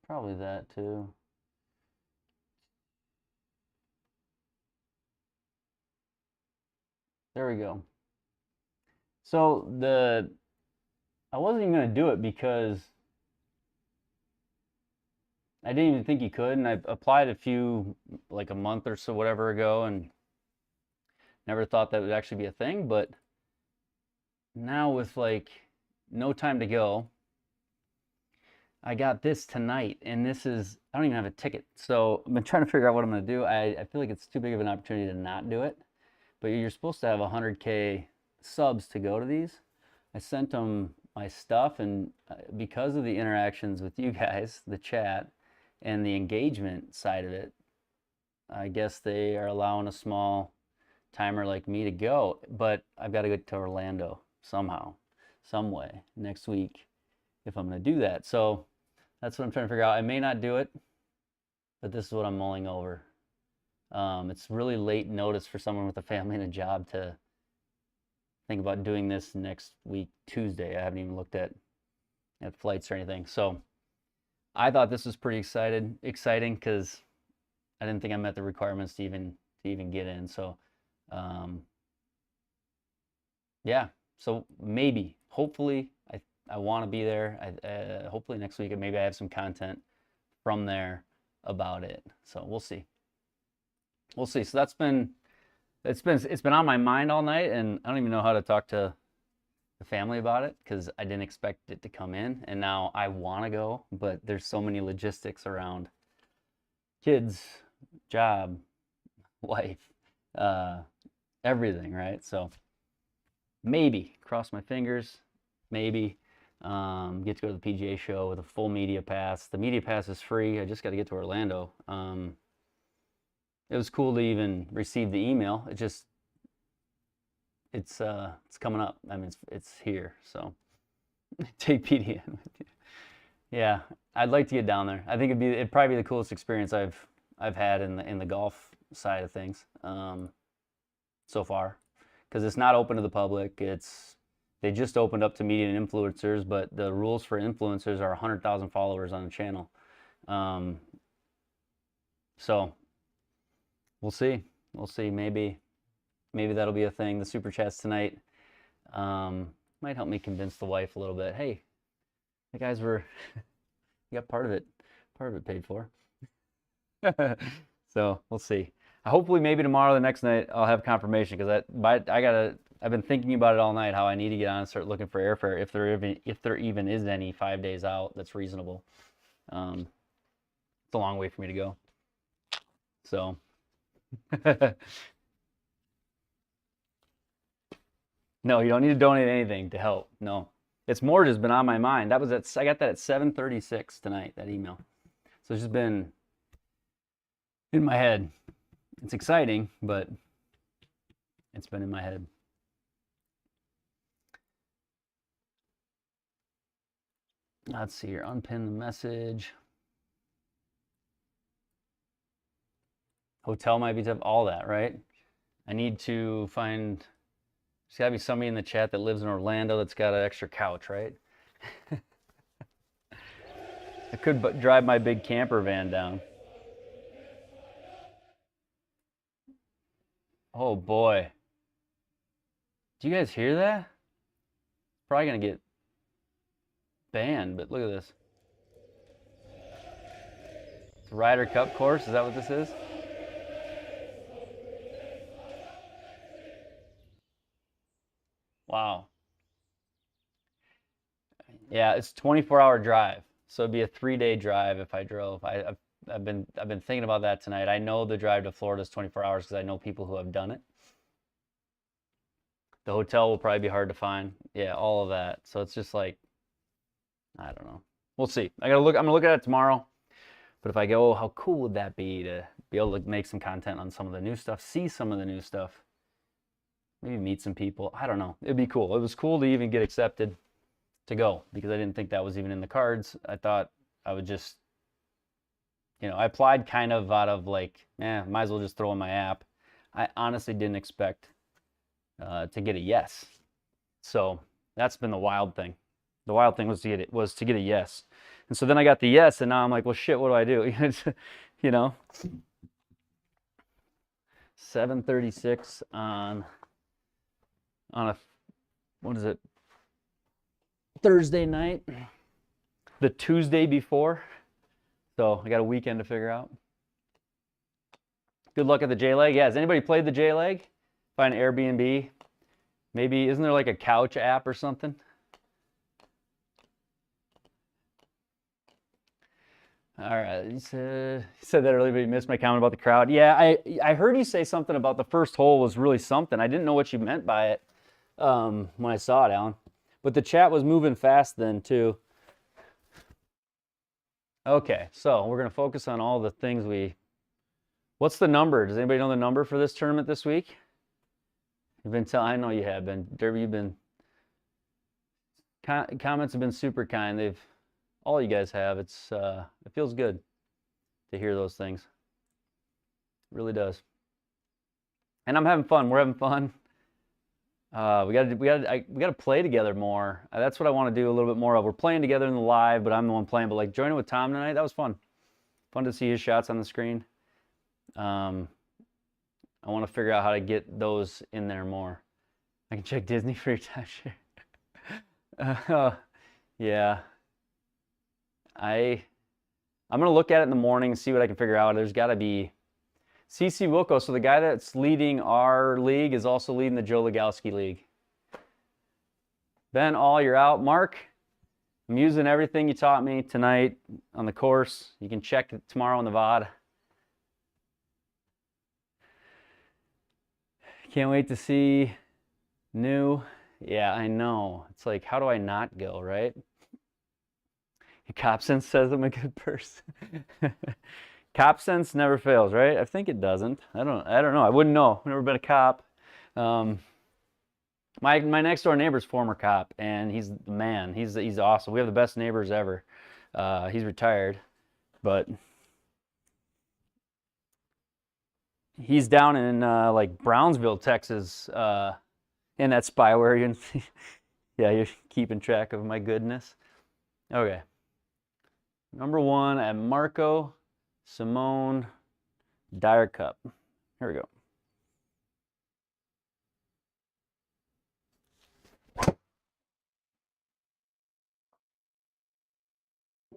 Probably that too. There we go. So I wasn't even going to do it because I didn't even think you could, and I applied a few, like a month or so, whatever ago, and never thought that would actually be a thing. But now with like no time to go, I got this tonight, and this is, I don't even have a ticket. So I've been trying to figure out what I'm going to do. I feel like it's too big of an opportunity to not do it. But you're supposed to have 100K subs to go to these. I sent them my stuff, and because of the interactions with you guys, the chat, and the engagement side of it, I guess they are allowing a small timer like me to go. But I've got to get to Orlando somehow, some way next week if I'm going to do that. So that's what I'm trying to figure out. I may not do it, but this is what I'm mulling over. It's really late notice for someone with a family and a job to think about doing this next week, Tuesday. I haven't even looked at flights or anything. So I thought this was pretty exciting because I didn't think I met the requirements to even get in. So yeah, so maybe, hopefully, I want to be there. Hopefully next week, and maybe I have some content from there about it. So we'll see. We'll see. So it's been on my mind all night, and I don't even know how to talk to the family about it because I didn't expect it to come in, and now I want to go, but there's so many logistics around kids, job, wife, everything, right? So maybe, cross my fingers, maybe get to go to the PGA show with a full media pass. The media pass is free. I just got to get to Orlando. It was cool to even receive the email. It's coming up. I mean, it's here. So take PDN with you. Yeah, I'd like to get down there. I think it'd probably be the coolest experience I've had in the golf side of things so far, because it's not open to the public. They just opened up to media and influencers, but the rules for influencers are 100,000 followers on the channel. So we'll see. We'll see. Maybe that'll be a thing. The super chats tonight might help me convince the wife a little bit. Hey, the guys you got part of it paid for. So we'll see. Hopefully, maybe tomorrow, the next night, I'll have confirmation, because I've been thinking about it all night, how I need to get on and start looking for airfare if there even is any 5 days out that's reasonable. It's a long way for me to go. So no, you don't need to donate anything to help. No, it's more just been on my mind. I got that at 7:36 tonight, that email. So it's just been in my head. It's exciting, but it's been in my head. Let's see here. Unpin the message. Hotel might be tough, all that, right? I need to find, there's gotta be somebody in the chat that lives in Orlando that's got an extra couch, right? I could drive my big camper van down. Oh boy. Do you guys hear that? Probably gonna get banned, but look at this. It's a Ryder Cup course, is that what this is? Wow. Yeah, it's a 24-hour drive. So it'd be a 3-day drive if I drove. I've been thinking about that tonight. I know the drive to Florida is 24 hours because I know people who have done it. The hotel will probably be hard to find. Yeah, all of that. So it's just like, I don't know. We'll see. I'm gonna look at it tomorrow. But if I go, oh, how cool would that be to be able to make some content on some of the new stuff, see some of the new stuff, maybe meet some people. I don't know. It'd be cool. It was cool to even get accepted to go because I didn't think that was even in the cards. I thought I would just, you know, I applied kind of out of like, might as well just throw in my app. I honestly didn't expect to get a yes. So that's been the wild thing. The wild thing was to get a yes. And so then I got the yes, and now I'm like, well, shit, what do I do? You know, 7:36 on a, what is it? Thursday night, the Tuesday before. So I got a weekend to figure out. Good luck at the JLAG. Yeah, has anybody played the JLAG? Find Airbnb. Maybe, isn't there like a couch app or something? All right, he said that earlier, but he missed my comment about the crowd. Yeah, I heard you say something about the first hole was really something. I didn't know what you meant by it when I saw it, Alan. But the chat was moving fast then too. Okay, so we're gonna focus on all the things what's the number? Does anybody know the number for this tournament this week? You've been telling, I know you have been. Derby, you've been, comments have been super kind. All you guys have. It feels good to hear those things. It really does. And I'm having fun. We're having fun. We got to play together more. That's what I want to do a little bit more of. We're playing together in the live, but I'm the one playing. But like joining with Tom tonight, that was fun. Fun to see his shots on the screen. I want to figure out how to get those in there more. I can check Disney for your timeshare. Yeah. I'm gonna look at it in the morning and see what I can figure out. There's got to be CC Wilco. So the guy that's leading our league is also leading the Joe Lagowski League. Ben, you're out. Mark, I'm using everything you taught me tonight on the course. You can check it tomorrow on the VOD. Can't wait to see new. Yeah, I know. It's like, how do I not go, right? CopSense says I'm a good person. CopSense never fails, right? I think it doesn't. I don't know. I wouldn't know. I've never been a cop. My next door neighbor's former cop, and he's the man. He's awesome. We have the best neighbors ever. He's retired, but he's down in like Brownsville, Texas, in that spyware. Yeah, you're keeping track of my goodness. Okay. Number 1 at Marco Simone Dyer Cup. Here we go.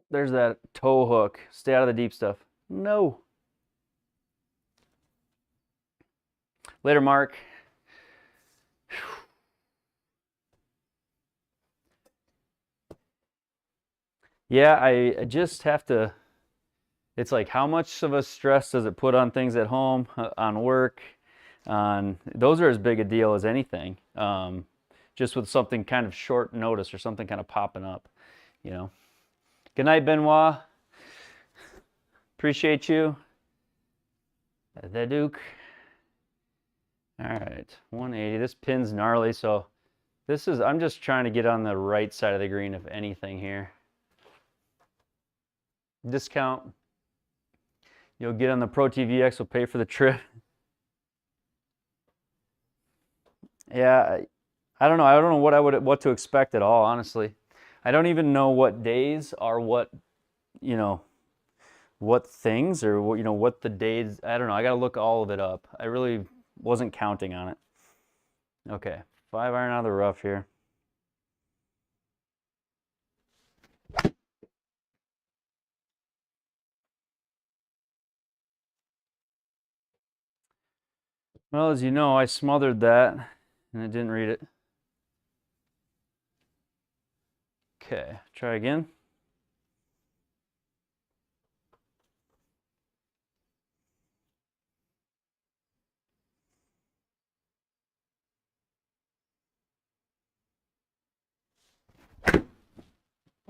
There's that toe hook. Stay out of the deep stuff. No. Later, Mark. Yeah, I just have to, it's like how much of a stress does it put on things at home, on work, those are as big a deal as anything. Just with something kind of short notice or something kind of popping up, you know. Good night, Benoit. Appreciate you. The Duke. All right, 180. This pin's gnarly, so I'm just trying to get on the right side of the green, if anything here. Discount. You'll get on the Pro TVX, will pay for the trip. Yeah, I don't know. I don't know what to expect at all, honestly. I don't even know what days are what, you know, what things or what, you know, what the days. I don't know. I got to look all of it up. I really wasn't counting on it. Okay, 5-iron out of the rough here. Well, as you know, I smothered that and it didn't read it. Okay, try again.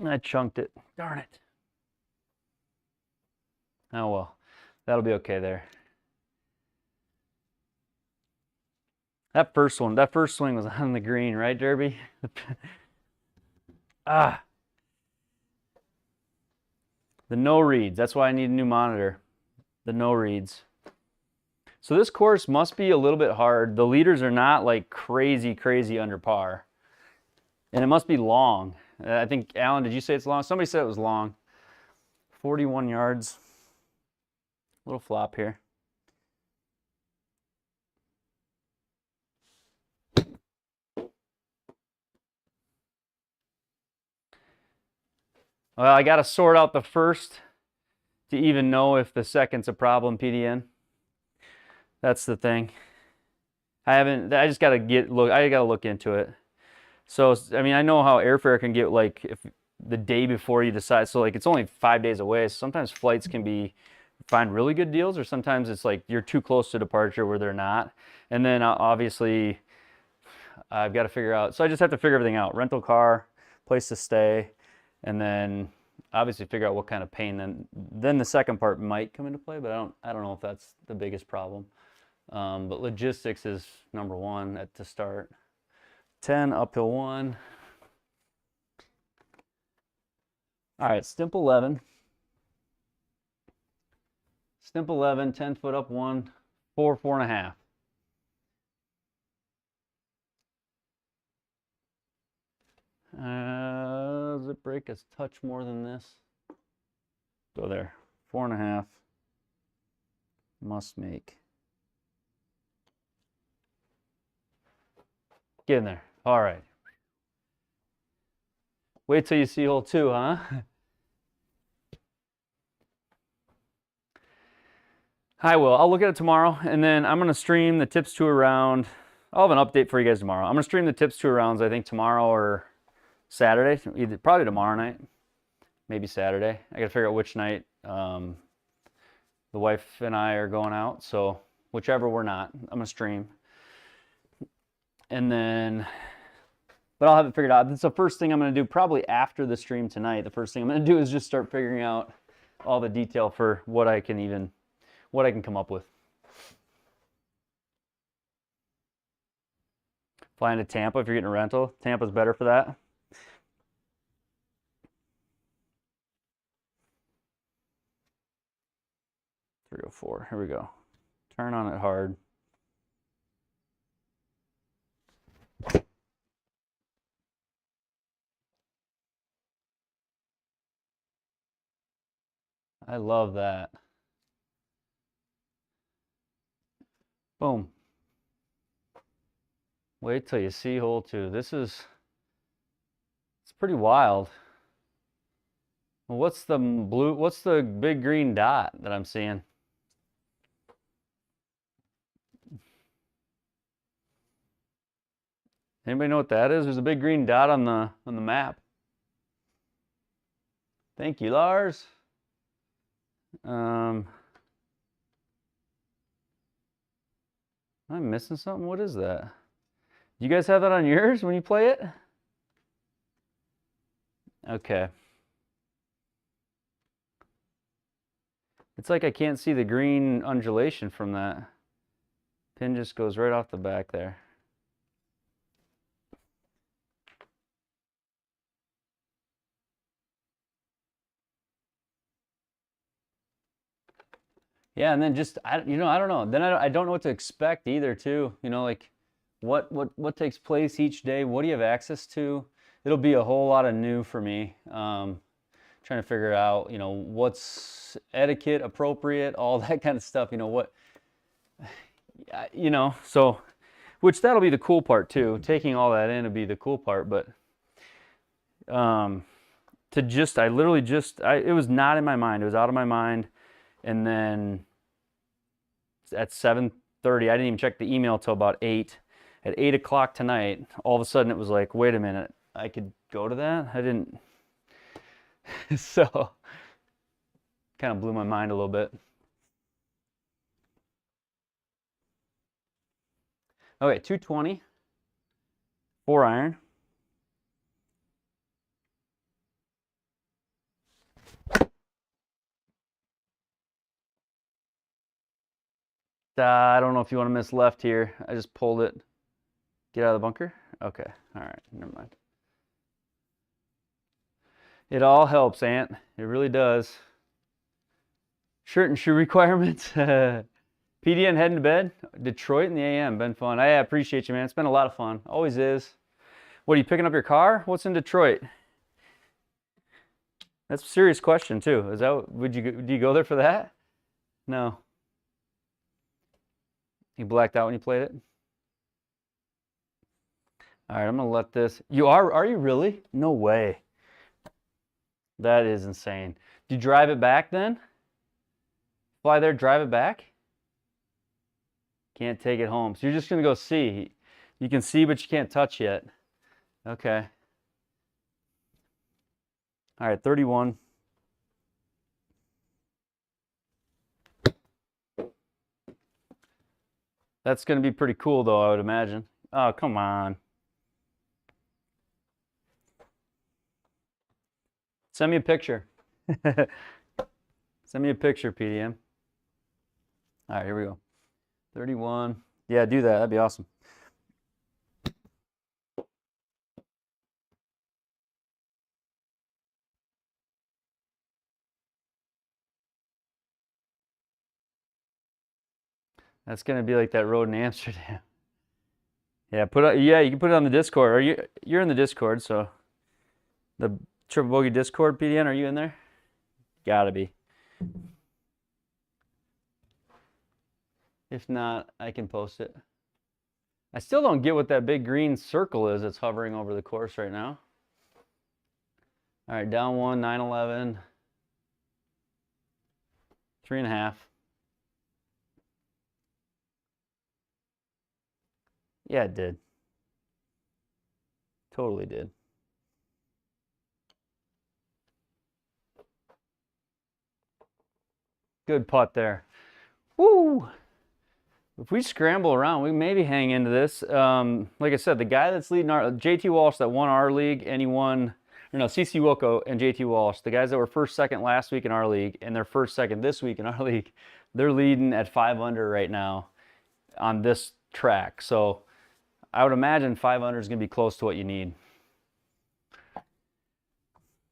I chunked it. Darn it. Oh well, that'll be okay there. That first swing was on the green, right, Derby? Ah. The no reads. That's why I need a new monitor. The no reads. So this course must be a little bit hard. The leaders are not like crazy, crazy under par. And it must be long. I think, Alan, did you say it's long? Somebody said it was long. 41 yards. Little flop here. Well, I got to sort out the first to even know if the second's a problem, PDN. That's the thing. I just got to look into it. So, I mean, I know how airfare can get, like, if the day before you decide, so like it's only 5 days away. So sometimes flights can find really good deals, or sometimes it's like you're too close to departure where they're not. And then obviously I've got to figure out, so I just have to figure everything out. Rental car, place to stay, and then obviously figure out what kind of pain. Then the second part might come into play, but I don't know if that's the biggest problem. But logistics is number one to start. 10, uphill 1. All right, stimp 11. Stimp 11, 10 foot up 1, 4, 4.5. Does it break a touch more than this? Go there. 4.5. Must make. Get in there. All right. Wait till you see hole 2, huh? I will. I'll look at it tomorrow, and then I'm going to stream the tips to a round. I'll have an update for you guys tomorrow. I'm going to stream the tips to a rounds, I think, tomorrow or Saturday. Probably tomorrow night. Maybe Saturday. I got to figure out which night the wife and I are going out. So whichever we're not, I'm going to stream. And then, but I'll have it figured out. That's the first thing I'm going to do probably after the stream tonight. The first thing I'm going to do is just start figuring out all the detail for what I can come up with. Flying to Tampa if you're getting a rental. Tampa's better for that. .304. Here we go. Turn on it hard. I love that. Boom. Wait till you see hole 2. It's pretty wild. Well, what's the big green dot that I'm seeing? Anybody know what that is? There's a big green dot on the map. Thank you, Lars. Am I missing something? What is that? You guys have that on yours when you play it? Okay. It's like I can't see the green undulation from that. Pin just goes right off the back there. Yeah, and then just you know, I don't know. Then I don't know what to expect either too. You know, like what takes place each day? What do you have access to? It'll be a whole lot of new for me. Trying to figure out, you know, what's etiquette, appropriate, all that kind of stuff. You know what, you know, so which that'll be the cool part too. Taking all that in will be the cool part, but to just I literally just it was not in my mind. It was out of my mind, and then at 7:30, I didn't even check the email till about 8. At 8 o'clock tonight, all of a sudden it was like, wait a minute, I could go to that? I didn't. So, kind of blew my mind a little bit. Okay, 220, 4 iron. I don't know if you want to miss left here. I just pulled it. Get out of the bunker? Okay, all right, never mind. It all helps, Ant. It really does. Shirt and shoe requirements. PDN heading to bed. Detroit in the AM. Been fun. I appreciate you, man. It's been a lot of fun. Always is. What, are you picking up your car? What's in Detroit? That's a serious question too. Is that, do you go there for that? No. You blacked out when you played it? All right, I'm gonna let this. Are you really? No way. That is insane. Do you drive it back then? Fly there, drive it back? Can't take it home. So you're just gonna go see. You can see, but you can't touch yet. Okay. All right, 31. That's gonna be pretty cool though, I would imagine. Oh, come on. Send me a picture. Send me a picture, PDM. All right, here we go. 31. Yeah, do that. That'd be awesome. That's gonna be like that road in Amsterdam. Yeah, you can put it on the Discord. You're in the Discord, so the Triple Bogey Discord, PDN, are you in there? Gotta be. If not, I can post it. I still don't get what that big green circle is that's hovering over the course right now. All right, down 1, 9-11. 3.5. Yeah, it did. Totally did. Good putt there. Woo! If we scramble around, we maybe hang into this. Like I said, the guy that's leading our JT Walsh that won our league, and he won, CC Wilco and JT Walsh, the guys that were first, second last week in our league, and they're first, second this week in our league, they're leading at 5 under right now on this track. So I would imagine 5 under is going to be close to what you need.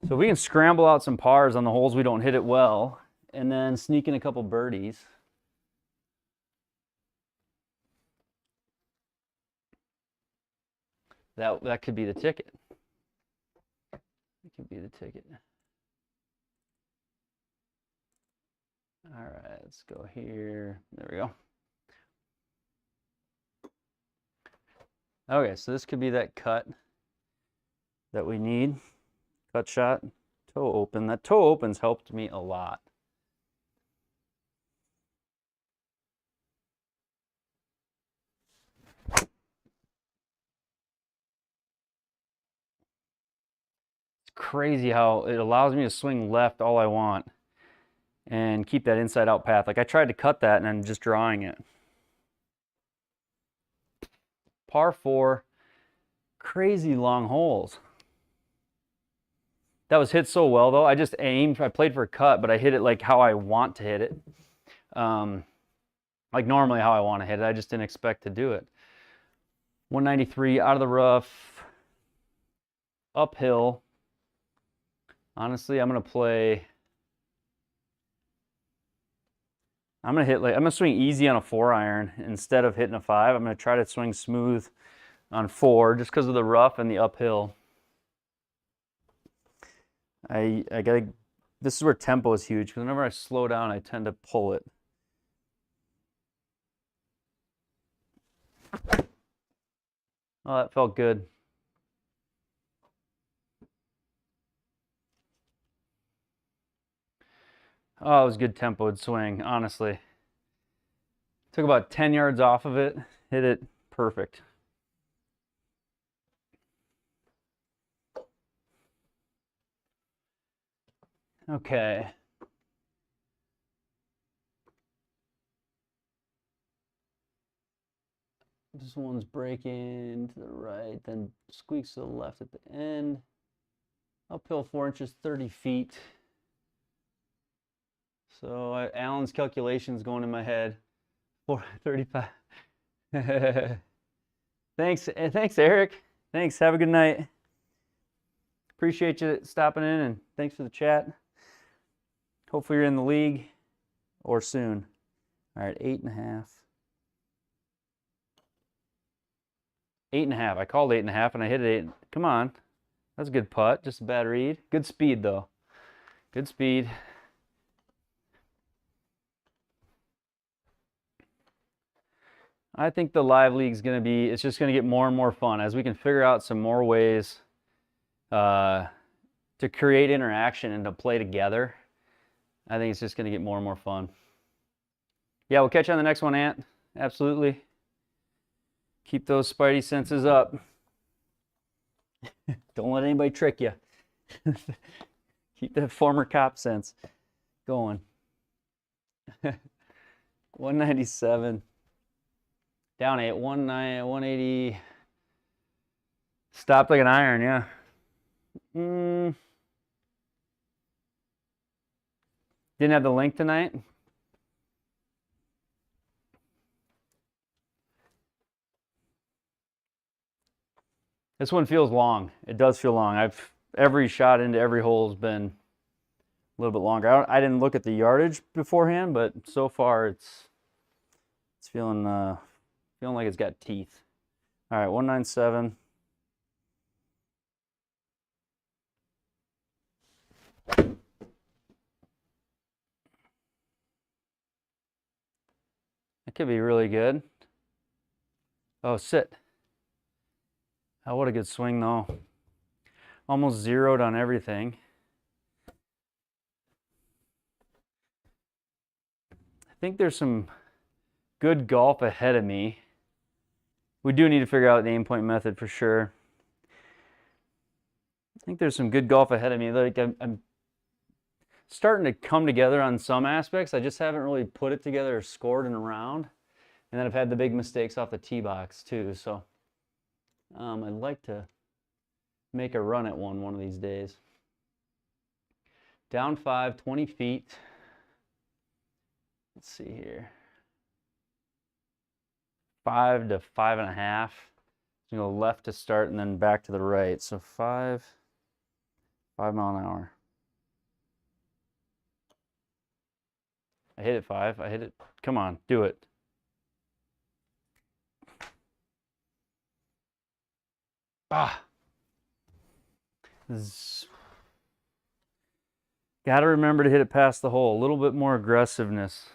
So we can scramble out some pars on the holes we don't hit it well, and then sneak in a couple birdies. That could be the ticket. It could be the ticket. All right, let's go here. There we go. Okay, so this could be that cut that we need. Cut shot, toe open. That toe open's helped me a lot. Crazy how it allows me to swing left all I want and keep that inside out path. Like I tried to cut that and I'm just drawing it. Par 4, crazy long holes. That was hit so well though. I just aimed, I played for a cut, but I hit it like how I want to hit it. Like normally how I want to hit it. I just didn't expect to do it. 193 out of the rough, uphill. Honestly, I'm going to play I'm gonna swing easy on a 4-iron instead of hitting a 5. I'm gonna try to swing smooth on 4 just because of the rough and the uphill. I gotta. This is where tempo is huge because whenever I slow down, I tend to pull it. Oh, that felt good. Oh, it was a good tempoed swing, honestly. Took about 10 yards off of it, hit it perfect. Okay. This one's breaking to the right, then squeaks to the left at the end. Uphill 4 inches, 30 feet. So Alan's calculations going in my head. 435. Thanks, Eric. Thanks. Have a good night. Appreciate you stopping in, and thanks for the chat. Hopefully you're in the league or soon. All right, 8.5. 8.5. I called 8.5 and I hit it 8. Come on. That's a good putt. Just a bad read. Good speed though. Good speed. I think the live league is going to be, it's just going to get more and more fun as we can figure out some more ways to create interaction and to play together. I think it's just going to get more and more fun. Yeah, we'll catch you on the next one, Ant. Absolutely. Keep those spidey senses up. Don't let anybody trick you. Keep that former cop sense going. 197. Down 8, 180. Stopped like an iron, yeah. Didn't have the link tonight. This one feels long. It does feel long. Every shot into every hole has been a little bit longer. I didn't look at the yardage beforehand, but so far it's feeling like it's got teeth. All right, 197. That could be really good. Oh, sit. Oh, what a good swing though. Almost zeroed on everything. I think there's some good golf ahead of me. We do need to figure out the aim point method for sure. I think there's some good golf ahead of me. Like I'm starting to come together on some aspects. I just haven't really put it together or scored in a round. And then I've had the big mistakes off the tee box too. So I'd like to make a run at one of these days. Down 5, 20 feet. Let's see here. 5 to 5.5. So go left to start and then back to the right. So 5 mile an hour. I hit it 5. I hit it. Come on, do it. Ah. Got to remember to hit it past the hole. A little bit more aggressiveness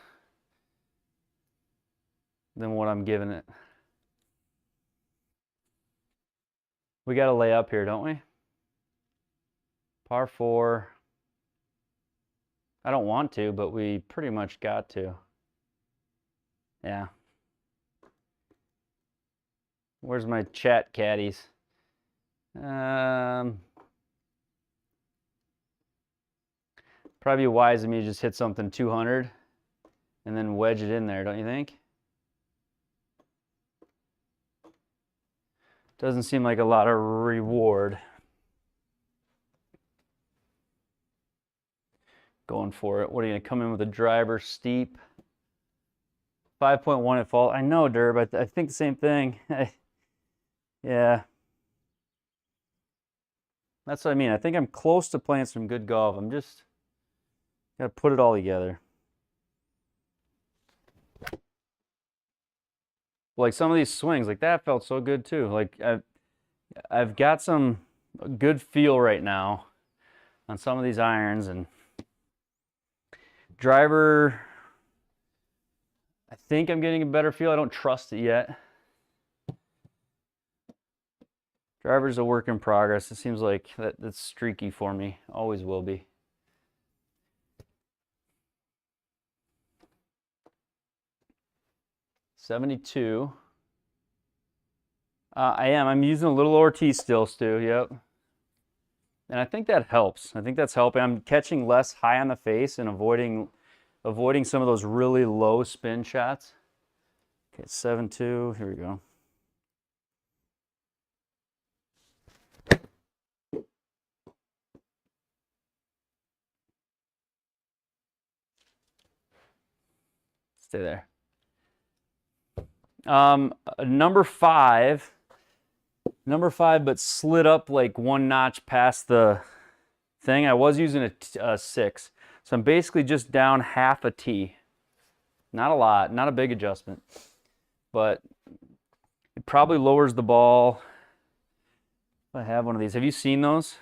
than what I'm giving it. We got to lay up here, don't we? Par 4. I don't want to, but we pretty much got to. Yeah. Where's my chat caddies? Probably wise of me to just hit something 200 and then wedge it in there, don't you think? Doesn't seem like a lot of reward. Going for it. What are you going to come in with a driver steep? 5.1 at fault. I know, Derb. I think the same thing. Yeah. That's what I mean. I think I'm close to playing some good golf. I'm just got to put it all together. Like some of these swings, like that felt so good too. Like I've got some good feel right now on some of these irons, and driver, I think I'm getting a better feel. I don't trust it yet. Driver's a work in progress. It seems like that's streaky for me. Always will be. .72. I am. I'm using a little lower tee still, Stu. Yep. And I think that helps. I think that's helping. I'm catching less high on the face and avoiding some of those really low spin shots. Okay, 7.2. Here we go. Stay there. Number five, but slid up like one notch past the thing. I was using a 6, so I'm basically just down half a tee. Not a lot, not a big adjustment, but it probably lowers the ball. If I have one of these, have you seen those?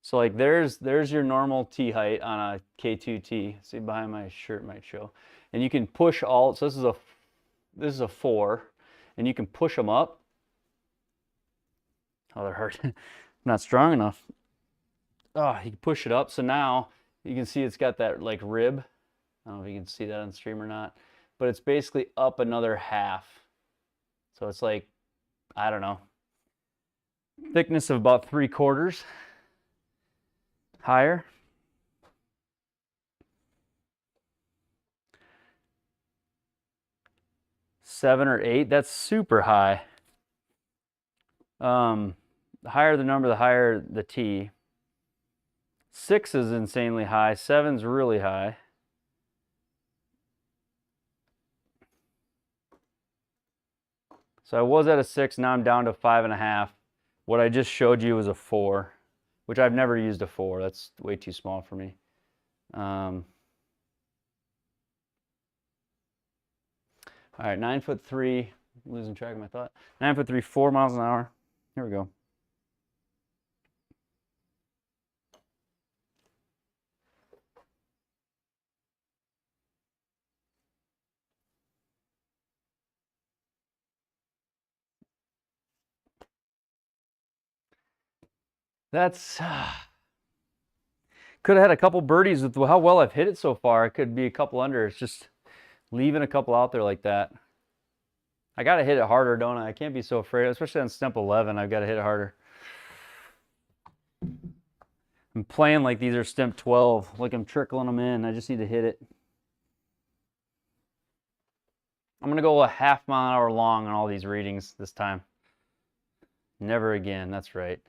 So like there's your normal tee height on a K2 tee. See, behind my shirt might show, and you can push all. So this is a 4, and you can push them up. Oh, they're hurt. Not strong enough. Oh, you can push it up. So now you can see it's got that like rib. I don't know if you can see that on stream or not, but it's basically up another half. So it's like, I don't know, thickness of about 3/4 higher. Seven or 8, that's super high. The higher the number, the higher the tee. 6 is insanely high. 7's really high. So I was at a 6, now I'm down to 5.5. What I just showed you was a 4, which I've never used a 4. That's way too small for me. All right, 9'3", losing track of my thought. 9'3", 4 miles an hour. Here we go. That's could have had a couple birdies with how well I've hit it so far. It could be a couple under. It's just leaving a couple out there like that. I got to hit it harder, don't I? I can't be so afraid, especially on stump 11. I've got to hit it harder. I'm playing like these are stump 12, like I'm trickling them in. I just need to hit it. I'm going to go a half mile an hour long on all these readings this time. Never again, that's right.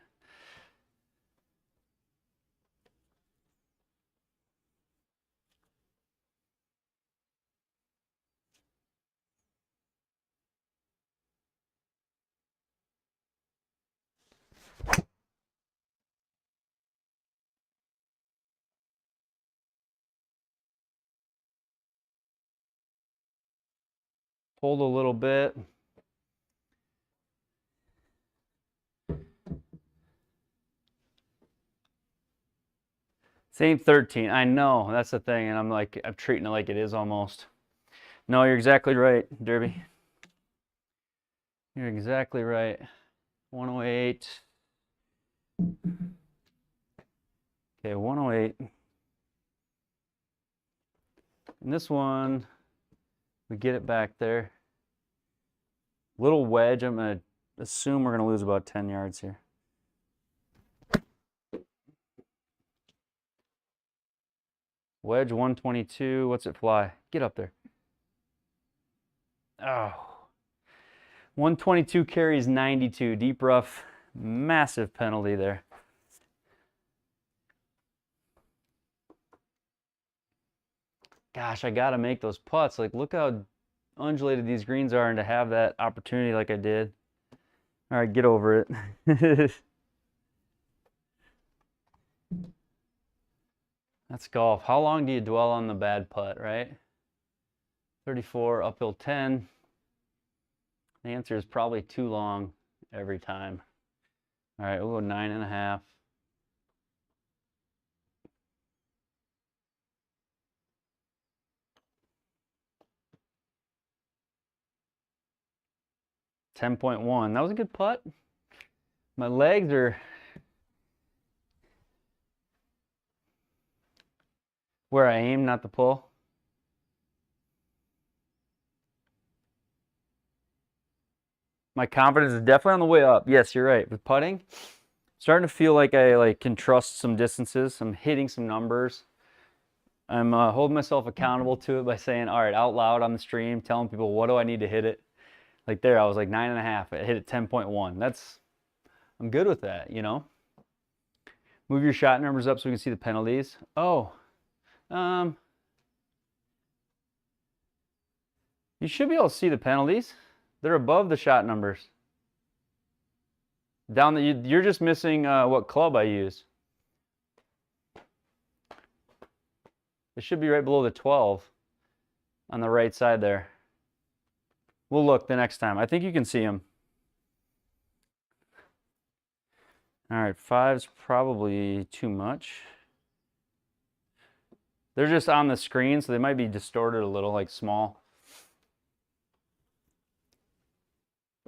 Pulled a little bit. Same 13. I know, that's the thing, and I'm treating it like it is almost. No, you're exactly right, Derby. You're exactly right. 108. Okay, 108. And this one, we get it back there. Little wedge. I'm going to assume we're going to lose about 10 yards here. Wedge 122. What's it fly? Get up there. Oh. 122 carries 92. Deep rough. Massive penalty there. Gosh, I got to make those putts. Like, look how undulated these greens are, and to have that opportunity like I did. All right, get over it. That's golf. How long do you dwell on the bad putt, right? 34, uphill 10. The answer is probably too long every time. All right, we'll go 9.5. $10.1. That was a good putt. My legs are where I aim, not the pull. My confidence is definitely on the way up. Yes, you're right. With putting, starting to feel like I can trust some distances. I'm hitting some numbers. I'm holding myself accountable to it by saying, all right, out loud on the stream, telling people, what do I need to hit it? Like there, I was like 9.5. I hit it 10.1. I'm good with that, you know? Move your shot numbers up so we can see the penalties. Oh, you should be able to see the penalties. They're above the shot numbers. Down you're just missing what club I use. It should be right below the 12 on the right side there. We'll look the next time. I think you can see them. All right, 5's probably too much. They're just on the screen, so they might be distorted a little, like small.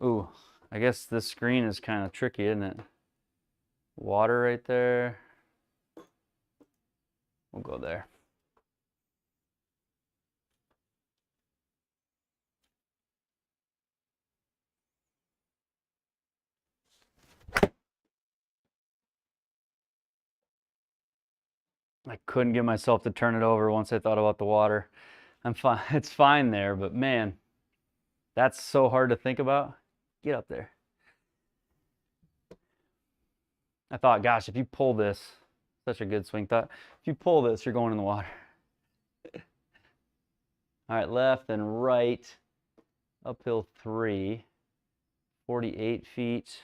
Ooh, I guess this screen is kind of tricky, isn't it? Water right there. We'll go there. I couldn't get myself to turn it over once I thought about the water. I'm fine. It's fine there, but man, that's so hard to think about. Get up there. I thought, gosh, if you pull this, such a good swing thought. If you pull this, you're going in the water. All right, left and right. Uphill 3. 48 feet.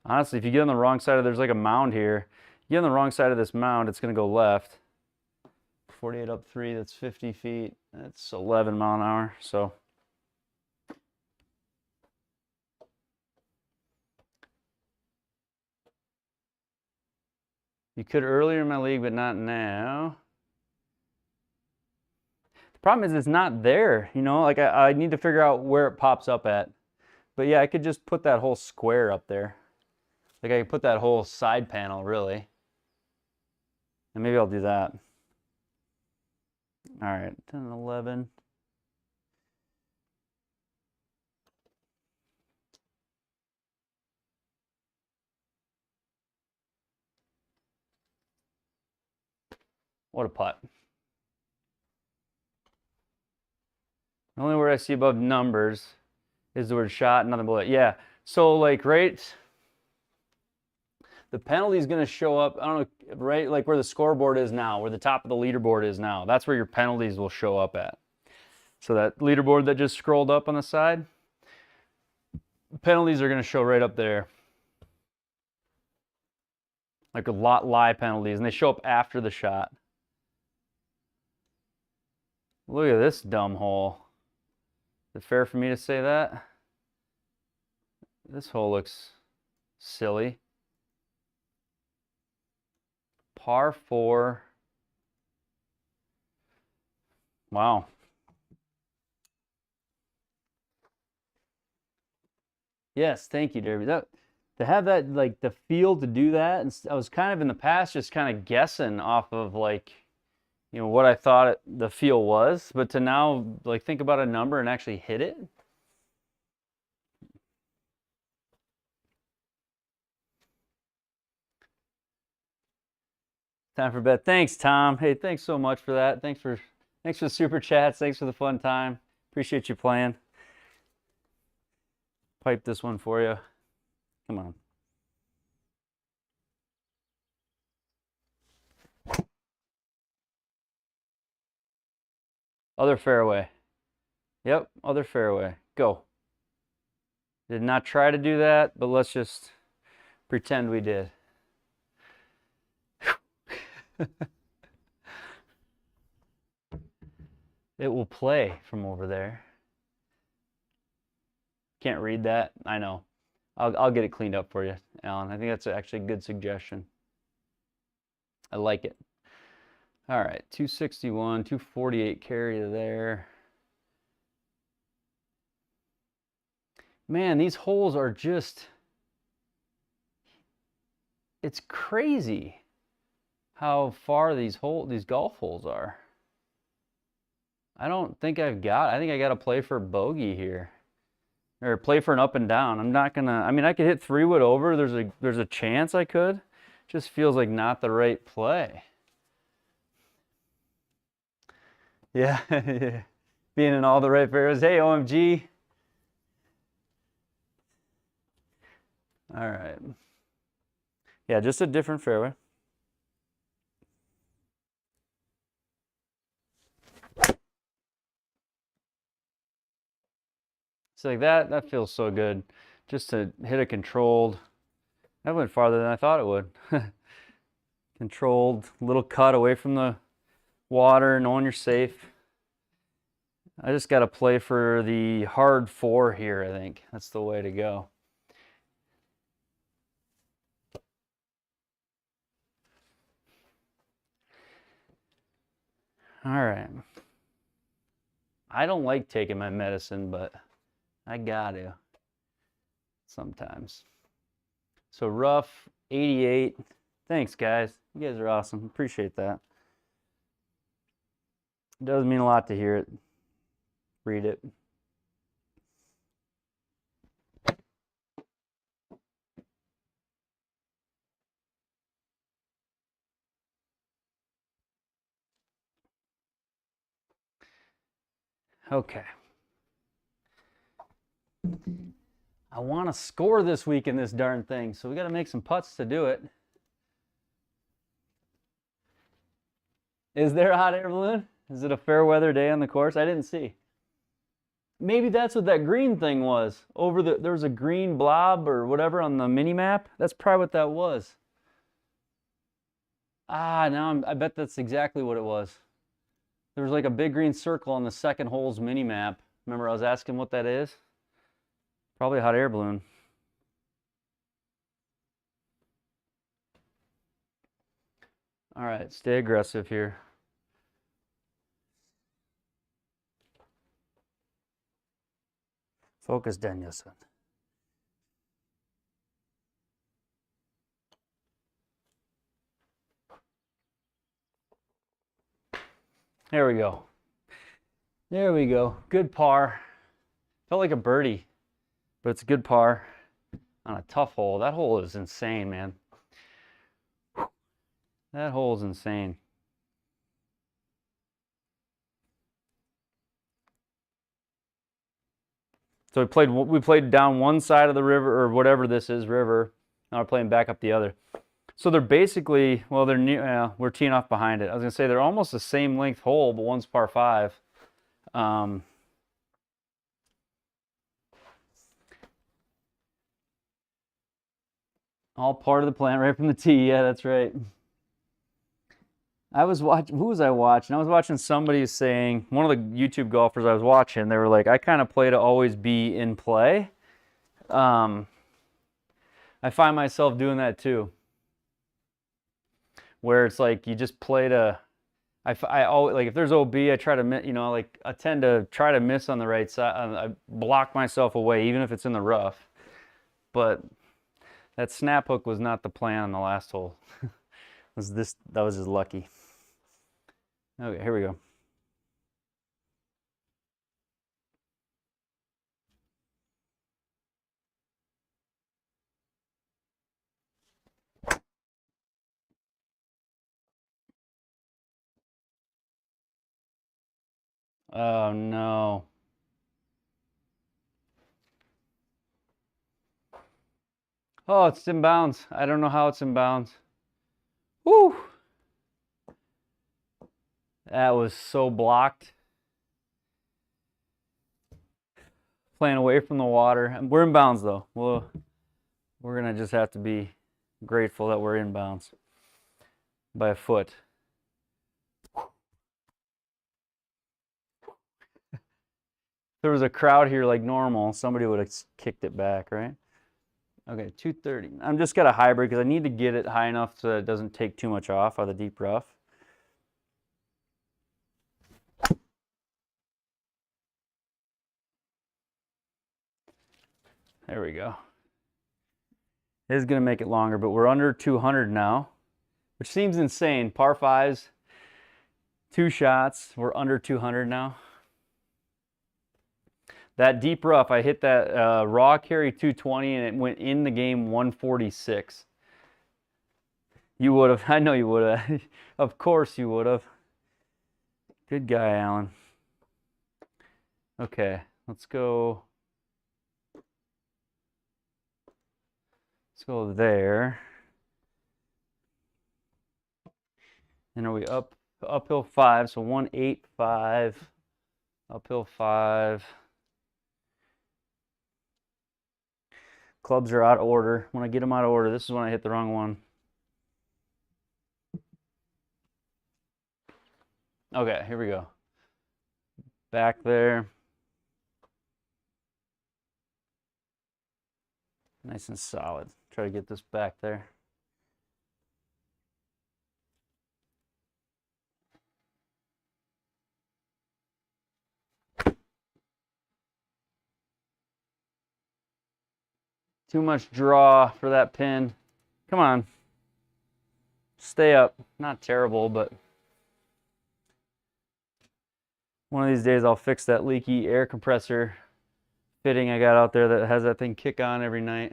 Honestly, if you get on the wrong side of, there's like a mound here. You get on the wrong side of this mound, it's going to go left. 48 up 3, that's 50 feet. That's 11 mile an hour, so. You could earlier in my league, but not now. The problem is it's not there, you know, like I need to figure out where it pops up at. But yeah, I could just put that whole square up there. Like I could put that whole side panel, really. And maybe I'll do that. All right, 10 and 11. What a putt. The only word I see above numbers is the word shot, nothing below it. Yeah, so like right, the penalty is going to show up, I don't know, right like where the scoreboard is now, where the top of the leaderboard is now. That's where your penalties will show up at. So that leaderboard that just scrolled up on the side, penalties are going to show right up there. Like a lot lie penalties, and they show up after the shot. Look at this dumb hole. Is it fair for me to say that? This hole looks silly. Par 4. Wow. Yes, thank you, Derby. To have that, like the feel to do that, and I was kind of in the past just kind of guessing off of like, you know, what I thought the feel was, but to now like think about a number and actually hit it. Time for bed. Thanks, Tom. Hey, thanks so much for that. Thanks for the super chats. Thanks for the fun time. Appreciate you playing. Pipe this one for you. Come on. Other fairway. Yep, other fairway. Go. Did not try to do that, but let's just pretend we did. It will play from over there. Can't read that? I know. I'll get it cleaned up for you, Alan. I think that's actually a good suggestion. I like it. All right, 261, 248 carry to there. Man, these holes are just, it's crazy how far these golf holes are. I don't think I think I got to play for bogey here. Or play for an up and down. I'm not gonna, I mean, I could hit 3-wood over. There's a chance I could. Just feels like not the right play. Yeah, yeah. Being in all the right fairways. Hey, OMG. All right. Yeah, just a different fairway. It's like that feels so good. Just to hit a controlled. That went farther than I thought it would. Controlled, little cut away from the water, knowing you're safe. I just got to play for the hard 4 here, I think. That's the way to go. All right. I don't like taking my medicine, but I got to sometimes. So rough, 88. Thanks, guys. You guys are awesome. Appreciate that. It does mean a lot to hear it, read it. Okay. I want to score this week in this darn thing, so we got to make some putts to do it. Is there a hot air balloon? Is it a fair weather day on the course? I didn't see. Maybe that's what that green thing was. There was a green blob or whatever on the mini map. That's probably what that was. Ah, now I bet that's exactly what it was. There was like a big green circle on the second hole's mini map. Remember I was asking what that is? Probably a hot air balloon. All right, stay aggressive here. Focus, Danielson. There we go. There we go. Good par. Felt like a birdie, but it's a good par on a tough hole. That hole is insane, man. That hole is insane. So we played down one side of the river, or whatever this is, river. Now we're playing back up the other. So they're basically, well, they're near, we're teeing off behind it. I was gonna say they're almost the same length hole, but one's par 5. All part of the plan right from the tee. Yeah, that's right. I was watching, who was I watching? I was watching somebody saying, one of the YouTube golfers I was watching, they were like, I kind of play to always be in play. I find myself doing that too. Where it's like, you just play to, I always, like if there's OB, I try to, you know, like I tend to try to miss on the right side. I block myself away, even if it's in the rough. But that snap hook was not the plan on the last hole. That was just lucky. Okay, here we go. Oh no. Oh, it's in bounds. I don't know how it's in bounds. Woo! That was so blocked. Playing away from the water. We're in bounds though. We're gonna just have to be grateful that we're in bounds by a foot. there was a crowd here like normal, somebody would have kicked it back, right? Okay, 230. I'm just got a hybrid because I need to get it high enough so that it doesn't take too much off of the deep rough. There we go. It is going to make it longer, but we're under 200 now, which seems insane. Par 5s, 2 shots, we're under 200 now. That deep rough, I hit that raw carry 220 and it went in the game 146. You would have, I know you would have. Of course you would have. Good guy, Alan. Okay, let's go. Let's go there. And are we uphill 5? So 185, uphill 5. Clubs are out of order. When I get them out of order, this is when I hit the wrong one. Okay, here we go. Back there. Nice and solid. Try to get this back there. Too much draw for that pin. Come on. Stay up. Not terrible, but one of these days I'll fix that leaky air compressor fitting I got out there that has that thing kick on every night.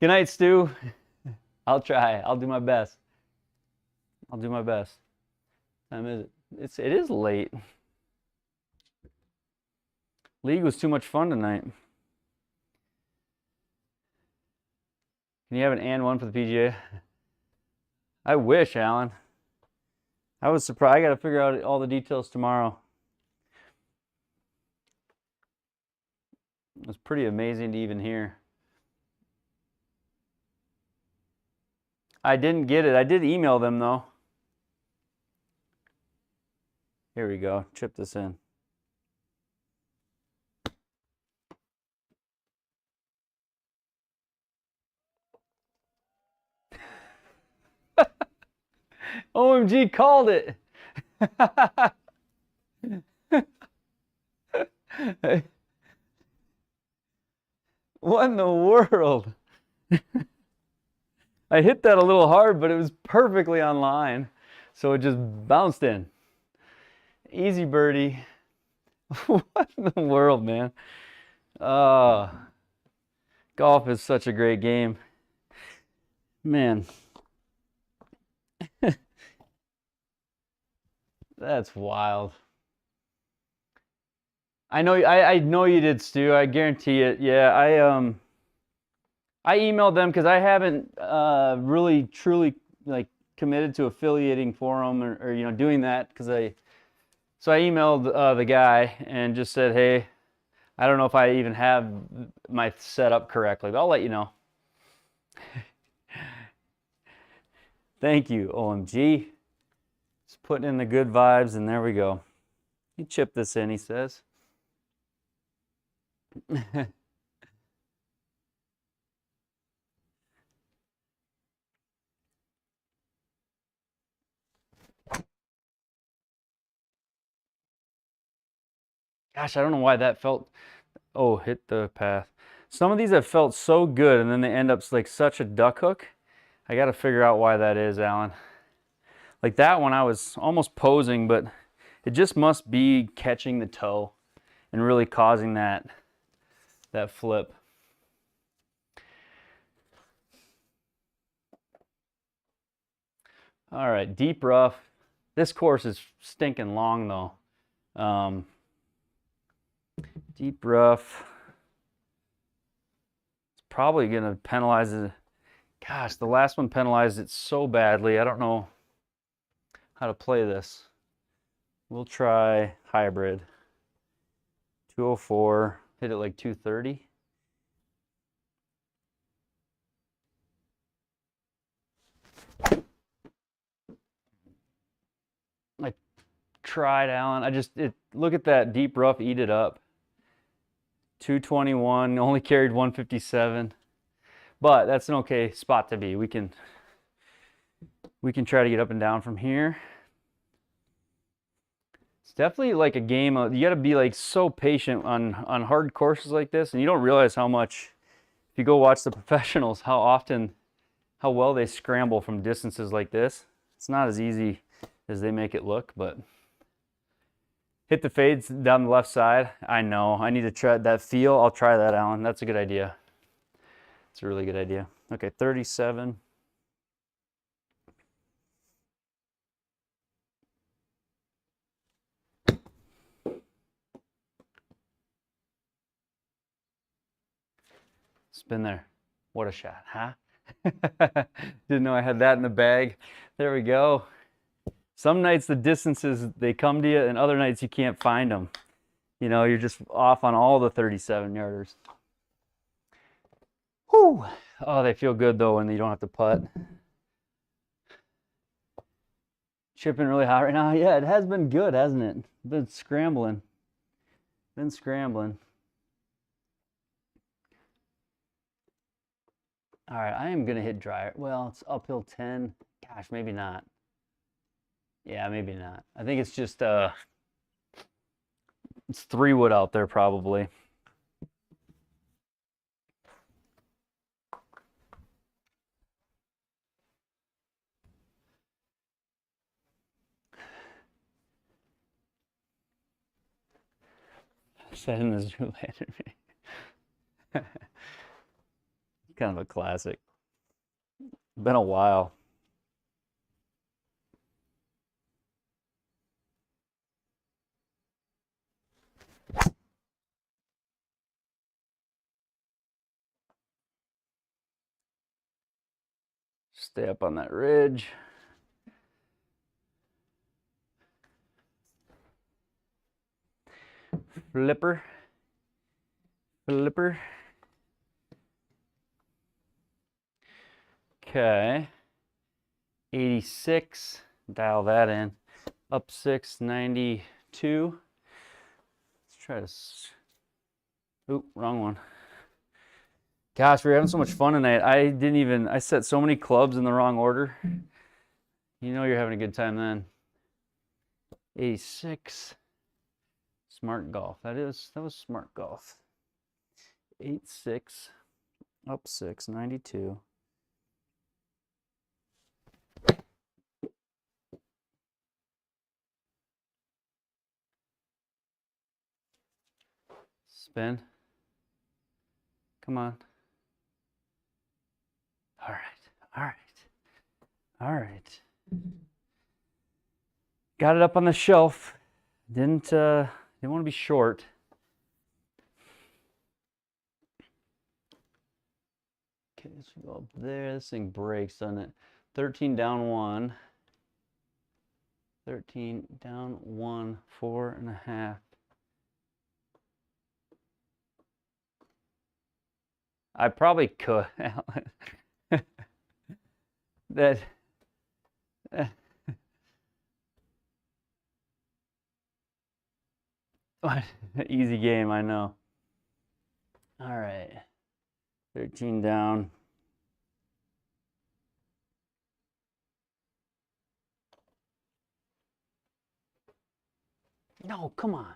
Good night, Stu. I'll try. I'll do my best. I'll do my best. What time is it? It is late. League was too much fun tonight. Can you have an and one for the PGA? I wish, Alan. I was surprised. I got to figure out all the details tomorrow. It was pretty amazing to even hear. I didn't get it. I did email them though. Here we go. Chip this in. OMG called it. What in the world? I hit that a little hard, but it was perfectly on line. So it just bounced in. Easy birdie. What in the world, man? Golf is such a great game. Man. That's wild. I know you did, Stu. I guarantee it. Yeah, I emailed them because I haven't really truly like committed to affiliating for them or you know doing that because so I emailed the guy and just said, hey, I don't know if I even have my setup correctly, but I'll let you know. Thank you, OMG. Just putting in the good vibes, and there we go. You chip this in, he says. Gosh, I don't know why that felt... Oh, hit the path. Some of these have felt so good, and then they end up like such a duck hook. I got to figure out why that is, Alan. Like that one, I was almost posing, but it just must be catching the toe and really causing that flip. All right, deep rough. This course is stinking long though. Deep rough. It's probably gonna penalize it. Gosh, the last one penalized it so badly. I don't know how to play this. We'll try hybrid. 204, hit it like 230. I tried, Alan. Look at that deep rough, eat it up. 221, only carried 157. But that's an okay spot to be. We can try to get up and down from here. It's definitely like a game of, you got to be like so patient on hard courses like this, and you don't realize how much, if you go watch the professionals, how well they scramble from distances like this. It's not as easy as they make it look, but hit the fades down the left side. I know, I need to try that feel. I'll try that, Alan. That's a good idea. It's a really good idea. Okay, 37. Spin there. What a shot, huh? Didn't know I had that in the bag. There we go. Some nights the distances, they come to you, and other nights you can't find them. You know, you're just off on all the 37-yarders. Whew. Oh, they feel good, though, when you don't have to putt. Chipping really hot right now. Yeah, it has been good, hasn't it? Been scrambling. Been scrambling. All right, I am going to hit drier. Well, it's uphill 10. Gosh, maybe not. Yeah, maybe not. I think it's just, it's 3-wood out there probably. Set in this Drew Landry. Kind of a classic. Been a while. Stay up on that ridge. Flipper. Flipper. Okay. 86. Dial that in. Up 6, 92. Let's try to. Oop, wrong one. Gosh, we're having so much fun tonight. I set so many clubs in the wrong order. You know you're having a good time then. 86. Smart golf. That was smart golf. 8-6. Up 6, 92. Spin. Come on. All right. All right. All right. Got it up on the shelf. Didn't want to be short. Okay, so we go up there. This thing breaks, doesn't it? 13 down 1. 13 down 1, 4.5. I probably could, Alan. That. Easy game, I know. All right. 13 down. No, come on.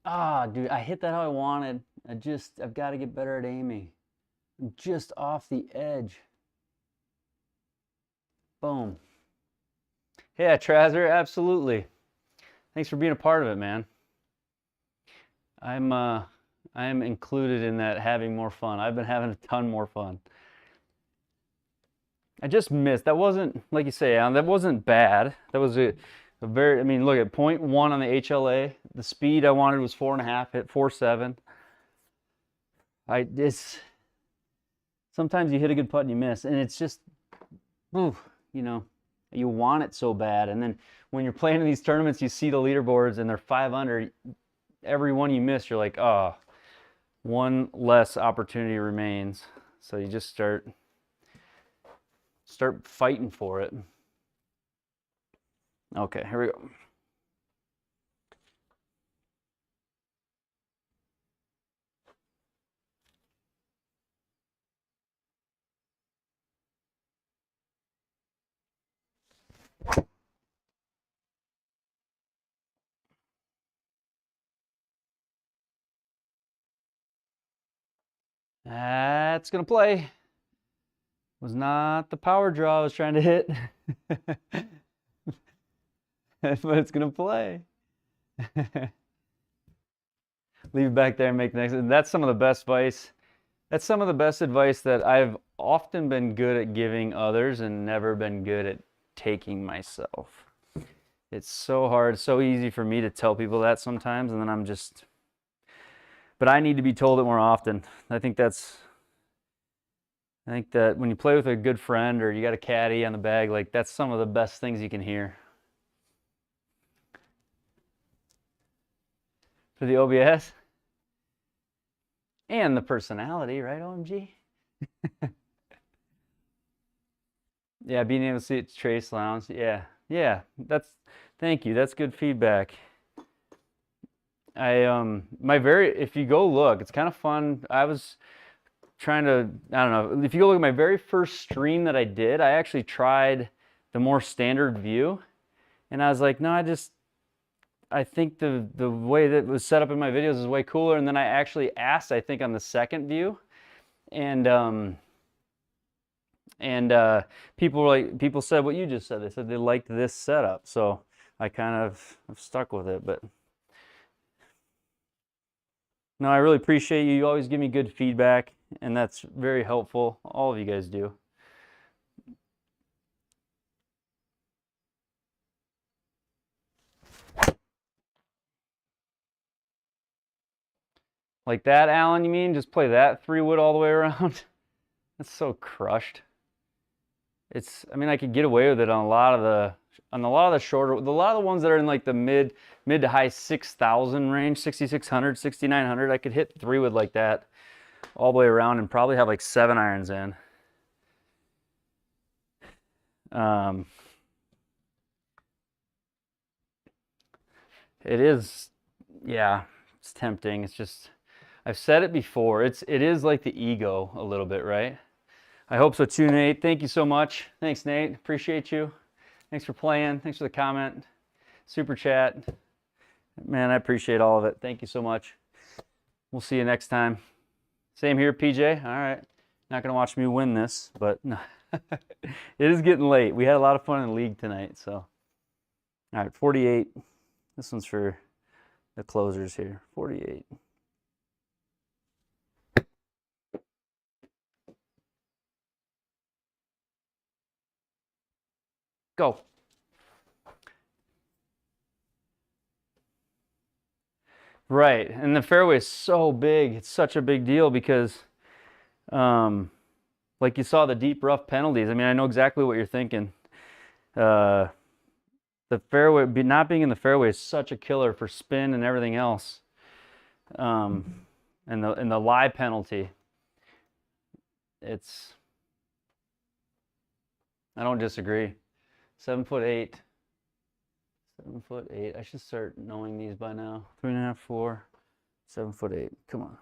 Ah, dude, I hit that how I wanted. I've got to get better at aiming. I'm just off the edge. Boom. Yeah, Trazer, absolutely. Thanks for being a part of it, man. I'm included in that, having more fun. I've been having a ton more fun. I just missed. That wasn't, like you say, Alan, that wasn't bad. That was a very, I mean, look at 0.1 on the HLA. The speed I wanted was 4.5, hit 4.7. Sometimes you hit a good putt and you miss, and it's just, ooh, you know, you want it so bad. And then when you're playing in these tournaments, you see the leaderboards and they're 5 under. Every one you miss, you're like, oh, one less opportunity remains. So you just start fighting for it. Okay, here we go. That's going to play. Was not the power draw I was trying to hit. But it's going to play. Leave it back there and make the next. And that's some of the best advice. That's some of the best advice that I've often been good at giving others and never been good at taking myself. It's so hard, so easy for me to tell people that sometimes, and then I'm just, but I need to be told it more often. I think that when you play with a good friend or you got a caddy on the bag, like that's some of the best things you can hear. For the OBS and the personality, right, OMG? Yeah, being able to see it Trace Lounge. Yeah, thank you. That's good feedback. If you go look, it's kind of fun. I was trying to, I don't know, if you go look at my very first stream that I did, I actually tried the more standard view. And I was like, no, I think the way that it was set up in my videos is way cooler. And then I actually asked, I think, on the second view. And people said what you just said. They said they liked this setup. So I kind of stuck with it. But no, I really appreciate you. You always give me good feedback, and that's very helpful. All of you guys do. Like that, Alan, you mean? Just play that 3-wood all the way around? That's so crushed. I mean, I could get away with it on a lot of the shorter, a lot of the ones that are in like the mid to high 6,000 range, 6,600, 6,900. I could hit 3-wood like that all the way around and probably have like 7 irons in. It is, yeah, it's tempting. It's just, I've said it before. It is like the ego a little bit, right? I hope so too, Nate. Thank you so much. Thanks, Nate. Appreciate you. Thanks for playing. Thanks for the comment. Super chat. Man, I appreciate all of it. Thank you so much. We'll see you next time. Same here, PJ. All right. Not going to watch me win this, but no. It is getting late. We had a lot of fun in the league tonight, so. All right, 48. This one's for the closers here. 48. Go. Right, and the fairway is so big. It's such a big deal because, like you saw the deep rough penalties. I mean, I know exactly what you're thinking. The fairway, not being in the fairway is such a killer for spin and everything else. And the lie penalty. I don't disagree. 7'8". 7'8". I should start knowing these by now. 3.5, 4, 7'8". Come on.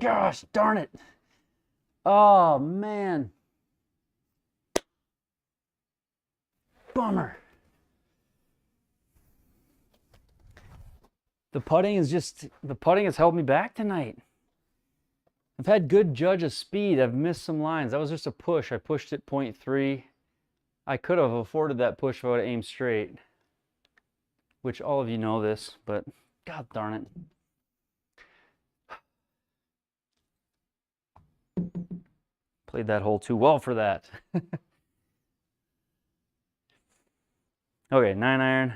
Gosh, darn it. Oh, man. Bummer. The putting has held me back tonight. I've had good judge of speed. I've missed some lines. That was just a push. I pushed it 0.3. I could have afforded that push if I would have aimed straight. Which all of you know this, but god darn it. Played that hole too well for that. Okay, 9 iron.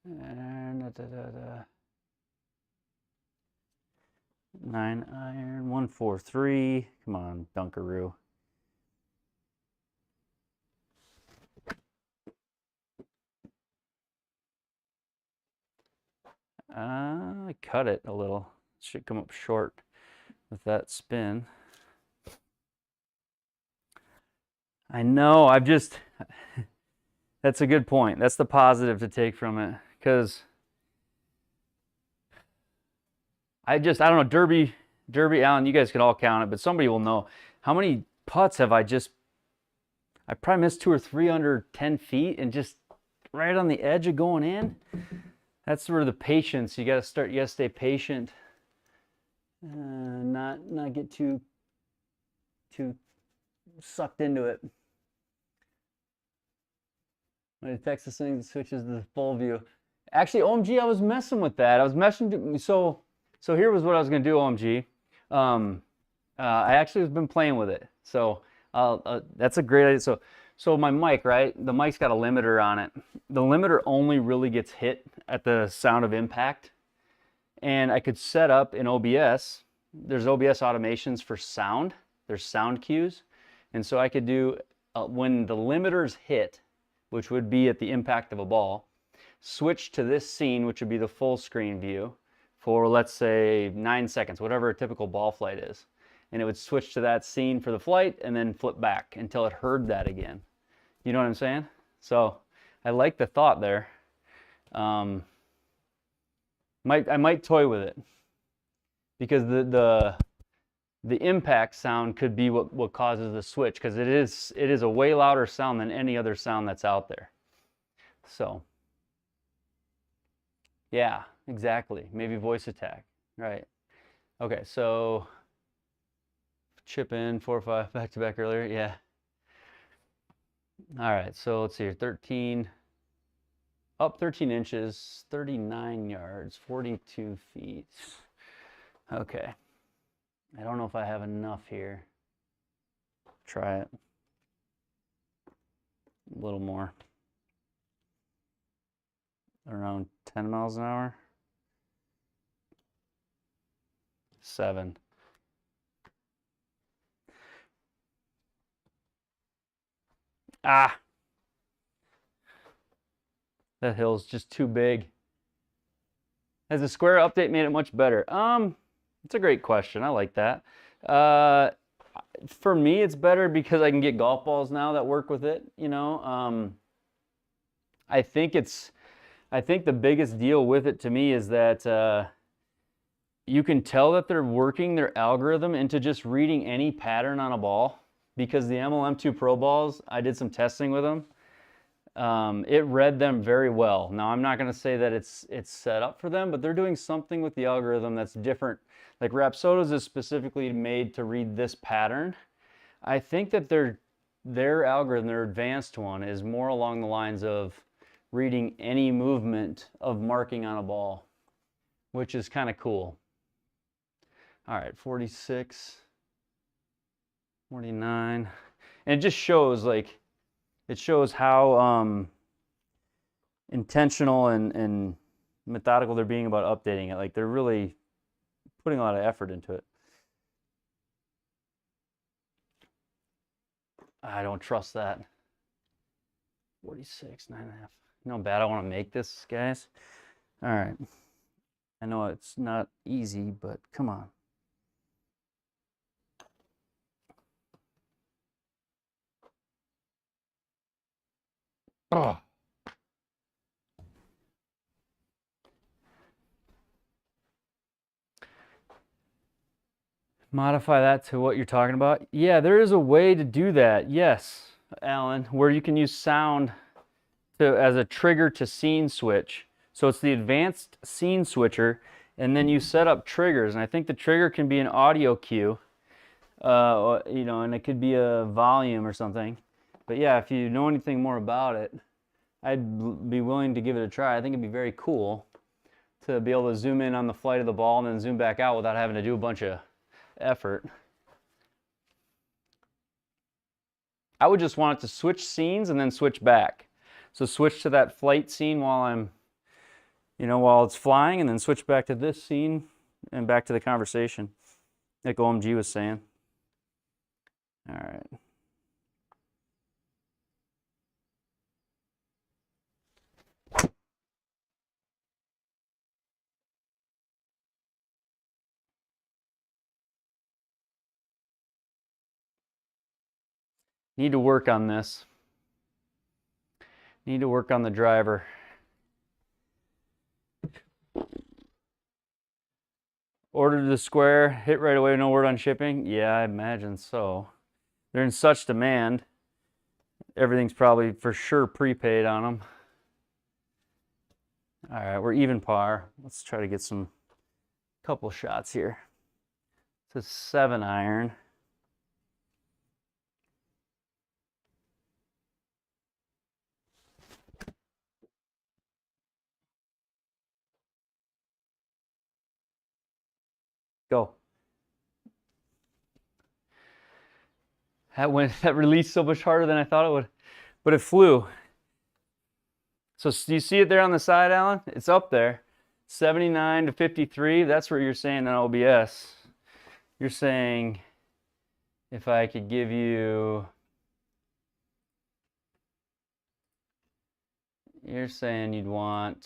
And 9 iron, 143. Come on, Dunkaroo. I cut it a little. Should come up short with that spin. I know, that's a good point. That's the positive to take from it. Because I don't know, Derby Derby, Alan, you guys can all count it, but somebody will know. How many putts have I probably missed 2 or 3 under 10 feet and just right on the edge of going in? That's sort of the patience. You gotta stay patient. Not get too sucked into it. When it Texas thing switches to the full view. Actually, OMG, I was messing with that. I was messing. So here was what I was gonna do, OMG. I actually have been playing with it. So that's a great idea. So my mic, right? The mic's got a limiter on it. The limiter only really gets hit at the sound of impact. And I could set up in OBS. There's OBS automations for sound. There's sound cues. And so I could do, when the limiters hit, which would be at the impact of a ball, switch to this scene, which would be the full screen view for, let's say, 9 seconds, whatever a typical ball flight is. And it would switch to that scene for the flight and then flip back until it heard that again. You know what I'm saying? So I like the thought there. I might toy with it because the impact sound could be what causes the switch, because it is a way louder sound than any other sound that's out there. So yeah, exactly. Maybe voice attack, right? Okay, so chip in 4 or 5 back to back earlier. Yeah. All right, so let's see here. 13 up 13 inches, 39 yards, 42 feet. Okay. I don't know if I have enough here. Try it. A little more. Around 10 miles an hour. 7. Ah! That hill's just too big. Has the square update made it much better? It's a great question. I like that. For me, it's better because I can get golf balls now that work with it. You know, I think the biggest deal with it to me is that you can tell that they're working their algorithm into just reading any pattern on a ball, because the MLM2 Pro balls, I did some testing with them. It read them very well. Now, I'm not going to say that it's set up for them, but they're doing something with the algorithm that's different. Like Rapsodo's is specifically made to read this pattern. I think that their algorithm, their advanced one, is more along the lines of reading any movement of marking on a ball, which is kind of cool. All right, 46, 49. And it just shows, like, it shows how intentional and methodical they're being about updating it. Like, they're really putting a lot of effort into it. I don't trust that. 46, 9.5. You know how bad I want to make this, guys? All right. I know it's not easy, but come on. Oh. Modify that to what you're talking about. Yeah, there is a way to do that. Yes, Alan, where you can use sound as a trigger to scene switch. So it's the advanced scene switcher, and then you set up triggers. And I think the trigger can be an audio cue, you know, and it could be a volume or something. But yeah, if you know anything more about it, I'd be willing to give it a try. I think it'd be very cool to be able to zoom in on the flight of the ball and then zoom back out without having to do a bunch of effort. I would just want it to switch scenes and then switch back. So switch to that flight scene while while it's flying, and then switch back to this scene and back to the conversation, like OMG was saying. All right. Need to work on this. Need to work on the driver. Ordered the square, hit right away, no word on shipping? Yeah, I imagine so. They're in such demand. Everything's probably for sure prepaid on them. All right, we're even par. Let's try to get some couple shots here. It's a 7-iron. Go. That released so much harder than I thought it would, but it flew. So do you see it there on the side, Alan? It's up there. 79 to 53. That's where you're saying an OBS. You're saying if I could give you, you're saying you'd want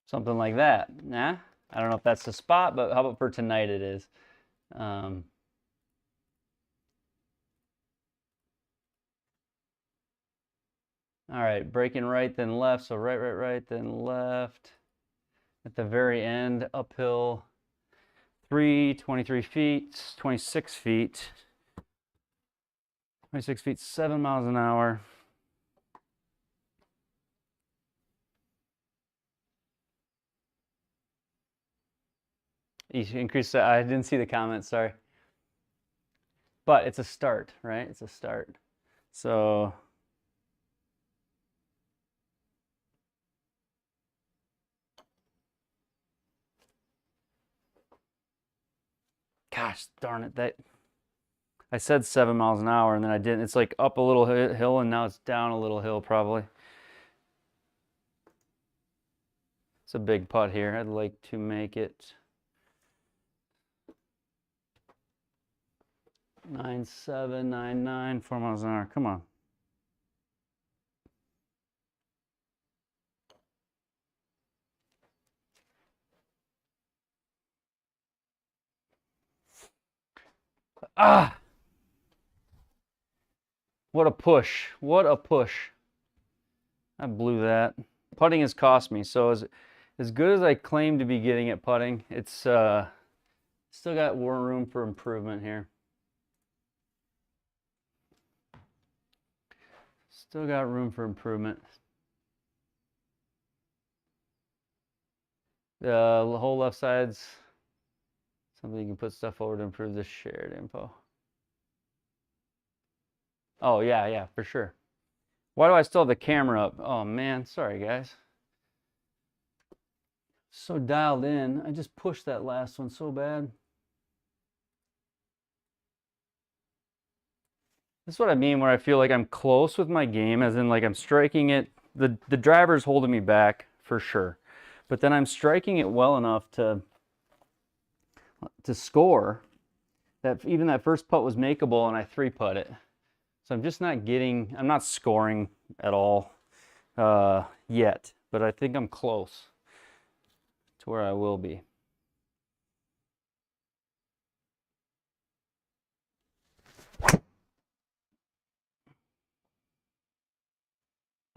something like that. Nah, I don't know if that's the spot, but how about for tonight it is. All right, breaking right, then left. So right, right, right, then left. At the very end, uphill, 23 feet, 26 feet. 26 feet, 7 miles an hour. You increase that. I didn't see the comments, sorry. But it's a start, right? It's a start. So gosh darn it, that I said 7 miles an hour and then I didn't. It's like up a little hill and now it's down a little hill probably. It's a big putt here. I'd like to make it 9.7, 9.9, 4 miles an hour. Come on. Ah! What a push. What a push. I blew that. Putting has cost me. So as good as I claim to be getting at putting, it's still got more room for improvement here. Still got room for improvement. The whole left side's something you can put stuff over to improve the shared info. Oh, yeah, for sure. Why do I still have the camera up? Oh, man, sorry, guys. So dialed in. I just pushed that last one so bad. This is what I mean where I feel like I'm close with my game, as in like I'm striking it. The driver's holding me back for sure. But then I'm striking it well enough to score that even that first putt was makeable and I 3-putt it. So I'm just not getting, I'm not scoring at all yet, but I think I'm close to where I will be.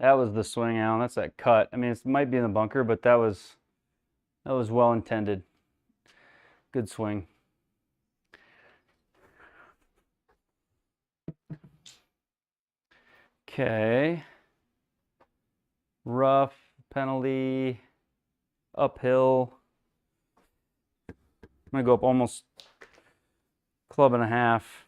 That was the swing, Alan. That's that cut. I mean, it might be in the bunker, but that was well intended. Good swing. Okay. Rough, penalty, uphill. I'm gonna go up almost club and a half.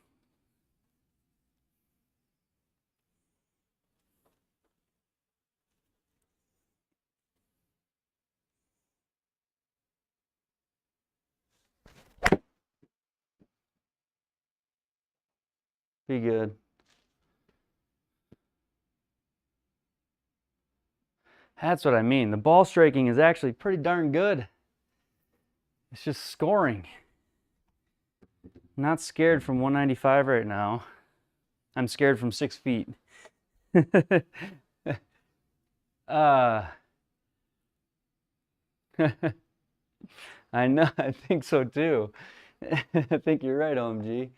Be good. That's what I mean. The ball striking is actually pretty darn good. It's just scoring. I'm not scared from 195 right now. I'm scared from 6 feet. I know, I think so too. I think you're right, OMG.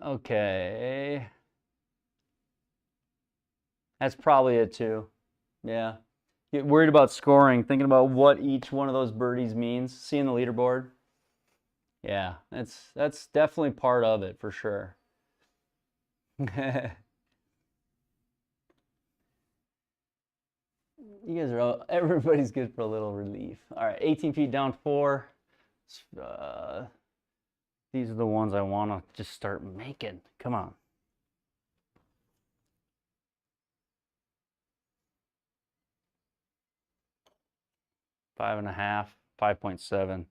Okay. That's probably it too. Yeah. Get worried about scoring, thinking about what each one of those birdies means, seeing the leaderboard. Yeah, that's definitely part of it for sure. You guys are all, everybody's good for a little relief. All right, 18 feet down 4. These are the ones I want to just start making. Come on. Five and a half, 5.7.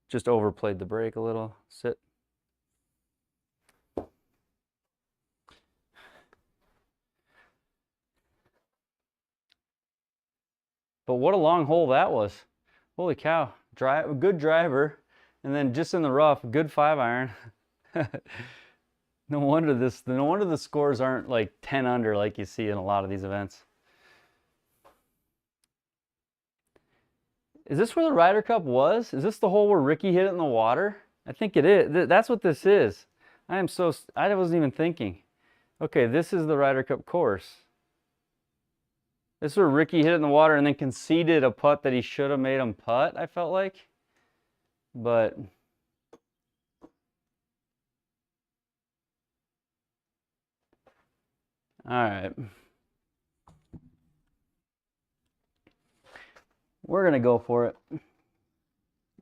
Just overplayed the break a little. Sit. But what a long hole that was. Holy cow. Good driver. And then just in the rough, good 5-iron. No wonder the scores aren't like 10 under like you see in a lot of these events. Is this where the Ryder Cup was? Is this the hole where Ricky hit it in the water? I think it is. That's what this is. I wasn't even thinking. Okay, this is the Ryder Cup course. This is where Ricky hit it in the water and then conceded a putt that he should have made him putt, I felt like. But all right. We're going to go for it.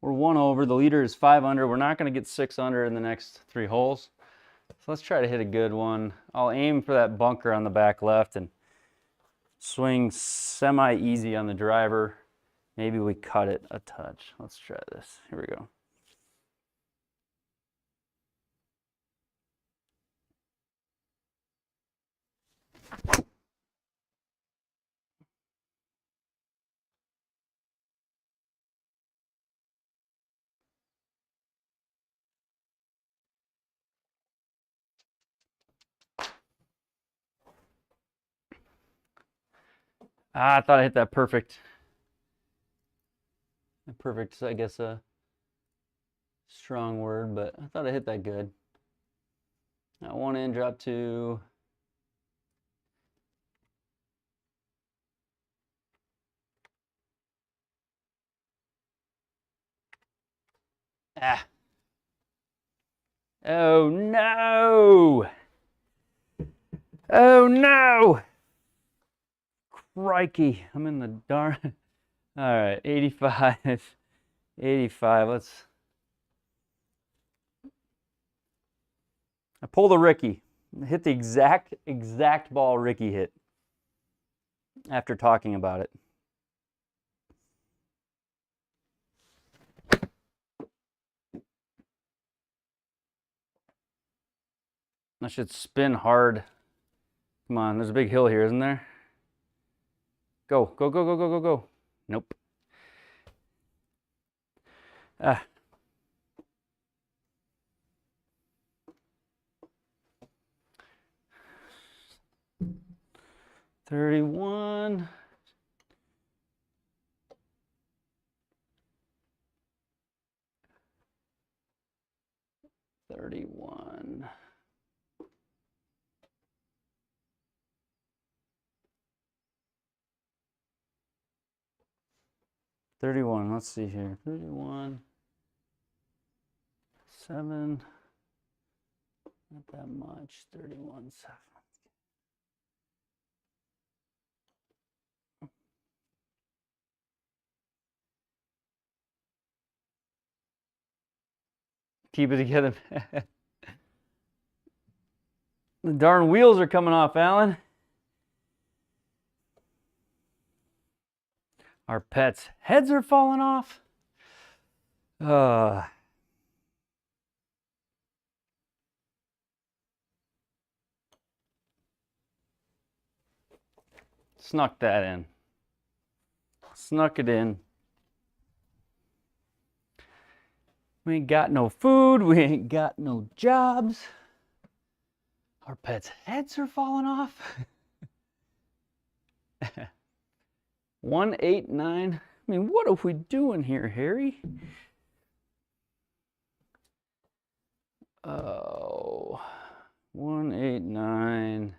We're 1 over. The leader is 5 under. We're not going to get 6 under in the next 3 holes. So let's try to hit a good one. I'll aim for that bunker on the back left and swing semi-easy on the driver. Maybe we cut it a touch. Let's try this. Here we go. I thought I hit that perfect. Perfect, I guess a strong word, but I thought I hit that good. Now 1 in, drop 2. Ah. Oh no! Oh no! Crikey, I'm in the darn. All right, 85. 85, let's. I pulled a Ricky. Hit the exact ball Ricky hit after talking about it. I should spin hard. Come on, there's a big hill here, isn't there? Go, go, go, go, go, go, go. Nope. Ah. $31. $31. Let's see here. 31. 7. Not that much. 31. 7. Keep it together. The darn wheels are coming off, Alan. Our pets' heads are falling off. Snuck that in. Snuck it in. We ain't got no food. We ain't got no jobs. Our pets' heads are falling off. 189. I mean, what are we doing here, Harry? Oh, 189.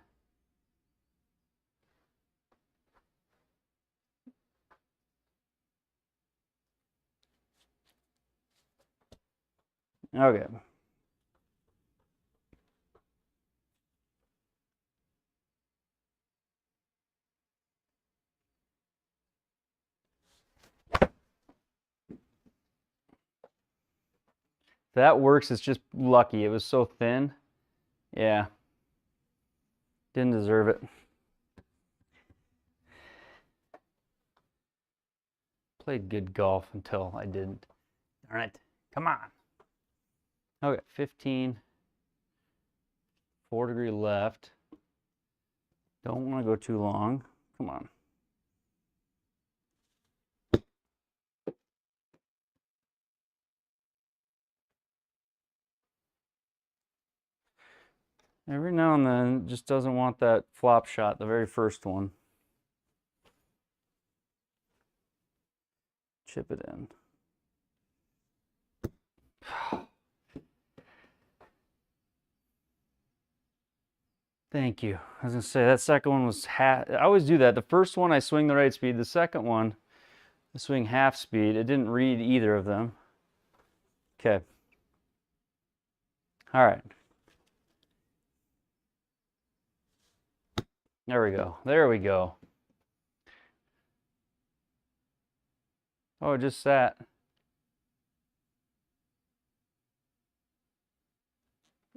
Okay. That works. It's just lucky. It was so thin. Yeah. Didn't deserve it. Played good golf until I didn't. Darn it. Come on. Okay, 15. 4-degree left. Don't want to go too long. Come on. Every now and then, it just doesn't want that flop shot, the very first one. Chip it in. Thank you. I was going to say, that second one was half. I always do that. The first one, I swing the right speed. The second one, I swing half speed. It didn't read either of them. Okay. All right. There we go. There we go. Oh, it just sat.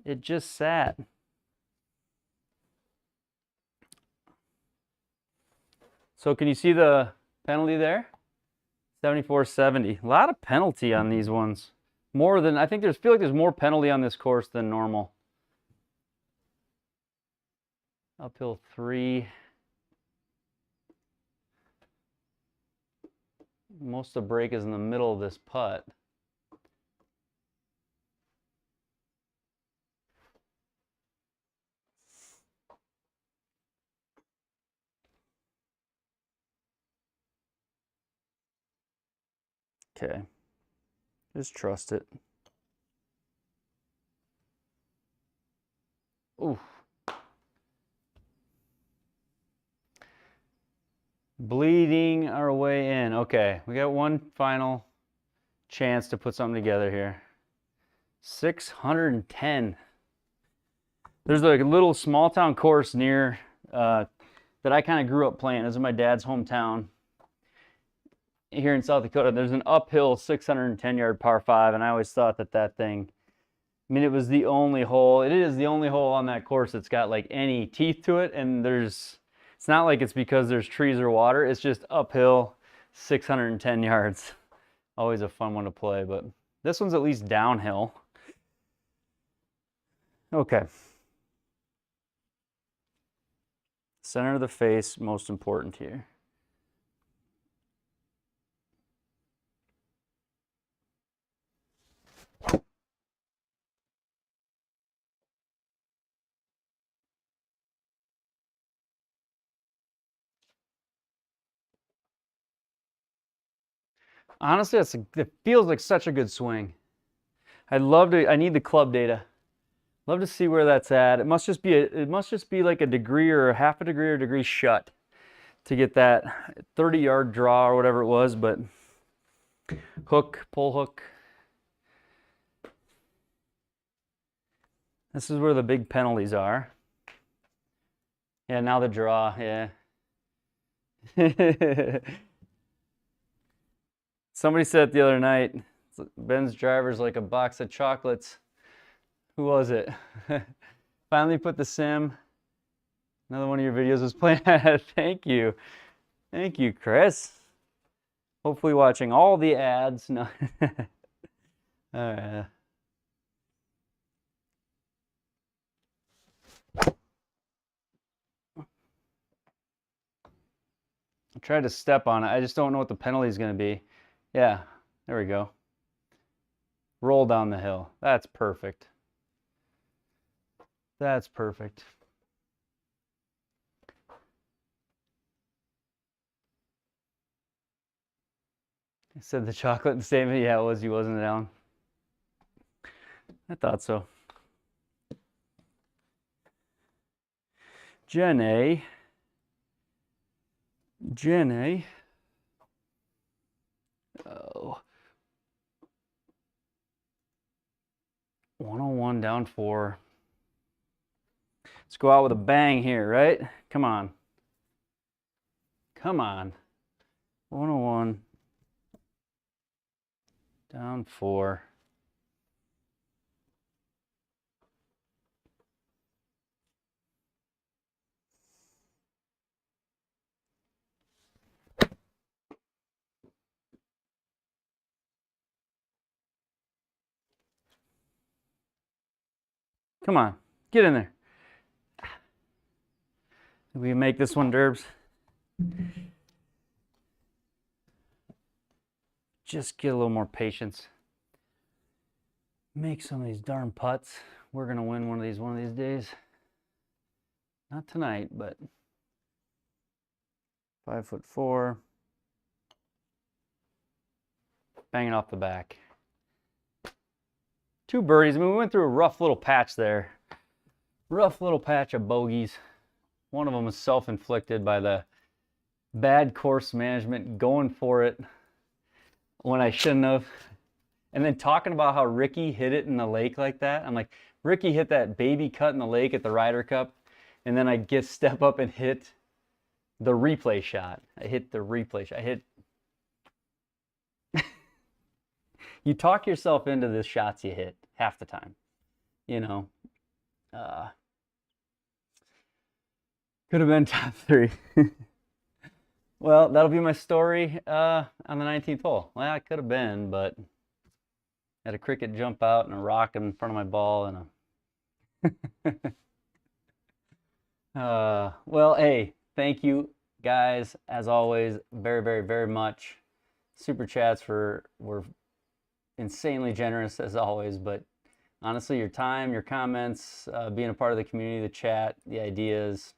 It just sat. So can you see the penalty there? 74-70. A lot of penalty on these ones. More than, I think feel like there's more penalty on this course than normal. Uphill 3. Most of the break is in the middle of this putt. Okay, just trust it. Ooh. Bleeding our way in. Okay, we got one final chance to put something together here. 610. There's like a little small town course near that I kind of grew up playing. This is my dad's hometown here in South Dakota. There's an uphill 610-yard par 5, and I always thought that thing, I mean, it was the only hole. It is the only hole on that course that's got like any teeth to it, and it's not like it's because there's trees or water. It's just uphill 610 yards. Always a fun one to play, but this one's at least downhill. Okay. Center of the face, most important here. Honestly, it feels like such a good swing. I need the club data. Love to see where that's at. It must just be like a degree or a half a degree or a degree shut to get that 30-yard draw or whatever it was, but hook, pull hook. This is where the big penalties are. Yeah, now the draw, yeah. Somebody said the other night, Ben's driver's like a box of chocolates. Who was it? Finally put the sim. Another one of your videos was playing. Thank you. Thank you, Chris. Hopefully watching all the ads. No. All right. I tried to step on it. I just don't know what the penalty is going to be. Yeah, there we go. Roll down the hill. That's perfect. That's perfect. I said the chocolate in the statement. Yeah, it was you, wasn't it, Alan? I thought so. Jenny. Oh. 101 down 4. Let's go out with a bang here, right? Come on. Come on. 101 down 4. Come on, get in there. We make this one, Derbs. Just get a little more patience. Make some of these darn putts. We're gonna win one of these days. Not tonight, but 5'4". Banging off the back. 2 birdies. I mean, we went through a rough little patch there. Rough little patch of bogeys. One of them was self-inflicted by the bad course management, going for it when I shouldn't have. And then talking about how Ricky hit it in the lake like that. I'm like, Ricky hit that baby cut in the lake at the Ryder Cup. And then I step up and hit the replay shot. I hit the replay shot. I hit. You talk yourself into the shots you hit half the time. You know. Could have been top 3. Well, that'll be my story on the 19th hole. Well, it could have been, but I had a cricket jump out and a rock in front of my ball and a... well, hey, thank you guys, as always, very, very, very much. Super chats were insanely generous, as always, but honestly, your time, your comments, being a part of the community, the chat, the ideas,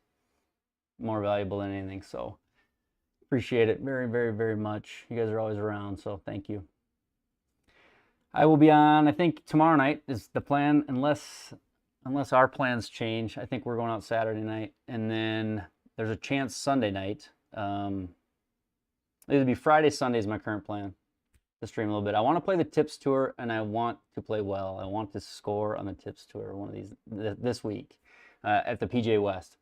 more valuable than anything. So appreciate it very, very, very much. You guys are always around, so thank you. I will be on, I think tomorrow night is the plan, unless our plans change. I think we're going out Saturday night, and then there's a chance Sunday night. It'll be Friday, Sunday is my current plan to stream a little bit. I want to play the Tips Tour, and I want to play well. I want to score on the Tips Tour one of these this week at the PGA West.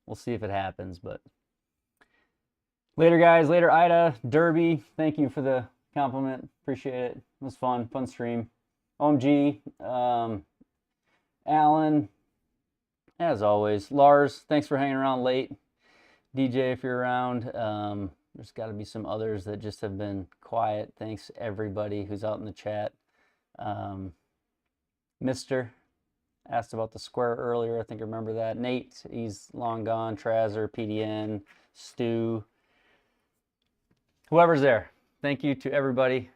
We'll see if it happens, but later, guys. Later, Ida, Derby. Thank you for the compliment. Appreciate it. It was fun stream. OMG, Alan, as always. Lars, thanks for hanging around late. DJ, if you're around. There's got to be some others that just have been quiet. Thanks everybody who's out in the chat. Mister asked about the square earlier. I think I remember that. Nate, he's long gone. Trazer, PDN, Stu, whoever's there. Thank you to everybody.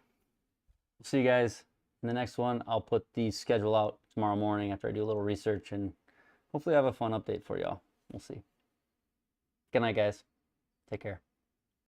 We'll see you guys in the next one. I'll put the schedule out tomorrow morning after I do a little research, and hopefully I have a fun update for y'all. We'll see. Good night, guys. Take care.